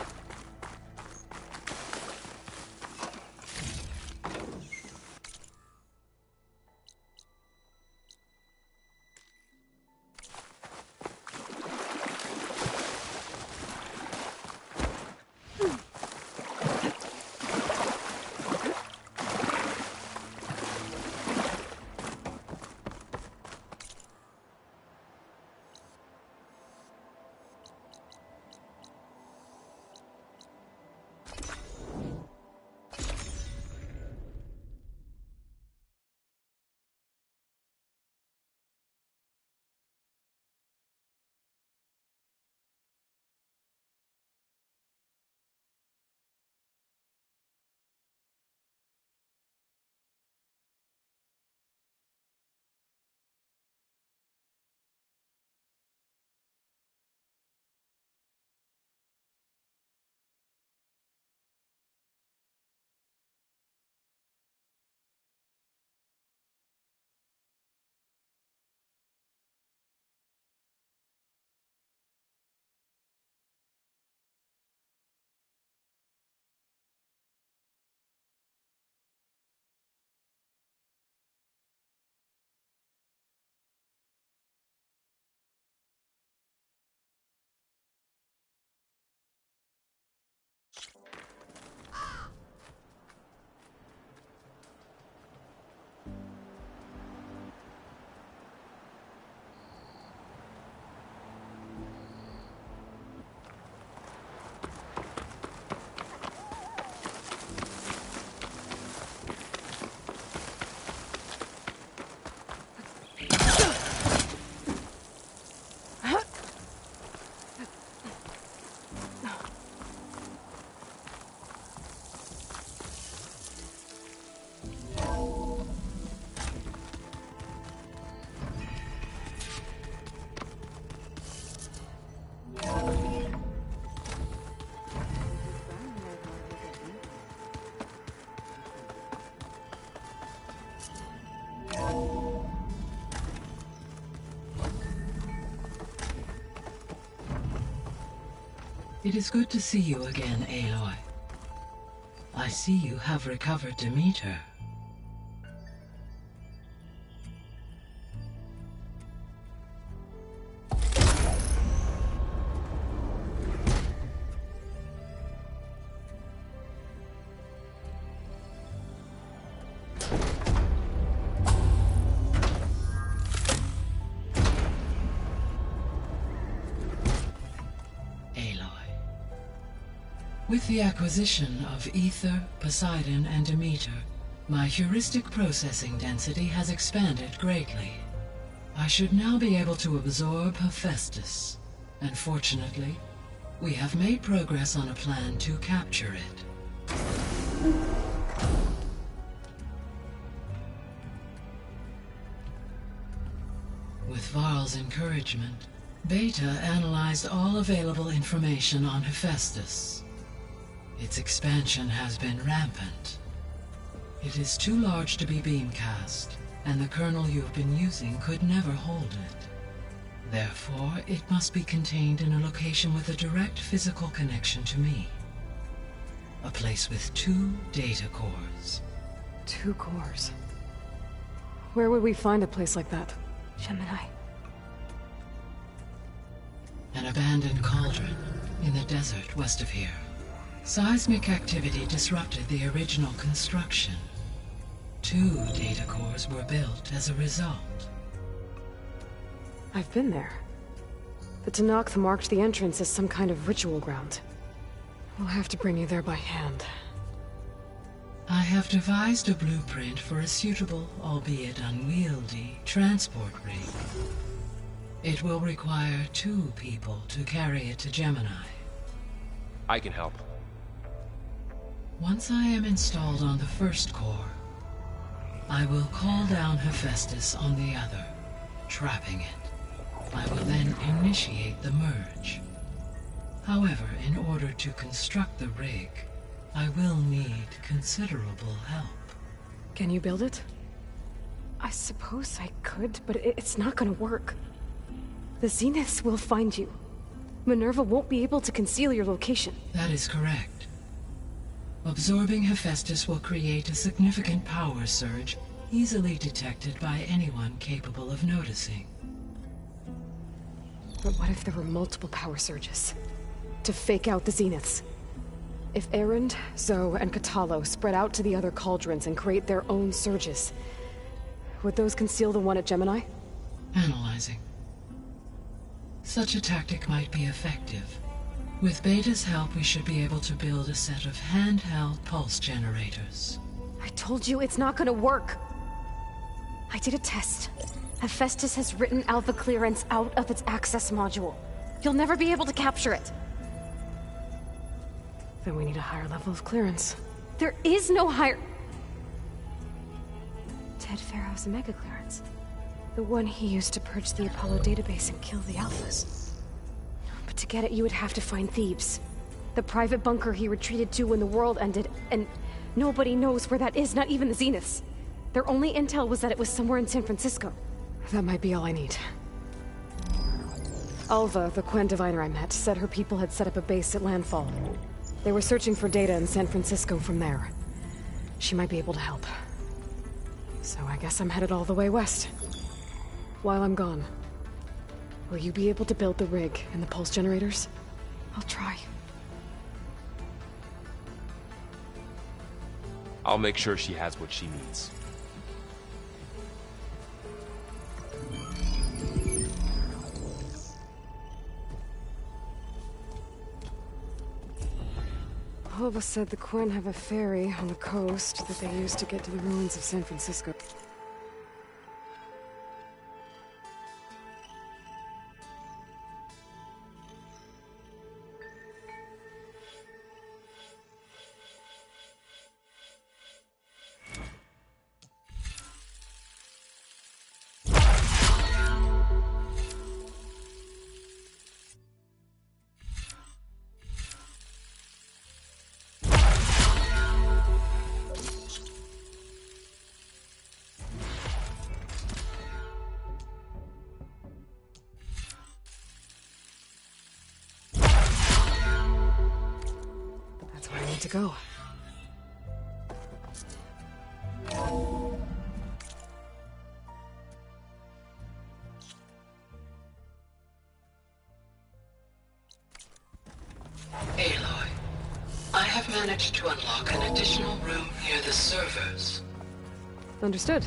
It is good to see you again, Aloy. I see you have recovered Demeter. With the acquisition of Ether, Poseidon, and Demeter, my heuristic processing density has expanded greatly. I should now be able to absorb Hephaestus, and fortunately, we have made progress on a plan to capture it. With Varl's encouragement, Beta analyzed all available information on Hephaestus. Its expansion has been rampant. It is too large to be beamcast, and the kernel you've been using could never hold it. Therefore, it must be contained in a location with a direct physical connection to me. A place with 2 data cores. 2 cores? Where would we find a place like that? Gemini. An abandoned cauldron in the desert west of here. Seismic activity disrupted the original construction. 2 data cores were built as a result. I've been there. The Tenakth marked the entrance as some kind of ritual ground. We'll have to bring you there by hand. I have devised a blueprint for a suitable, albeit unwieldy, transport rig. It will require 2 people to carry it to Gemini. I can help. Once I am installed on the first core, I will call down Hephaestus on the other, trapping it. I will then initiate the merge. However, in order to construct the rig, I will need considerable help. Can you build it? I suppose I could, but it's not gonna work. The Zeniths will find you. Minerva won't be able to conceal your location. That is correct. Absorbing Hephaestus will create a significant power surge, easily detected by anyone capable of noticing. But what if there were multiple power surges? To fake out the Zeniths? If Erend, Zoe, and Katalo spread out to the other cauldrons and create their own surges, would those conceal the one at Gemini? Analyzing. Such a tactic might be effective. With Beta's help, we should be able to build a set of handheld pulse generators. I told you it's not gonna work. I did a test. Hephaestus has written Alpha clearance out of its access module. You'll never be able to capture it. Then we need a higher level of clearance. There is no higher... Ted Pharaoh's mega clearance. The one he used to purge the Apollo database and kill the Alphas. But to get it, you would have to find Thebes. The private bunker he retreated to when the world ended, and nobody knows where that is, not even the Zeniths. Their only intel was that it was somewhere in San Francisco. That might be all I need. Alva, the Quen diviner I met, said her people had set up a base at landfall. They were searching for data in San Francisco from there. She might be able to help. So I guess I'm headed all the way west. While I'm gone, will you be able to build the rig and the pulse generators? I'll try. I'll make sure she has what she needs. Alva said the Quen have a ferry on the coast that they use to get to the ruins of San Francisco. go. Aloy, I have managed to unlock an additional room near the servers. Understood.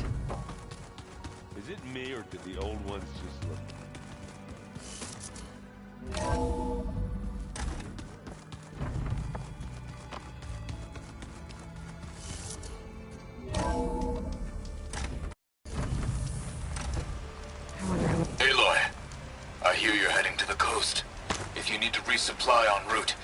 Is it me, or did the old ones just look? Aloy, I hear you're heading to the coast. If you need to resupply en route,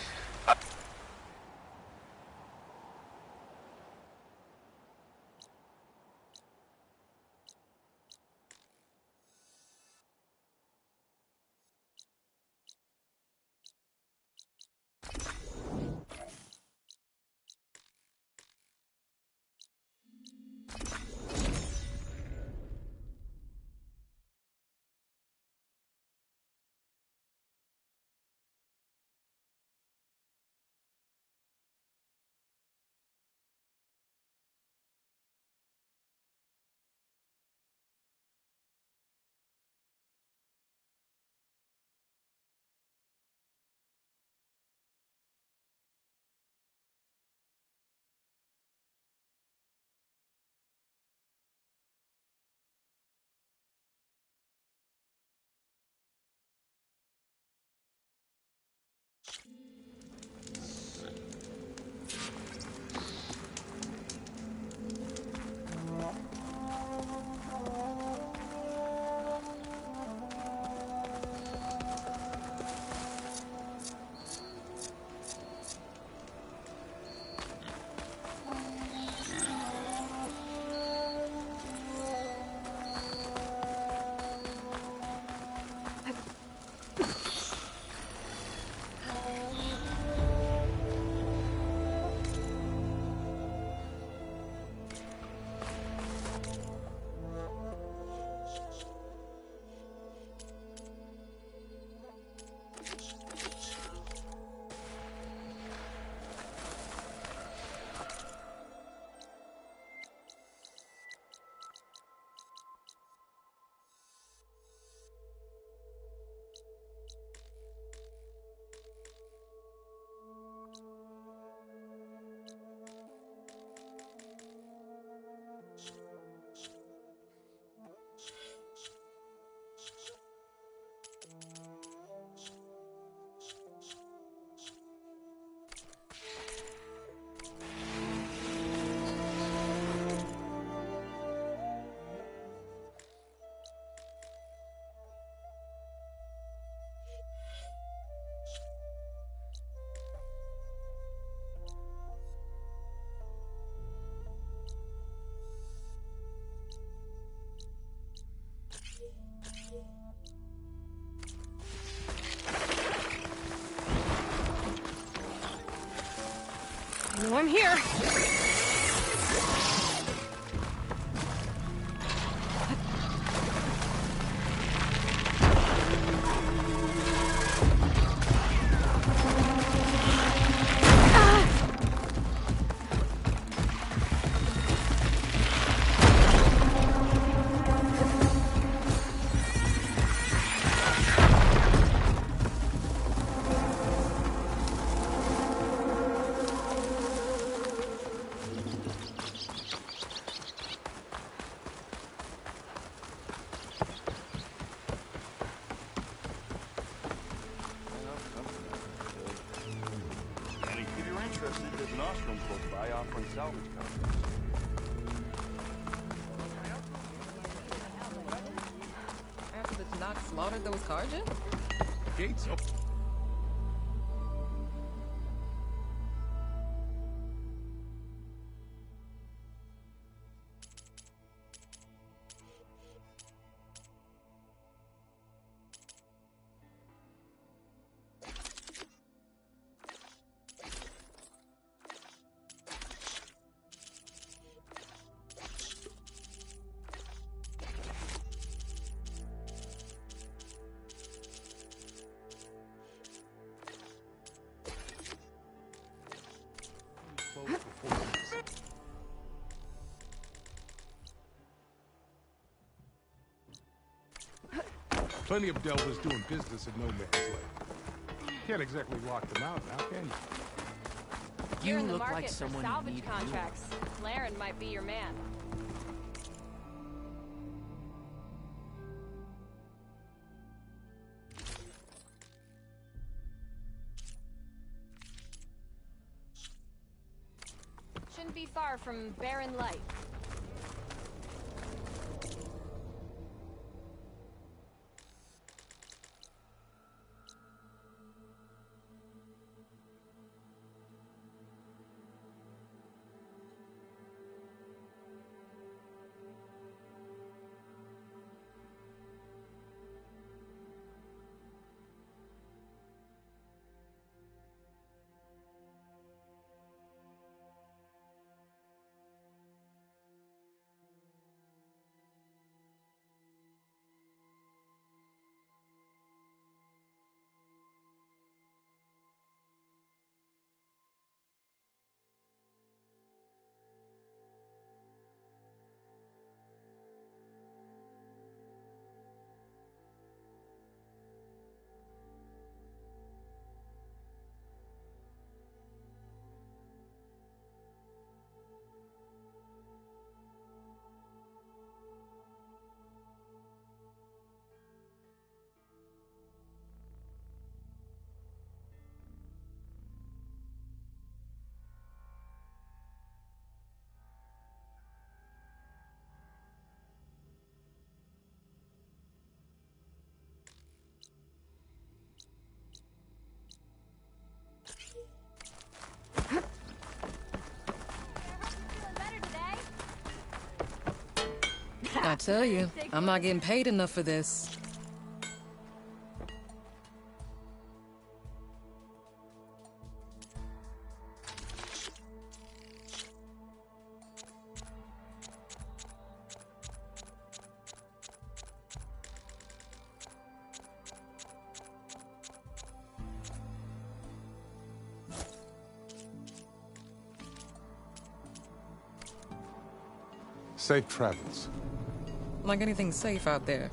I know I'm here. There's an ostrom close by offering salvage contracts. After the Tanakh slaughtered those Karja? Gates open. Plenty of delvers doing business in No Man's Land. Can't exactly lock them out now, can you? You're in the look market like someone for who salvage needs contracts. Laren might be your man. Shouldn't be far from Barren Light. I tell you, I'm not getting paid enough for this. Safe travels. Like anything safe out there.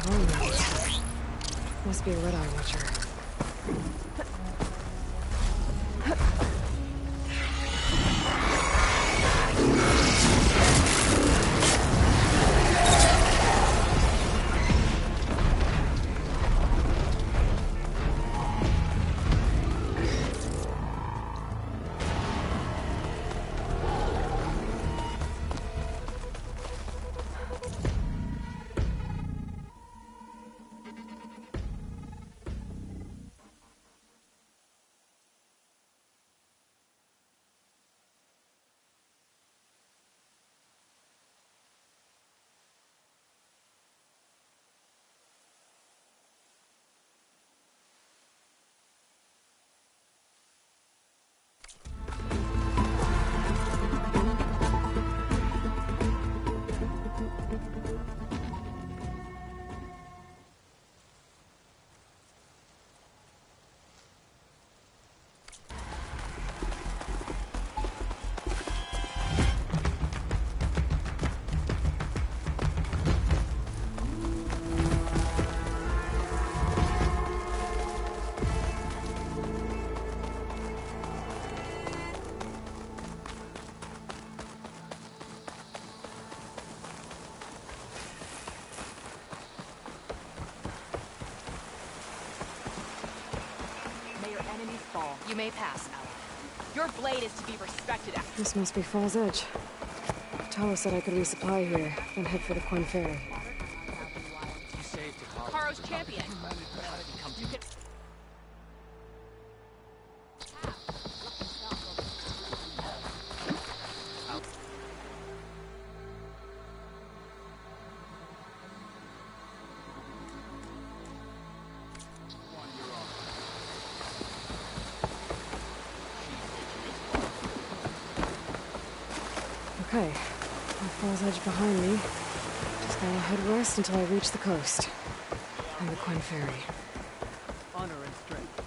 Oh, must be a red-eye watcher. You may pass, ally. Your blade is to be respected. This must be Fall's Edge. Talos said I could resupply here, then head for the Quinn Ferry. Karo's champion. You can... Okay, with Fall's Edge behind me, just gotta head west until I reach the coast. And the Quinn Ferry. Honor and strength.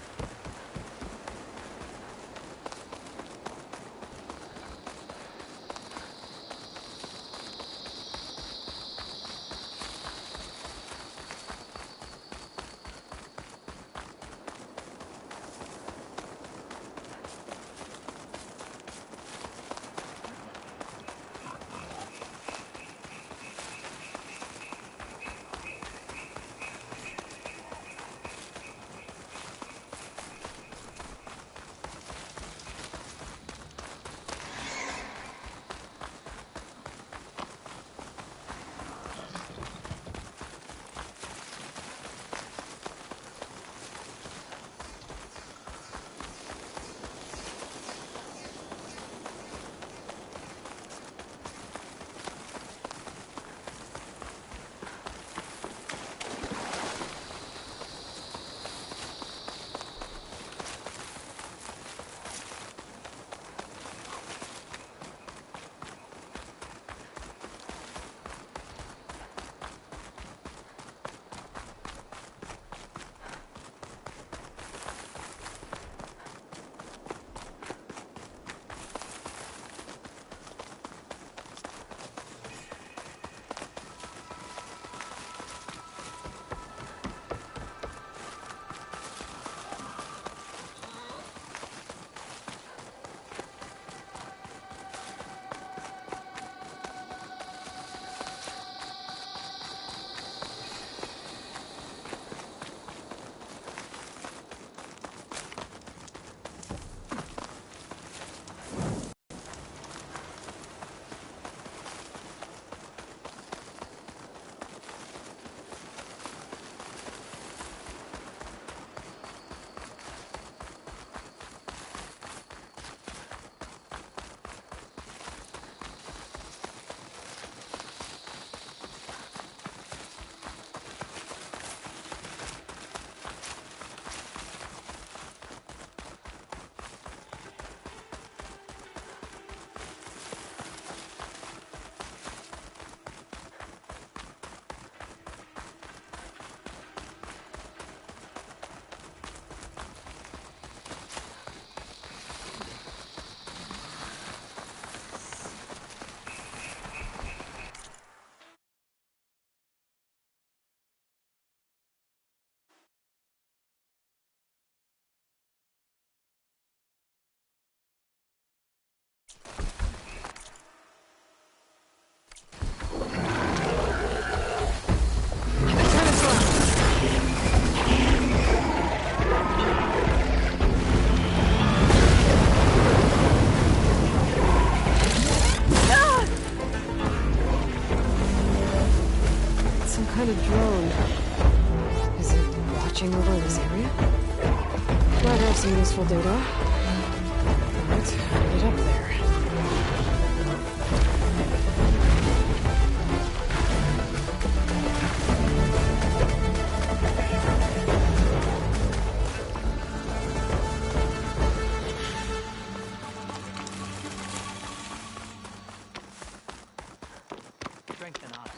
kind of drone? Is it watching over this area? Might have some useful data. But how to get up there? Strength and honor.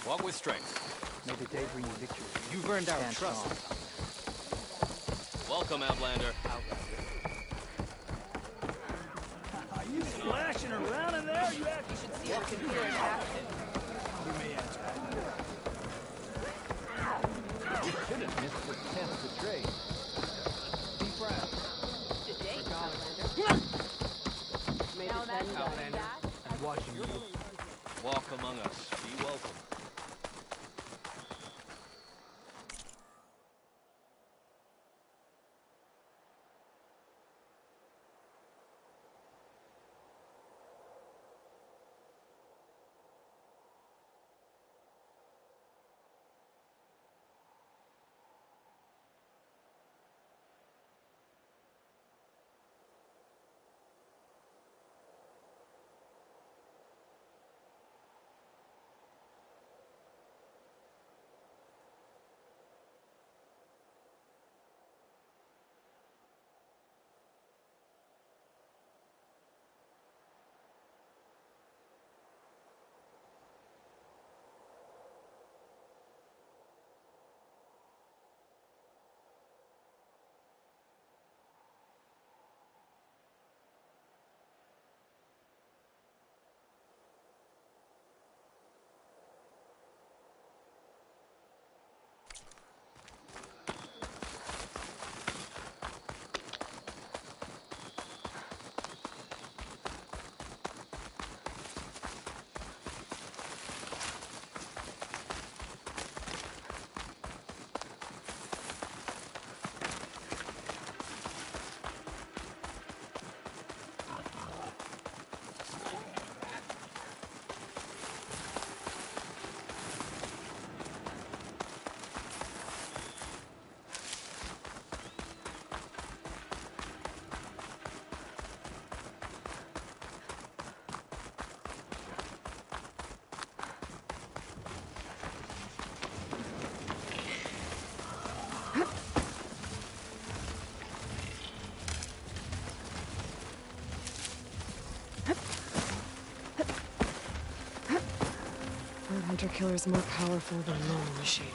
Walk with strength. May the day bring you victory. You've earned our trust. Welcome, Outlander. Are you splashing around in there? You should see our computer in action. We may answer. You shouldn't miss the chance to trade. Be proud. Today, Outlander. I'm watching you. Walk among us. Be welcome. Hunter-killer is more powerful than a normal machine.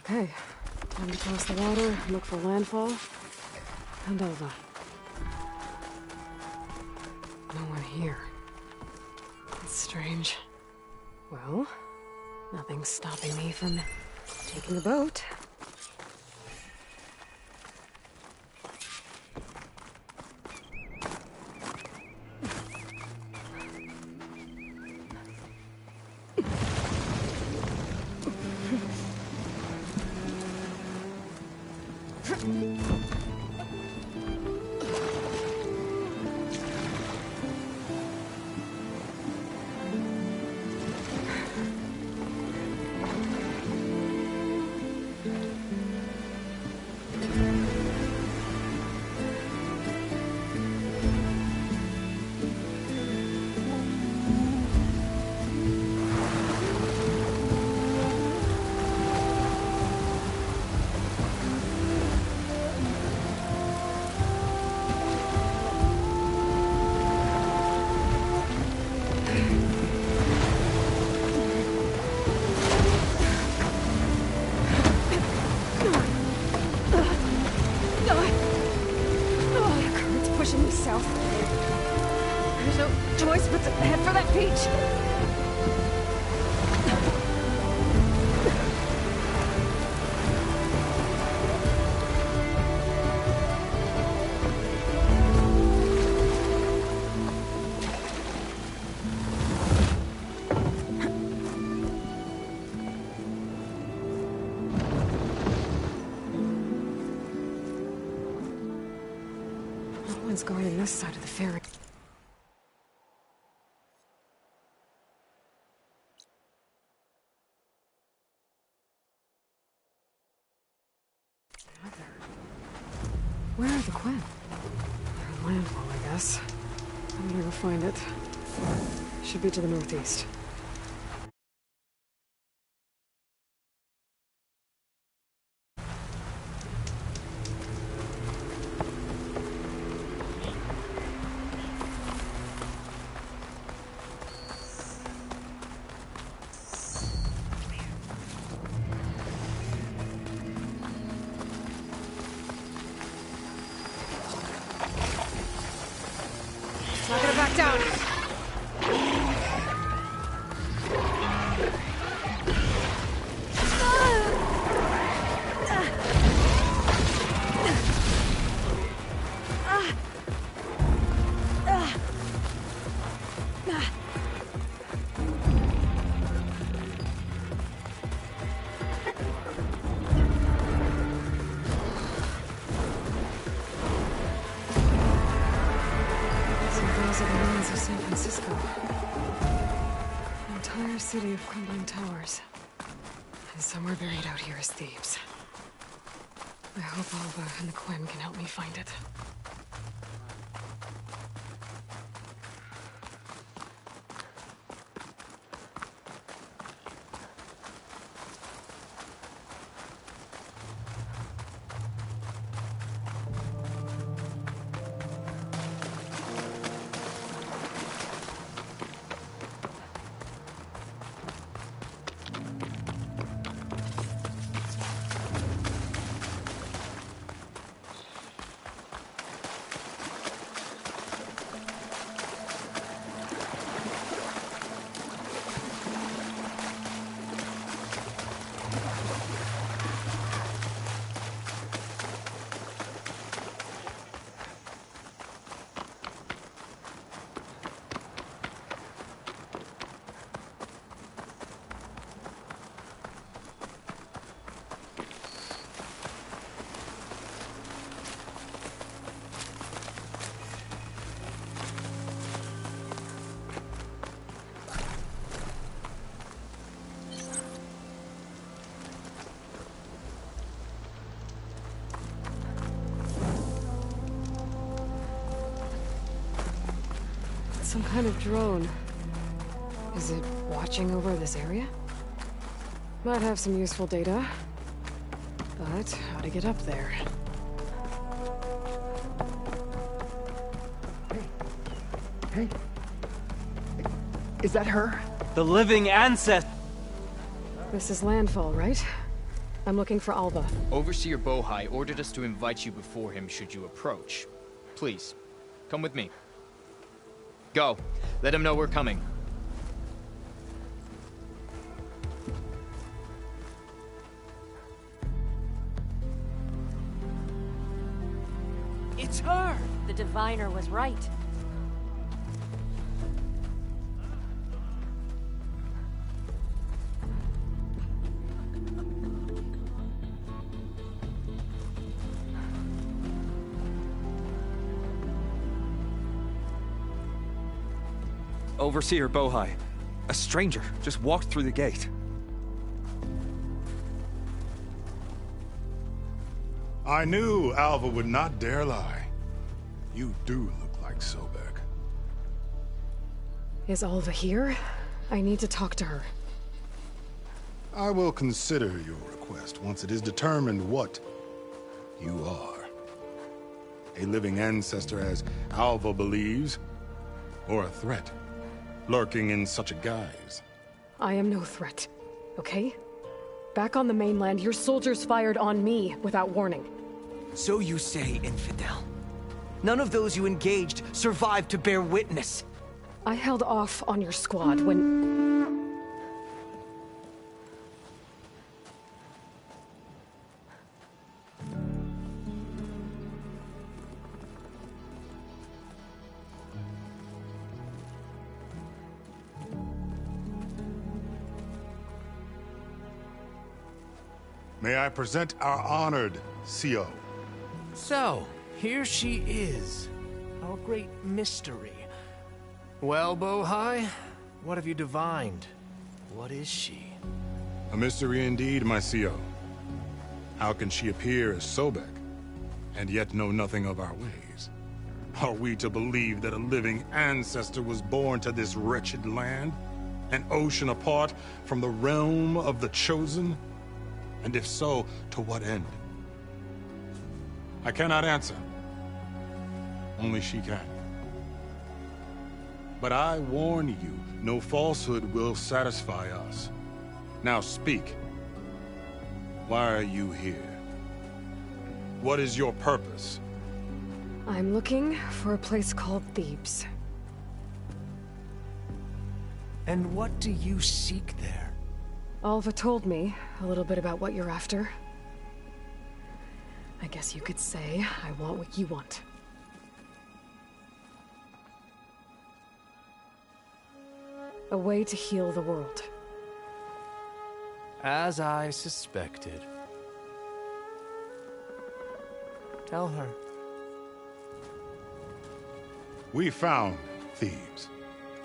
Okay, time to cross the water, look for landfall. And Alva. No one here. That's strange. Well, nothing's stopping me from taking the boat. There's no choice but to head for that beach. No one's guarding this side of the ferry. Where are the Quinn? Landfall, I guess. I'm gonna go find it. Should be to the northeast. Not gonna back down. Of San Francisco. An entire city of crumbling towers. And somewhere buried out here is Thebes. I hope Alva and the Quinn can help me find it. Some kind of drone. Is it watching over this area? Might have some useful data. But how to get up there? Hey. Is that her? The living ancestor. This is landfall, right? I'm looking for Alva. Overseer Bohai ordered us to invite you before him should you approach. Please, come with me. Go. Let him know we're coming. It's her! The diviner was right. Overseer Bohai. A stranger just walked through the gate. I knew Alva would not dare lie. You do look like Sobek. Is Alva here? I need to talk to her. I will consider your request once it is determined what you are. A living ancestor, as Alva believes, or a threat, lurking in such a guise. I am no threat, okay? Back on the mainland, your soldiers fired on me without warning. So you say, infidel. None of those you engaged survived to bear witness. I held off on your squad when... May I present our honored CO. So, here she is. Our great mystery. Well, Bohai, what have you divined? What is she? A mystery indeed, my CO. How can she appear as Sobek, and yet know nothing of our ways? Are we to believe that a living ancestor was born to this wretched land? An ocean apart from the realm of the Chosen? And if so, to what end? I cannot answer. Only she can. But I warn you, no falsehood will satisfy us. Now speak. Why are you here? What is your purpose? I'm looking for a place called Thebes. And what do you seek there? Alva told me a little bit about what you're after. I guess you could say I want what you want. A way to heal the world. As I suspected. Tell her. We found Thebes,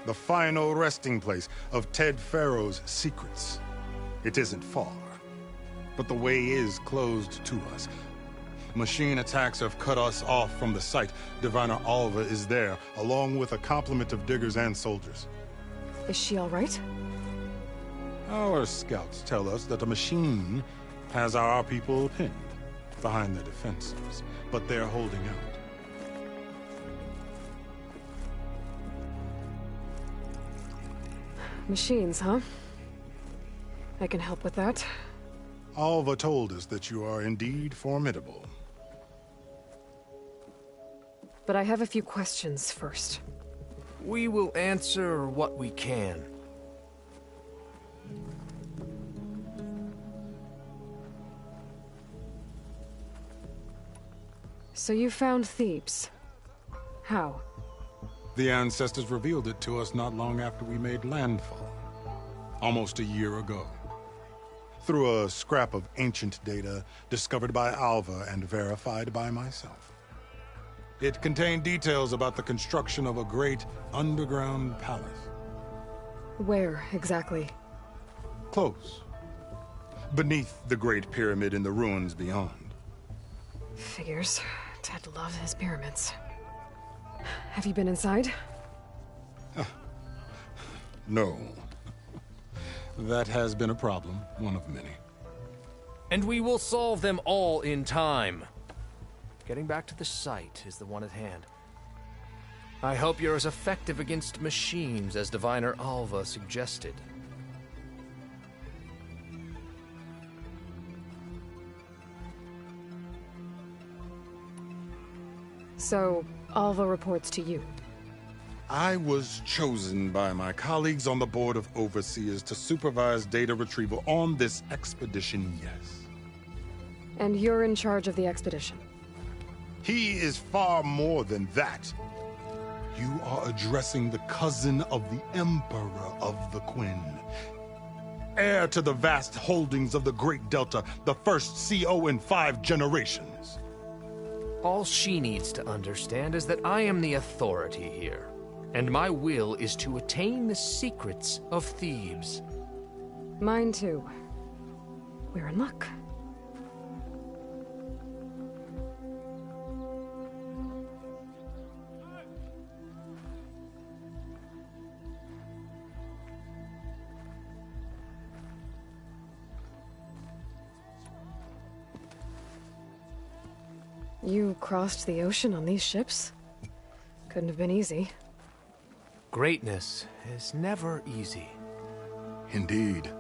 the final resting place of Ted Pharaoh's secrets. It isn't far, but the way is closed to us. Machine attacks have cut us off from the site. Diviner Alva is there, along with a complement of diggers and soldiers. Is she all right? Our scouts tell us that a machine has our people pinned behind their defenses, but they're holding out. Machines, huh? I can help with that. Alva told us that you are indeed formidable. But I have a few questions first. We will answer what we can. So you found Thebes. How? The ancestors revealed it to us not long after we made landfall. Almost a year ago. Through a scrap of ancient data discovered by Alva and verified by myself. It contained details about the construction of a great underground palace. Where, exactly? Close. Beneath the Great Pyramid in the ruins beyond. Figures. Ted loves his pyramids. Have you been inside? No. That has been a problem, one of many. And we will solve them all in time. Getting back to the site is the one at hand. I hope you're as effective against machines as Diviner Alva suggested. So, Alva reports to you. I was chosen by my colleagues on the Board of Overseers to supervise data retrieval on this expedition, yes. And you're in charge of the expedition. He is far more than that. You are addressing the cousin of the Emperor of the Quinn. Heir to the vast holdings of the Great Delta, the first CO in 5 generations. All she needs to understand is that I am the authority here, and my will is to attain the secrets of Thebes. Mine too. We're in luck. You crossed the ocean on these ships? Couldn't have been easy. Greatness is never easy. Indeed.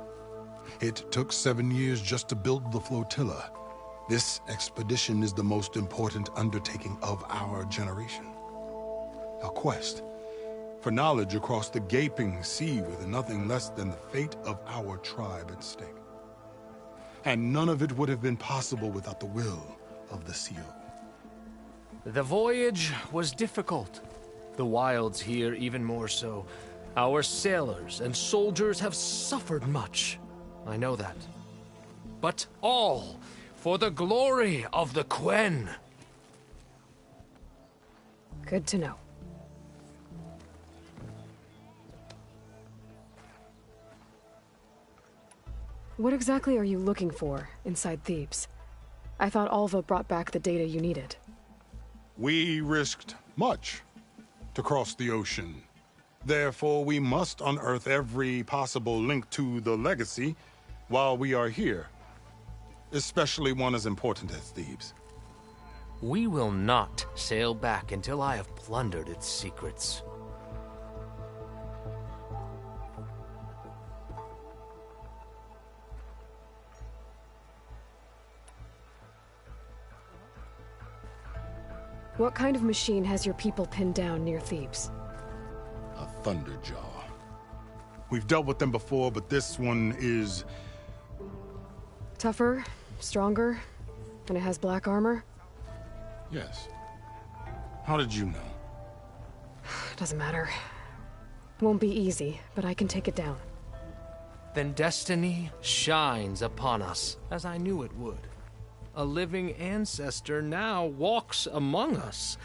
It took 7 years just to build the flotilla. This expedition is the most important undertaking of our generation. A quest for knowledge across the gaping sea with nothing less than the fate of our tribe at stake. And none of it would have been possible without the will of the CO. The voyage was difficult. The wilds here even more so. Our sailors and soldiers have suffered much. I know that. But all for the glory of the Quen. Good to know. What exactly are you looking for inside Thebes? I thought Alva brought back the data you needed. We risked much to cross the ocean. Therefore, we must unearth every possible link to the legacy while we are here. Especially one as important as Thebes. We will not sail back until I have plundered its secrets. What kind of machine has your people pinned down near Thebes? A Thunderjaw. We've dealt with them before, but this one is... Tougher, stronger, and it has black armor? Yes. How did you know? Doesn't matter. Won't be easy, but I can take it down. Then destiny shines upon us, as I knew it would. A living ancestor now walks among us,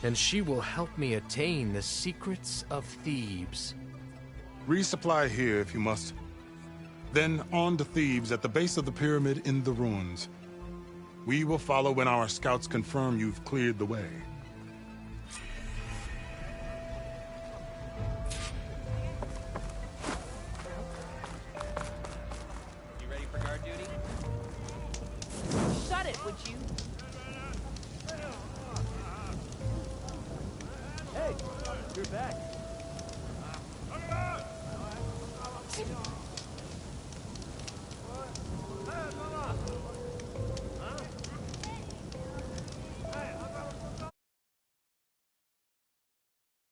and she will help me attain the secrets of Thebes. Resupply here if you must. Then on to Thebes at the base of the pyramid in the ruins. We will follow when our scouts confirm you've cleared the way. You ready for guard duty? Shut it, would you? Hey, you're back.